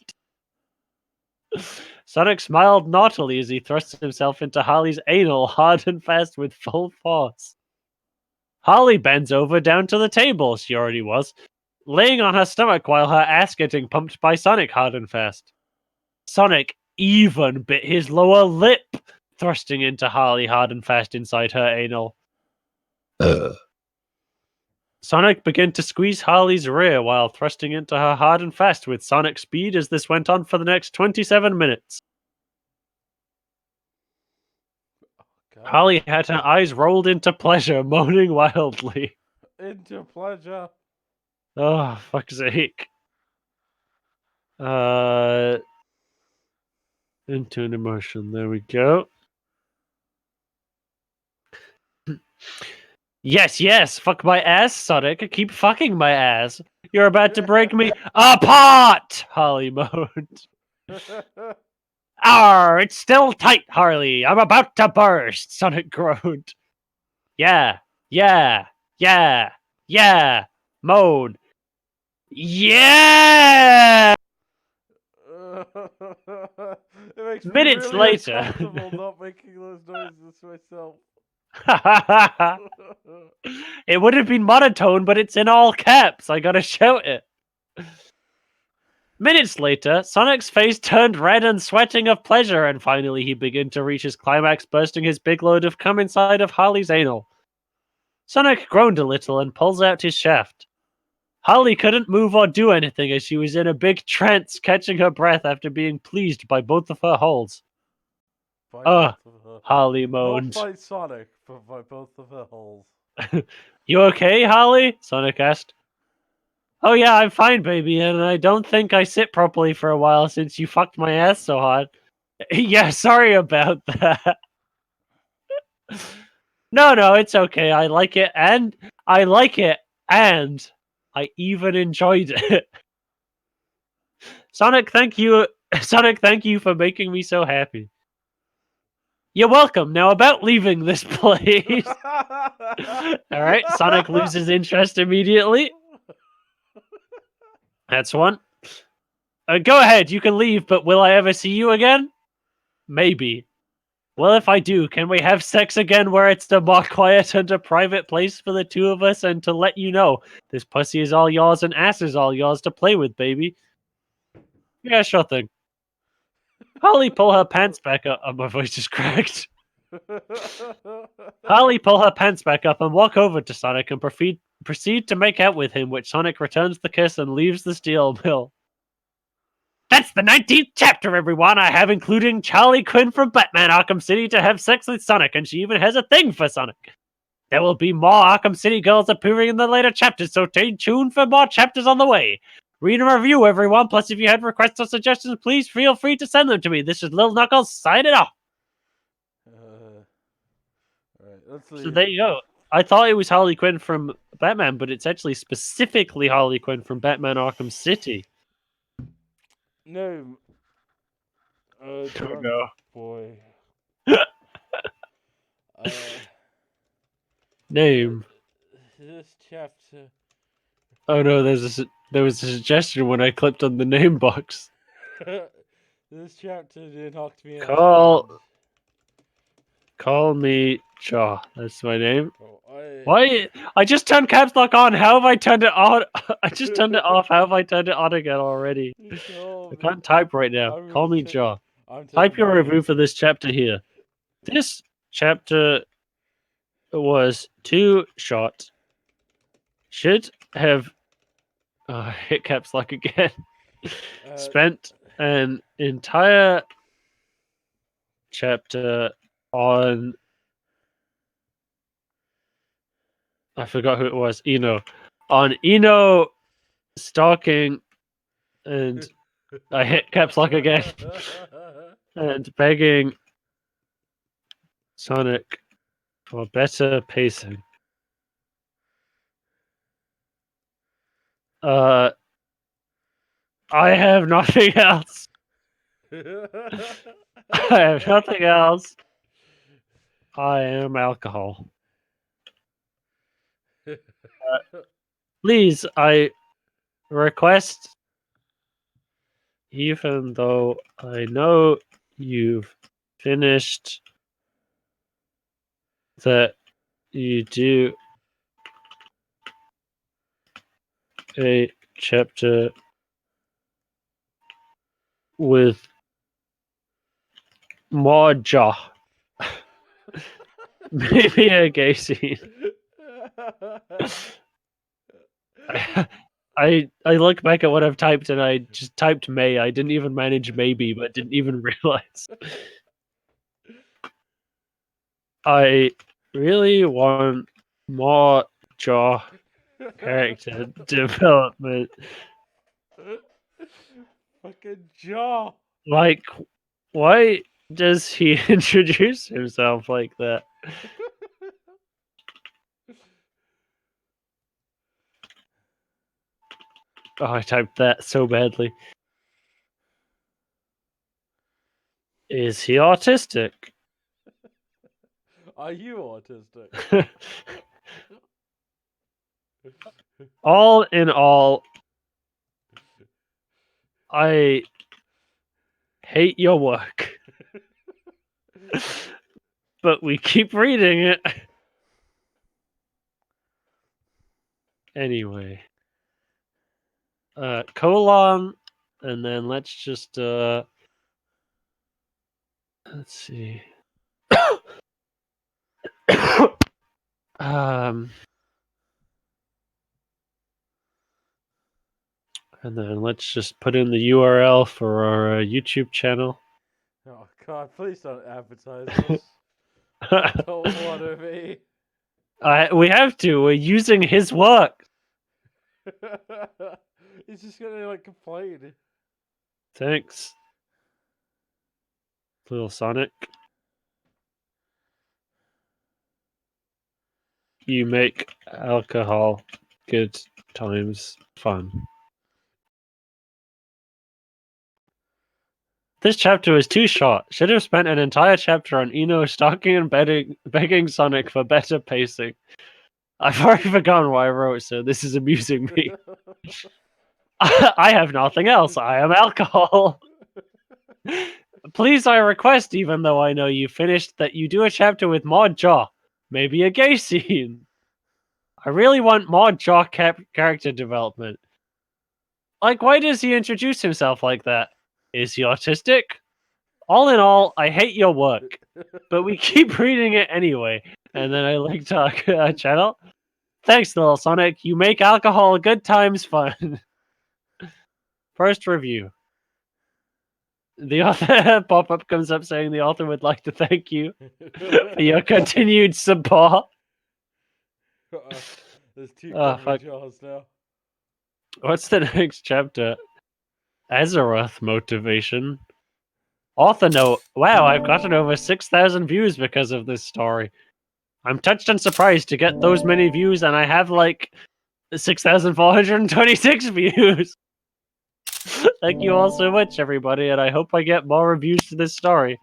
Sonic smiled naughtily as he thrust himself into Harley's anal hard and fast with full force. Harley bends over down to the table, she already was, laying on her stomach while her ass getting pumped by Sonic hard and fast. Sonic even bit his lower lip, thrusting into Harley hard and fast inside her anal. Sonic began to squeeze Harley's rear while thrusting into her hard and fast with Sonic speed as this went on for the next 27 minutes. God. Harley had her eyes rolled into pleasure, moaning wildly. Into pleasure. Oh, fuck's sake. Into an emotion. There we go. Yes, fuck my ass, Sonic. Keep fucking my ass. You're about to break me apart, Harley moaned. Arr, it's still tight, Harley. I'm about to burst, Sonic groaned. Yeah, yeah, yeah, yeah, moan. Yeah! It makes me Minutes really later. uncomfortable not making those noises myself. It would have been monotone, but it's in all caps. I gotta shout it. Minutes later, Sonic's face turned red and sweating of pleasure, and finally he began to reach his climax, bursting his big load of cum inside of Harley's anal. Sonic groaned a little and pulls out his shaft. Harley couldn't move or do anything as she was in a big trance, catching her breath after being pleased by both of her holes. By Ugh, both of her. Harley Not moaned. by Sonic, but by both of her holes. You okay, Harley? Sonic asked. Oh yeah, I'm fine, baby, and I don't think I sit properly for a while since you fucked my ass so hard. Yeah, sorry about that. No, it's okay. I like it, and I even enjoyed it. Sonic, thank you. Sonic, thank you for making me so happy. You're welcome. Now about leaving this place. Alright, Sonic loses interest immediately. That's one. Go ahead, you can leave, but will I ever see you again? Maybe. Well, if I do, can we have sex again where it's a more quiet and a private place for the two of us? And to let you know, this pussy is all yours and ass is all yours to play with, baby. Yeah, sure thing. Holly, pull her pants back up. Oh, my voice just cracked. Harley, pull her pants back up and walk over to Sonic and proceed to make out with him, which Sonic returns the kiss and leaves the steel mill. That's the 19th chapter, everyone! I have including Charlie Quinn from Batman Arkham City to have sex with Sonic, and she even has a thing for Sonic. There will be more Arkham City girls appearing in the later chapters, so stay tuned for more chapters on the way. Read and review, everyone. Plus, if you had requests or suggestions, please feel free to send them to me. This is Lil Knuckles, signing off. Alright, let's leave. So there you go. I thought it was Harley Quinn from Batman, but it's actually specifically Harley Quinn from Batman Arkham City. No. Drunk no. boy. Name. This chapter. Oh no, there was a suggestion when I clicked on the name box. This chapter knocked me Call- out. Call me Jaw. That's my name. Oh, Why? I just turned caps lock on. How have I turned it on? I just turned it off. How have I turned it on again already? I can't type right now. I'm Call gonna me take- Jaw. I'm Type taking your my review for this chapter here. This chapter was too short. Should have hit caps lock again. Spent an entire chapter on I forgot who it was. Eno. On Eno stalking and I hit caps lock again. And begging Sonic for better pacing. I have nothing else. I have nothing else. I am alcohol. Please, I request, even though I know you've finished, that you do a chapter with more jaw. Maybe a gay scene. I look back at what I've typed and I just typed May. I didn't even manage maybe, but didn't even realize. I really want more jaw character development. Fucking Jaw. Like, why does he introduce himself like that? Oh, I typed that so badly. Is he autistic? Are you autistic? All in all, I hate your work. But we keep reading it. Anyway. Colon, and then let's just let's see. And then let's just put in the URL for our YouTube channel. Oh God! Please don't advertise this. I don't want to be. We have to. We're using his work. He's just gonna like complain. Thanks, little Sonic. You make alcohol good times fun. This chapter is too short. Should have spent an entire chapter on Eno stalking and begging Sonic for better pacing. I've already forgotten what I wrote, so this is amusing me. I have nothing else. I am alcohol. Please, I request, even though I know you finished, that you do a chapter with Maud Jaw. Maybe a gay scene. I really want Maud Jaw character development. Like, why does he introduce himself like that? Is he autistic? All in all, I hate your work, but we keep reading it anyway. And then I linked our channel. Thanks, little Sonic. You make alcohol good times fun. First review. The author pop-up comes up saying the author would like to thank you for your continued support. There's two fuck. jaws now. What's the next chapter? Azeroth motivation. Author note. Wow, I've gotten over 6,000 views because of this story. I'm touched and surprised to get those many views, and I have like 6,426 views. Thank you all so much, everybody, and I hope I get more reviews to this story.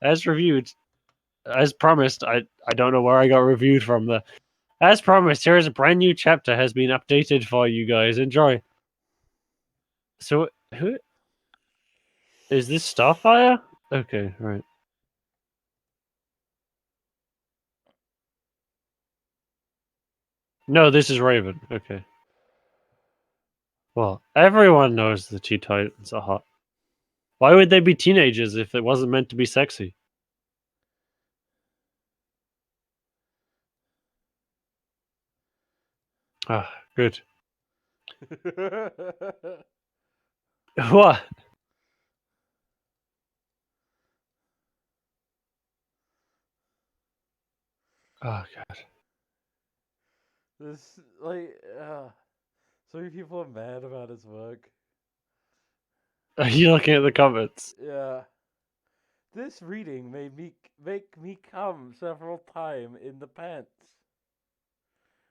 As reviewed, as promised, I don't know where I got reviewed from there. As promised, here is a brand new chapter has been updated for you guys. Enjoy. So, who is this? Starfire? Okay, right. No, this is Raven. Okay. Well, everyone knows the Teen Titans are hot. Why would they be teenagers if it wasn't meant to be sexy? Ah, good. What? Oh god. This like so many people are mad about his work. Are you looking at the comments? Yeah. This reading made me make me come several times in the pants.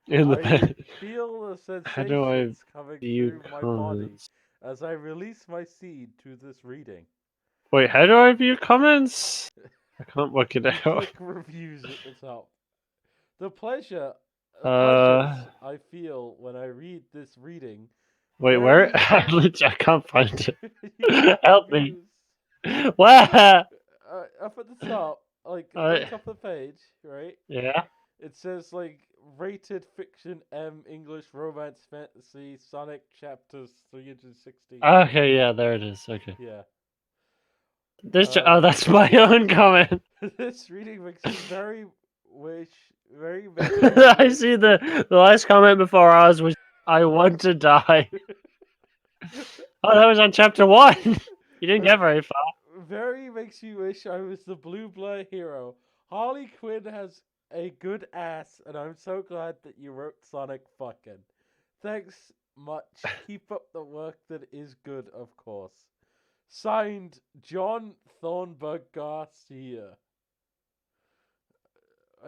In the I pen. feel the How do I sensations coming view through my body comments? as I release my seed to this reading. Wait, how do I view comments? I can't work it You out. click reviews at the top. The pleasures Uh, I feel when I read this reading. wait, very- where? I can't find You it. click Help me. reviews. Where? Up at the top, like at Uh, the top of the page, right? Yeah. It says like rated fiction M English romance fantasy Sonic chapters 360. Okay, yeah, there it is. Okay. Yeah. This. Oh, that's my own comment. This reading makes me very I see the last comment before ours was I want to die. Oh, that was on chapter 1. You didn't get very far. Very makes you wish I was the blue blood hero. Harley Quinn has a good ass, and I'm so glad that you wrote Sonic fucking. Thanks much. Keep up the work that is good, of course. Signed, John Thornburg Garcia.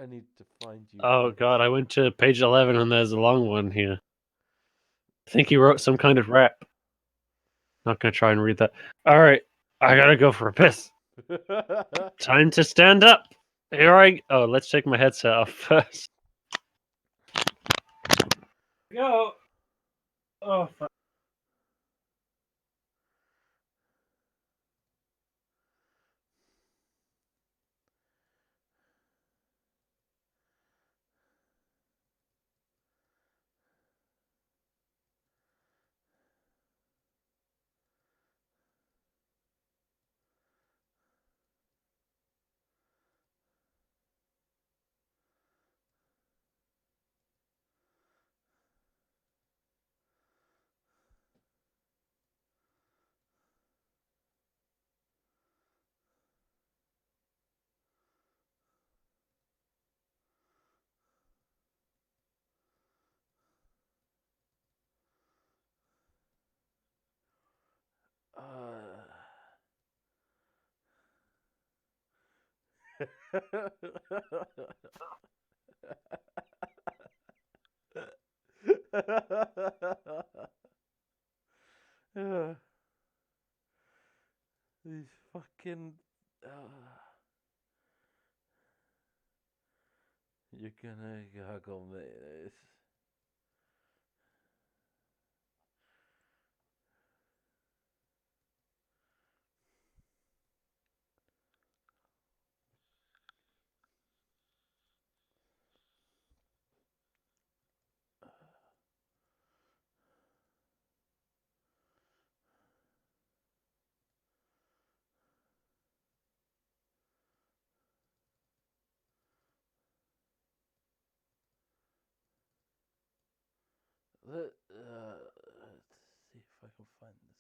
I need to find you. Oh first. god, I went to page 11 and there's a long one here. I think he wrote some kind of rap. Not gonna try and read that. Alright, I gotta go for a piss. Time to stand up. Oh, let's take my headset off first. Go. Oh, fuck. These fucking. You're gonna goggle me. Let's see if I can find this.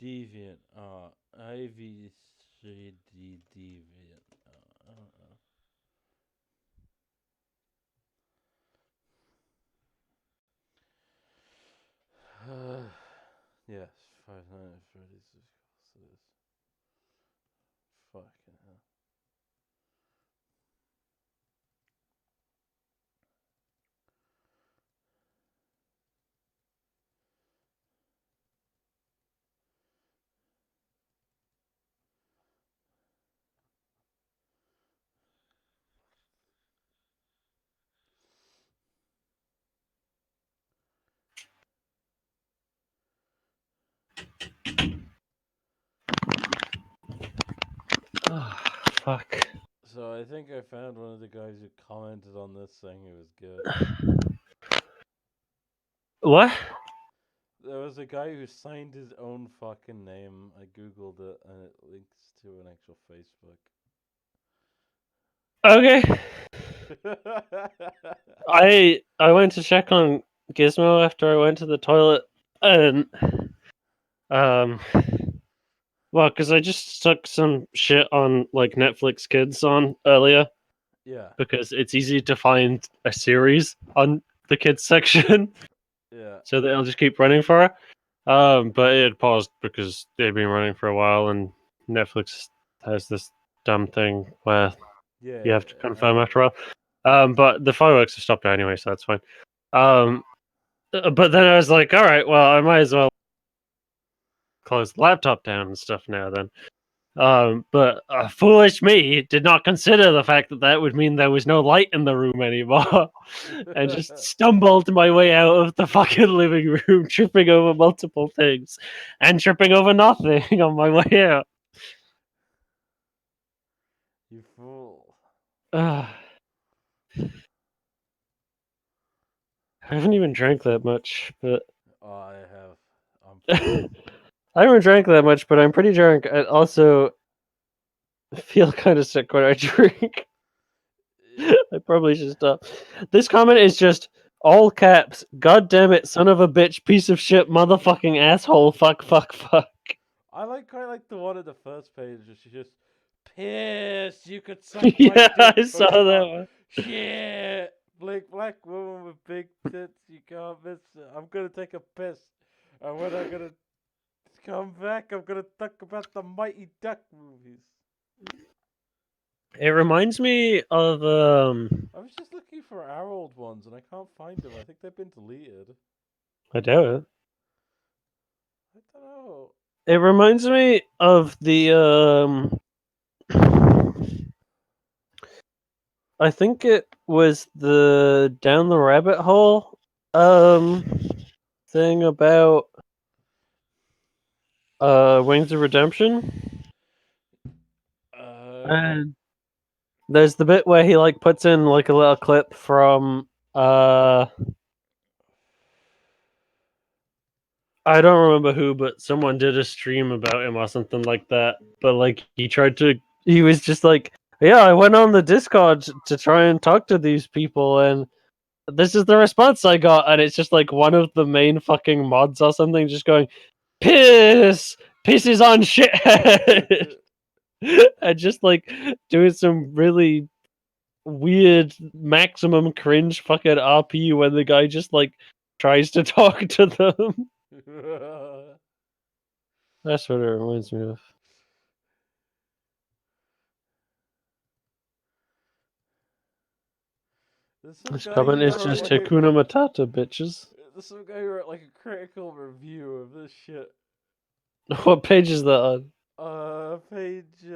Deviant. IVCD Deviant. I don't know. Yes, 596. Fucking hell. Oh, fuck. So I think I found one of the guys who commented on this saying it was good. What? There was a guy who signed his own fucking name. I googled it and it links to an actual Facebook. Okay. I went to check on Gizmo after I went to the toilet, and well, because I just stuck some shit on like Netflix Kids on earlier Yeah, because it's easy to find a series on the kids section, yeah. so that I'll just keep running for it. But it had paused because they'd been running for a while, and Netflix has this dumb thing where Yeah, you have to I confirm know. after a while. But the fireworks have stopped anyway, so that's fine. But then I was like, all right, well, I might as well close the laptop down and stuff now then. But foolish me did not consider the fact that that would mean there was no light in the room anymore, and just stumbled my way out of the fucking living room, tripping over multiple things, and tripping over nothing on my way out. You fool. I haven't even drank that much, but Oh, I have. I haven't drank that much, but I'm pretty drunk. I also feel kind of sick when I drink. I probably should stop. This comment is just, All caps. God damn it, son of a bitch, piece of shit, motherfucking asshole, fuck, fuck, fuck. I quite like the one at the first page where she's just pissed. You could suck my Yeah, dick. I saw for that fuck- one. Shit. Black woman with big tits. You can't miss it. I'm gonna take a piss. And when I'm gonna come back, I'm gonna talk about the Mighty Duck movies. It reminds me of I was just looking for our old ones and I can't find them. I think they've been deleted. I doubt it. I don't know. It reminds me of the I think it was the Down the Rabbit Hole thing about Wings of Redemption. And there's the bit where he like puts in like a little clip from I don't remember who, but someone did a stream about him or something like that. But like he was just like, yeah, I went on the Discord to try and talk to these people, and this is the response I got, and it's just like one of the main fucking mods or something, just going, pisses on shithead, and just like doing some really weird maximum cringe fucking RP when the guy just like tries to talk to them. That's what it reminds me of. This comment is just Hakuna Matata, bitches. There's some guy who wrote like a critical review of this shit. What page is that on? Page 5.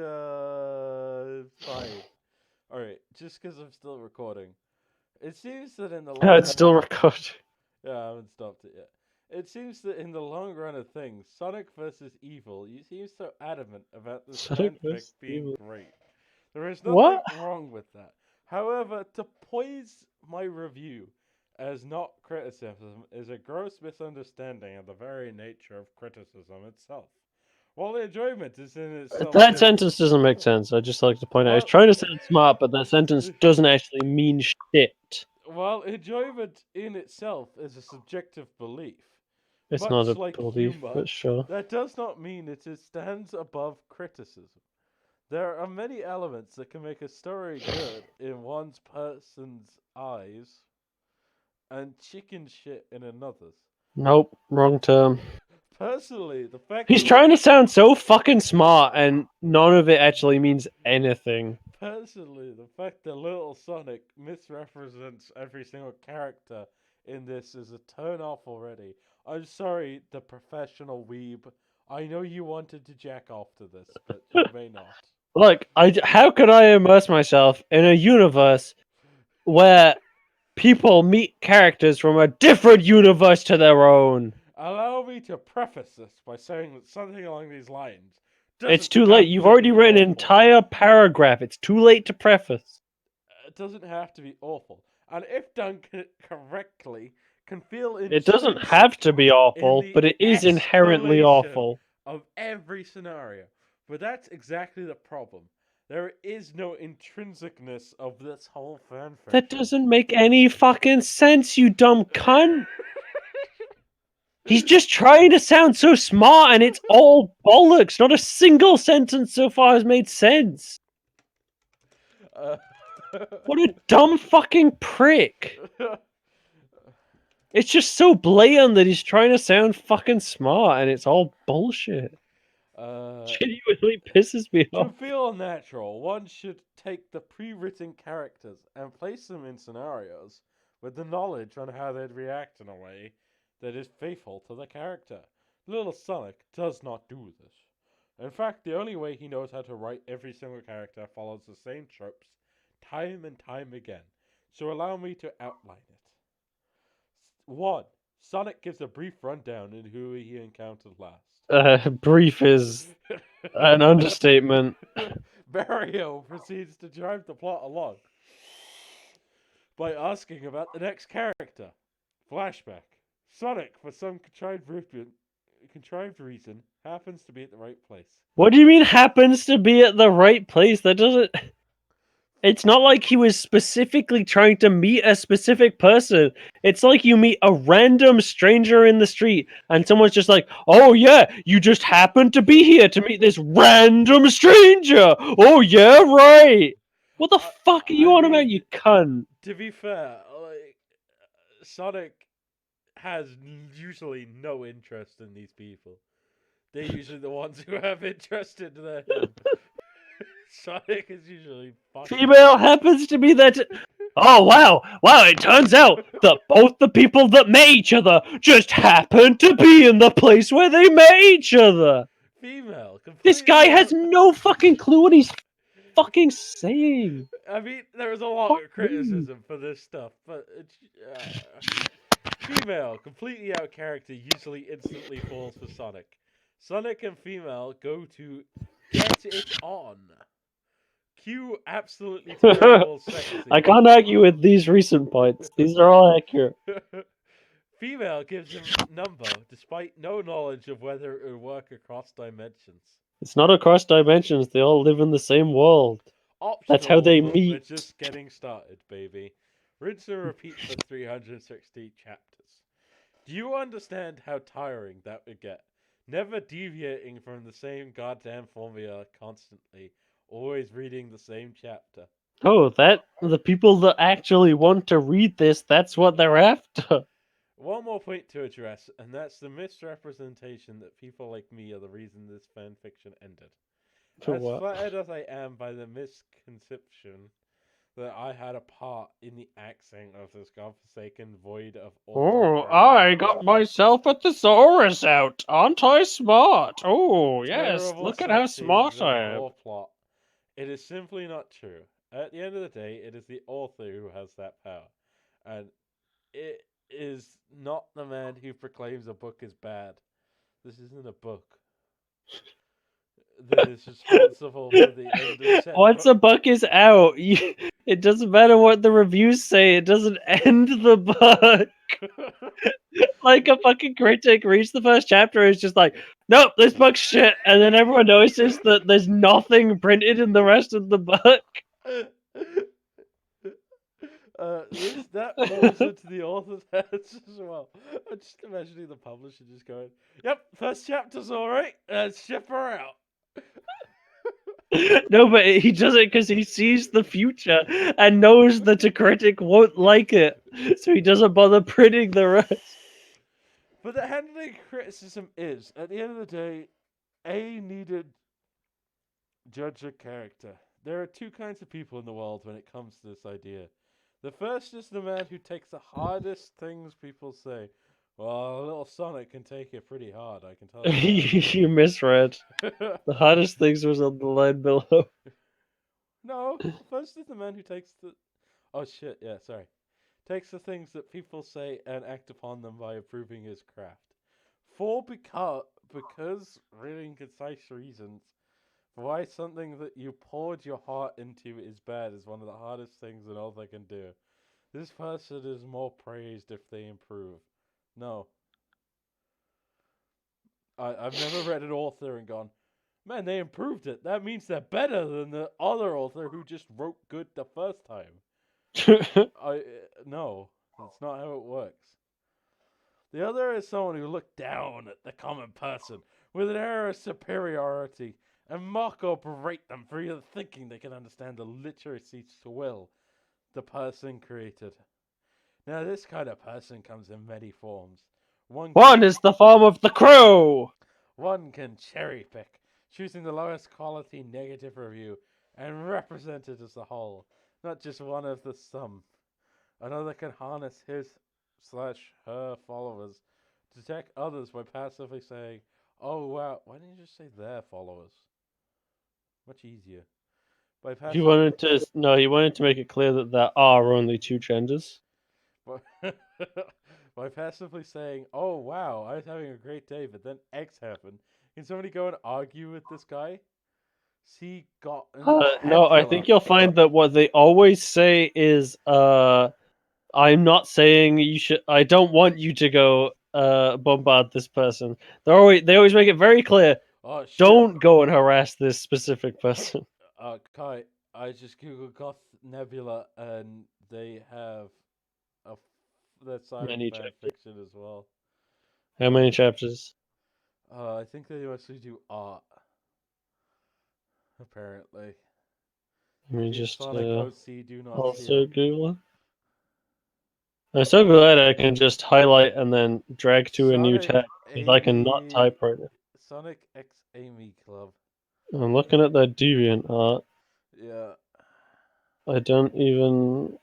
Alright, just because I'm still recording. It seems that in the long Oh, it's still recording. Yeah, I haven't stopped it yet. It seems that in the long run of things, Sonic vs. Evil, you seem so adamant about this Sonic fanfic vs. being Evil. great. There is nothing What? wrong with that. However, to poise my review as not criticism is a gross misunderstanding of the very nature of criticism itself. While the enjoyment is in itself. That sentence doesn't make sense. I just like to point out. I was trying to sound smart, but that sentence doesn't actually mean shit. While enjoyment in itself is a subjective belief, It's much not a like belief, humor, but sure. that does not mean it stands above criticism. There are many elements that can make a story good in one person's eyes and chicken shit in another's. Nope, wrong term. Personally, the fact He's trying to sound so fucking smart, and none of it actually means anything. Personally, the fact that Little Sonic misrepresents every single character in this is a turn off already. I'm sorry, the professional weeb. I know you wanted to jack off to this, but you may not. Look, how could I immerse myself in a universe where people meet characters from a different universe to their own? Allow me to preface this by saying that something along these lines. It's too late. You've already written an entire paragraph. It's too late to preface. It doesn't have to be awful. And if done correctly, can feel It doesn't have to be awful, but it is inherently awful. Of every scenario. But that's exactly the problem. There is no intrinsicness of this whole fanfic. That doesn't make any fucking sense, you dumb cunt. He's just trying to sound so smart, and it's all bollocks. Not a single sentence so far has made sense. What a dumb fucking prick. It's just so blatant that he's trying to sound fucking smart, and it's all bullshit. Genuinely pisses me off. To feel natural, one should take the pre-written characters and place them in scenarios with the knowledge on how they'd react in a way that is faithful to the character. Little Sonic does not do this. In fact, the only way he knows how to write every single character follows the same tropes time and time again. So allow me to outline it. 1. Sonic gives a brief rundown in who he encountered last. Brief is an understatement. Mario proceeds to drive the plot along by asking about the next character. Flashback. Sonic, for some contrived reason, happens to be at the right place. What do you mean happens to be at the right place? That doesn't... It's not like he was specifically trying to meet a specific person. It's like you meet a random stranger in the street and someone's just like, "Oh yeah, you just happened to be here to meet this random stranger. Oh yeah, right. What the fuck are you on about, you cunt?" To be fair, like Sonic has usually no interest in these people. They're usually the ones who have interest in him. Sonic is usually fucking. Female happens to be that. Oh wow! Wow! It turns out that both the people that met each other just happened to be in the place where they met each other. Female. This guy has no fucking clue what he's fucking saying. I mean, there is a lot Fuck of criticism for this stuff, but female, completely out of character, usually instantly falls for Sonic. Sonic and female go to get it on. Cue absolutely terrible sex I scene. can't argue with these recent points. These are all accurate. Female gives him number, despite no knowledge of whether it would work across dimensions. It's not across dimensions. They all live in the same world. That's how they Optional, but we're meet. just getting started, baby. Rinse and repeat for 360 chapters. Do you understand how tiring that would get? Never deviating from the same goddamn formula constantly. Always reading the same chapter. Oh, the people that actually want to read this, that's what they're after. One more point to address, and that's the misrepresentation that people like me are the reason this fanfiction ended. For As what? flattered as I am by the misconception that I had a part in the axing of this godforsaken void of Oh, I got myself a thesaurus out. Aren't I smart? Oh, yes. terrible Look at how sex smart scenes and I am. poor plot. It is simply not true. At the end of the day, it is the author who has that power, and it is not the man who proclaims a book is bad. This isn't a book that is responsible for the end of said Once a book. book is out, it doesn't matter what the reviews say. It doesn't end the book. Like a fucking critic reads the first chapter and is just like, nope, this book's shit. And then everyone notices that there's nothing printed in the rest of the book. That falls into the author's hands as well. I'm just imagining the publisher just going, "Yep, first chapter's all right. Ship her out." No, but he does it because he sees the future and knows that a critic won't like it, so he doesn't bother printing the rest. But the handling criticism is, at the end of the day, a needed judge a character. There are two kinds of people in the world when it comes to this idea. The first is the man who takes the hardest things people say. Well, little Sonic can take it pretty hard, I can tell you You misread. that. The hardest things was on the line below. No, first is the man who takes the. Oh shit! Yeah, sorry. Takes the things that people say and act upon them by approving his craft. Because really concise reasons why something that you poured your heart into is bad is one of the hardest things an author can do. This person is more praised if they improve. No. I've never read an author and gone, man, they improved it. That means they're better than the other author who just wrote good the first time. No, that's not how it works. The other is someone who looked down at the common person with an air of superiority and mock or berate them for either thinking they can understand the literacy swill the person created. Now, this kind of person comes in many forms. One is the form of the crow. One can cherry pick, choosing the lowest quality negative review and represent it as a whole, not just one of the sum. Another can harness his/her followers to attack others by passively saying, "Oh wow, why didn't you just say their followers?" Much easier. He wanted to make it clear that there are only two genders. By passively saying, "Oh wow, I was having a great day," but then X happened. Can somebody go and argue with this guy? See, got No, I think you'll find that what they always say is, "I'm not saying you should. I don't want you to go bombard this person." They always make it very clear. Oh, shit. Don't go and harass this specific person. Kai, I just googled Nebula, and they have that side Many fan chapters. fiction as well. How many chapters? I think they mostly do art. Apparently, Let me if you just Sonic OC do not also steal. Google it. I'm so glad I can just highlight and then drag to a new tab because I can not type right now. Sonic X Amy Club. I'm looking at that Deviant art. Yeah. I don't even.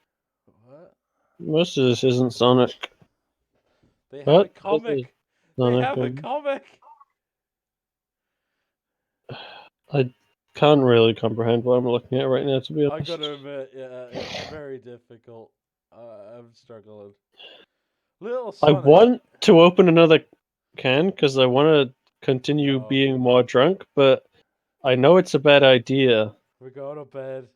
What? Most of this isn't Sonic. They have What? a comic. They Sonic. have a comic. I can't really comprehend what I'm looking at right now, to be I honest. gotta admit, yeah, it's very difficult. I'm struggling. Little I Sonic. want to open another can because I want to continue No. being more drunk, but I know it's a bad idea. We're going to bed.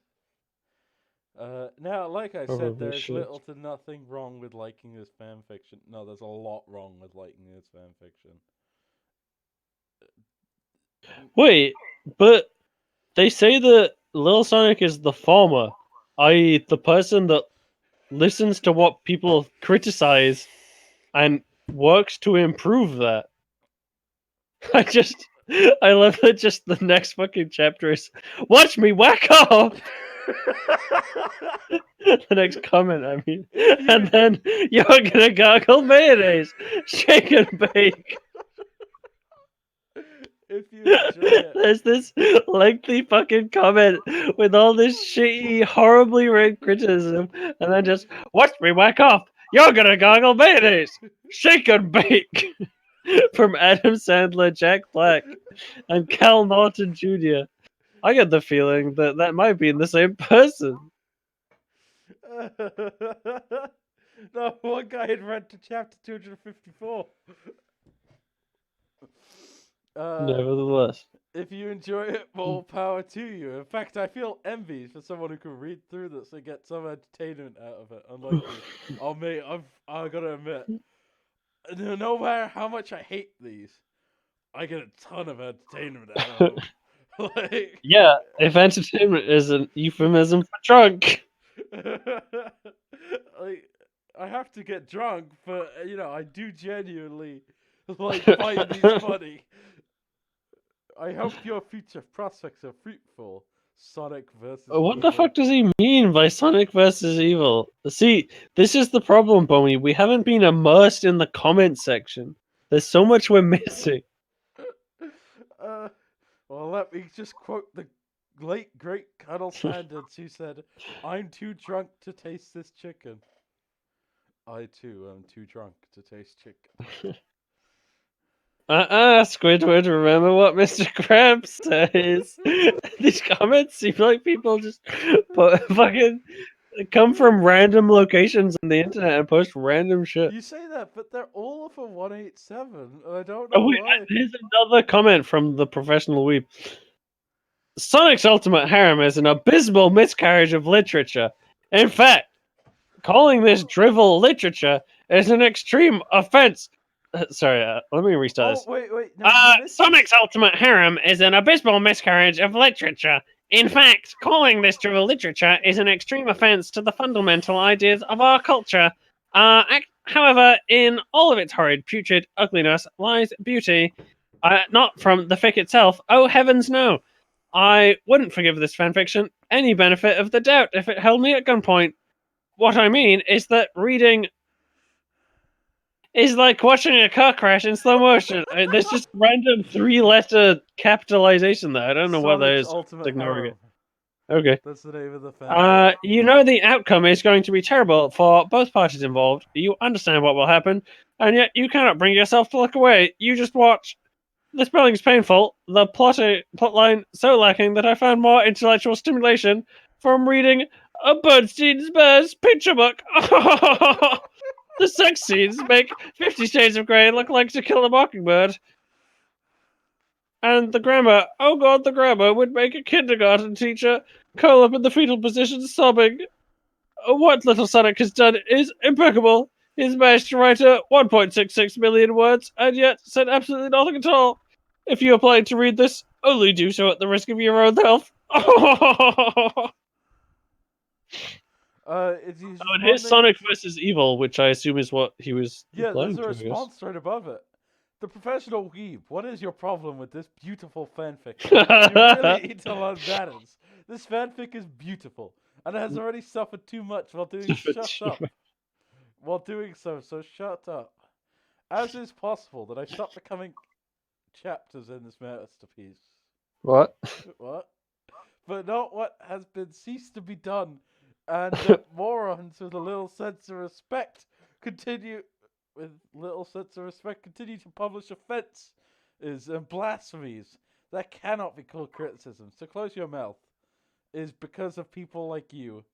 Now, like I said, Probably there's should. little to nothing wrong with liking this fan fiction. No, there's a lot wrong with liking this fan fiction. Wait, but they say that Lil Sonic is the former, i.e., the person that listens to what people criticize and works to improve that. I love that just the next fucking chapter is watch me whack off. The next comment, I mean. And then you're gonna gargle mayonnaise, shake and bake. If you enjoy it. There's this lengthy fucking comment with all this shitty, horribly written criticism, and then just watch me whack off. You're gonna gargle mayonnaise, shake and bake. From Adam Sandler, Jack Black, and Cal Norton Jr. I get the feeling that that might be the same person. No, one guy had read to chapter 254. Nevertheless. If you enjoy it, more power to you. In fact, I feel envy for someone who can read through this and get some entertainment out of it. Unlike me. Oh, mate, I've got to admit, no matter how much I hate these, I get a ton of entertainment out of them. Like, yeah, if entertainment is an euphemism for drunk. Like, I have to get drunk, but I do genuinely find these funny. I hope your future prospects are fruitful. Sonic versus What Evil. the fuck does he mean by Sonic versus Evil? See, this is the problem, Boney. We haven't been immersed in the comment section. There's so much we're missing. Well, let me just quote the late great Colonel Sanders, who said, "I'm too drunk to taste this chicken." I too am too drunk to taste chicken. Squidward, remember what Mr. Krabs says. These comments seem like people just fucking come from random locations on the internet and post random shit. You say that, but they're all for 187. I don't know why. Here's another comment from the professional weeb. Sonic's Ultimate Harem is an abysmal miscarriage of literature. In fact, calling this drivel literature is an extreme offense. Sorry, let me restart this. Wait. No, Sonic's Ultimate Harem is an abysmal miscarriage of literature. In fact, calling this drivel literature is an extreme offense to the fundamental ideas of our culture. However, in all of its horrid, putrid ugliness lies beauty. Not from the fic itself. Oh, heavens no. I wouldn't forgive this fanfiction any benefit of the doubt if it held me at gunpoint. What I mean is that reading is like watching a car crash in slow motion. There's just random 3-letter capitalization there. I don't know what that is. Ultimate Ignoring Harem. it. Okay. That's the name of the fan. You know the outcome is going to be terrible for both parties involved. You understand what will happen, and yet you cannot bring yourself to look away. You just watch. The spelling is painful. The plotline so lacking that I found more intellectual stimulation from reading a Bernstein's Bears picture book. The sex scenes make 50 Shades of Grey look like To Kill a Mockingbird. And the grammar, oh god, the grammar would make a kindergarten teacher curl up in the fetal position sobbing. What Little Sonic has done is impeccable. He's managed to write 1.66 million words and yet said absolutely nothing at all. If you are planning to read this, only do so at the risk of your own health. It's he's Oh, and here's responding Sonic versus Evil, which I assume is what he was Yeah, replying there's a to, I guess. response right above it. The professional weeb, what is your problem with this beautiful fanfic? You really need to learn manners. This fanfic is beautiful, and it has already suffered too much while doing shut up. While doing so shut up. As is possible that I stop becoming chapters in this masterpiece. What? What? But not what has been ceased to be done, and that morons with a little sense of respect continue to publish offences and blasphemies that cannot be called criticism. So close your mouth. Is because of people like you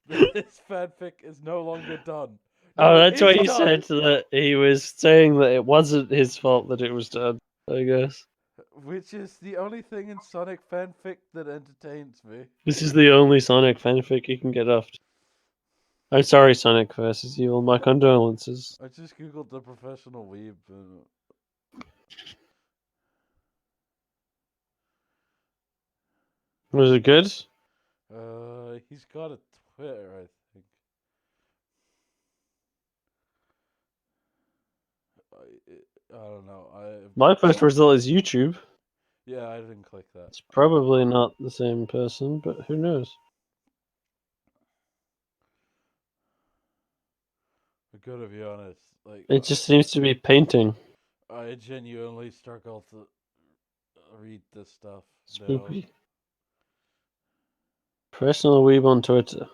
that this fanfic is no longer done. No, Oh, it that's why is he done. said that he was saying that it wasn't his fault that it was done, I guess. Which is the only thing in Sonic fanfic that entertains me. This is the only Sonic fanfic you can get off. I'm sorry, Sonic versus Evil. My condolences. I just googled the professional weeb. Was it good? He's got a Twitter, I think. I don't know. My first result is YouTube. Yeah, I didn't click that. It's probably not the same person, but who knows? I gotta be honest. Like, It just seems to be painting. I genuinely struggle to read this stuff. Spooky. Professional Weeb on Twitter.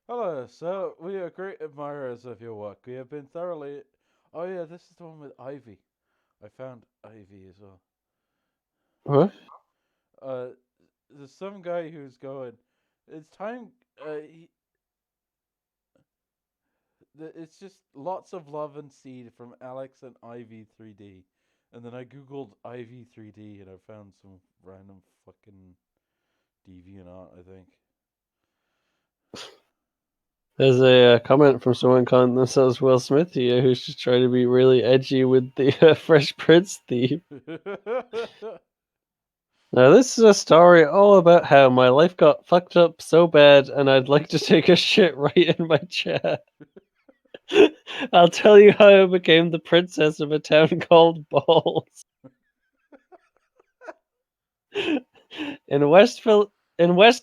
Hello, so we are great admirers of your work. We have been thoroughly. Oh yeah, this is the one with Ivy. I found Ivy as well. What? There's some guy who's going. It's time. It's just lots of love and seed from Alex and Ivy 3D, and then I googled Ivy 3D and I found some random fucking DeviantArt, I think. There's a comment from someone calling themselves Will Smith here, who's just trying to be really edgy with the Fresh Prince theme. Now, this is a story all about how my life got fucked up so bad, and I'd like to take a shit right in my chair. I'll tell you how I became the princess of a town called Balls. In West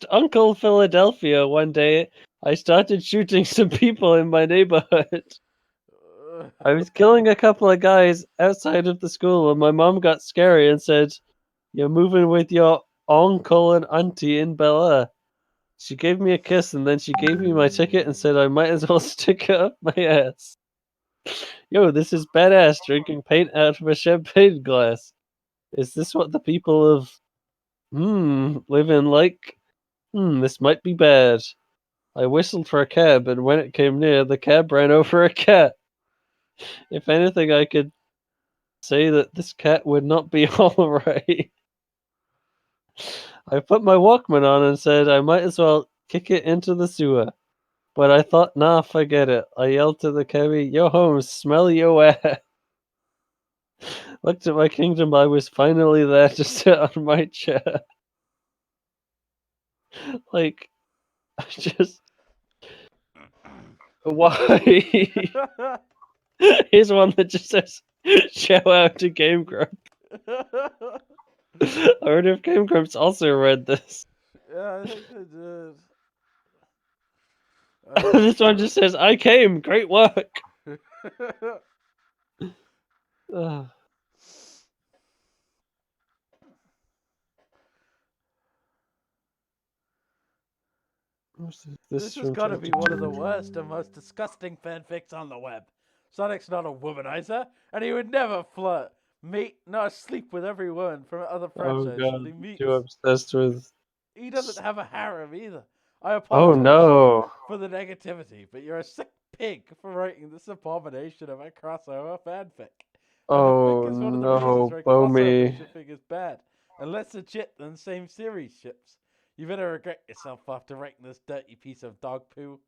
Uncle, Philadelphia, one day, I started shooting some people in my neighborhood. I was killing a couple of guys outside of the school, and my mom got scary and said, "You're moving with your uncle and auntie in Bel Air." She gave me a kiss, and then she gave me my ticket and said I might as well stick it up my ass. Yo, this is badass, drinking paint out of a champagne glass. Is this what the people of live in like? This might be bad. I whistled for a cab, and when it came near, the cab ran over a cat. If anything, I could say that this cat would not be alright. I put my Walkman on and said I might as well kick it into the sewer. But I thought, nah, forget it. I yelled to the cabbie, "Yo, Holmes, smell your ass." Looked at my kingdom, I was finally there to sit on my chair. Like, I just... Why? Here's one that just says, "Shout out to Game Grump." I wonder if Game Grumps also read this. Yeah, I think they did. This one just says, "I came, great work." This has got to be one of the worst and most disgusting fanfics on the web. Sonic's not a womanizer, and he would never flirt, mate, nor sleep with every woman from other franchises he meets. Too obsessed with... He doesn't have a harem either. I Oh apologize no! for the negativity, but you're a sick pig for writing this abomination of a crossover fanfic. And Oh the fic is one of the no, reasons why Bomi. crossover shipping is bad, and less legit than same series ships. You better regret yourself after writing this dirty piece of dog poo.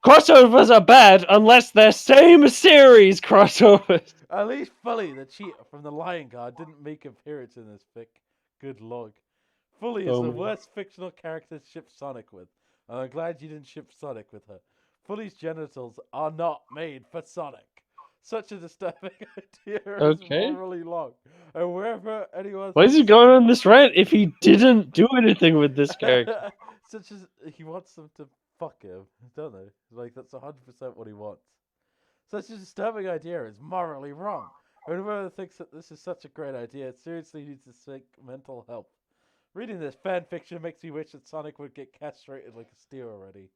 Crossovers are bad unless they're same series crossovers. At least Fully, the cheater from the Lion Guard, didn't make an appearance in this fic. Good lord. Fully is the many. worst fictional character to ship Sonic with. And I'm glad you didn't ship Sonic with her. Fully's genitals are not made for Sonic. Such a disturbing idea is Okay. morally wrong. And wherever anyone Why is he thinks- going on this rant if he didn't do anything with this character? Such as he wants them to fuck him, don't they? Like that's 100% what he wants. Such a disturbing idea is morally wrong. And whoever thinks that this is such a great idea, it seriously needs to seek mental help. Reading this fan fiction makes me wish that Sonic would get castrated like a steer already.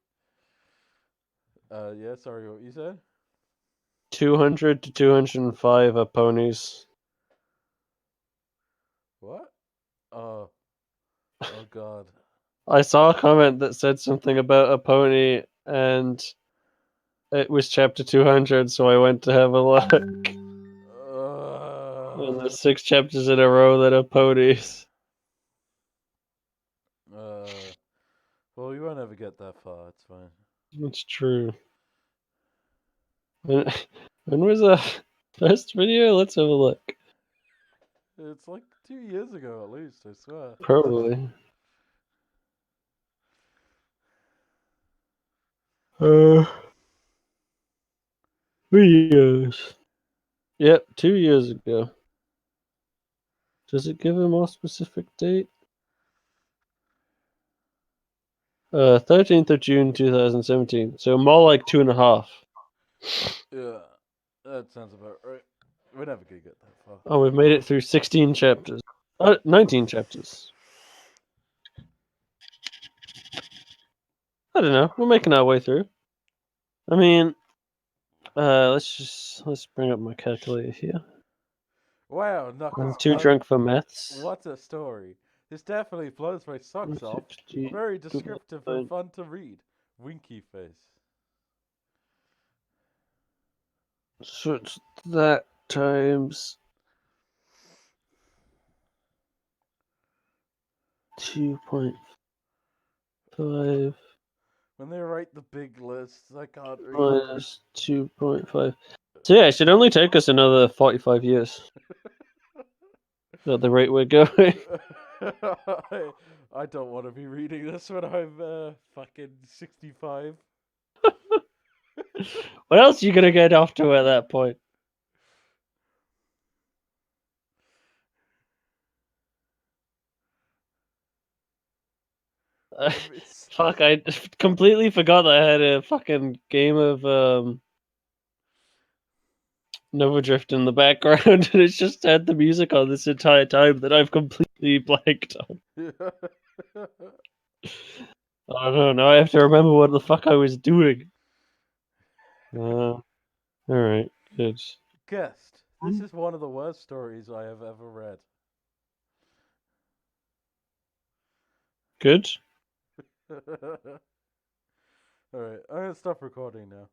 Yeah, sorry, what you said? 200 to 205 are ponies. What? Oh God. I saw a comment that said something about a pony, and it was chapter 200, so I went to have a look. And there's 6 chapters in a row that are ponies. Well, you won't ever get that far. It's fine. It's true. When was the first video? Let's have a look. It's like 2 years ago at least. I swear. Probably. Videos. Yep, 2 years ago. Does it give a more specific date? 13th of June 2017. So more like 2.5. Yeah, that sounds about right. We're never gonna get that far. Oh, we've made it through 16 chapters. 19 chapters. I don't know. We're making our way through. I mean, let's bring up my calculator here. Wow, I'm Knuckles. too drunk for maths. What a story. This definitely blows my socks off. 60. Very descriptive and fun to read. Winky face. So it's that times 2.5 When they write the big lists, I can't read. minus 2.5. So yeah, it should only take us another 45 years. At the rate we're going. I don't want to be reading this when I'm fucking 65. What else are you gonna get off to at that point? Fuck, I completely forgot that I had a fucking game of Nova Drift in the background, and it's just had the music on this entire time that I've completely blanked on. Oh no, now I have to remember what the fuck I was doing. Alright, good. Guest, this is one of the worst stories I have ever read. Good? Alright, I'm gonna stop recording now.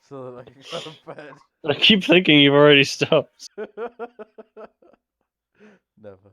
So that I can go to bed. I keep thinking you've already stopped. Never.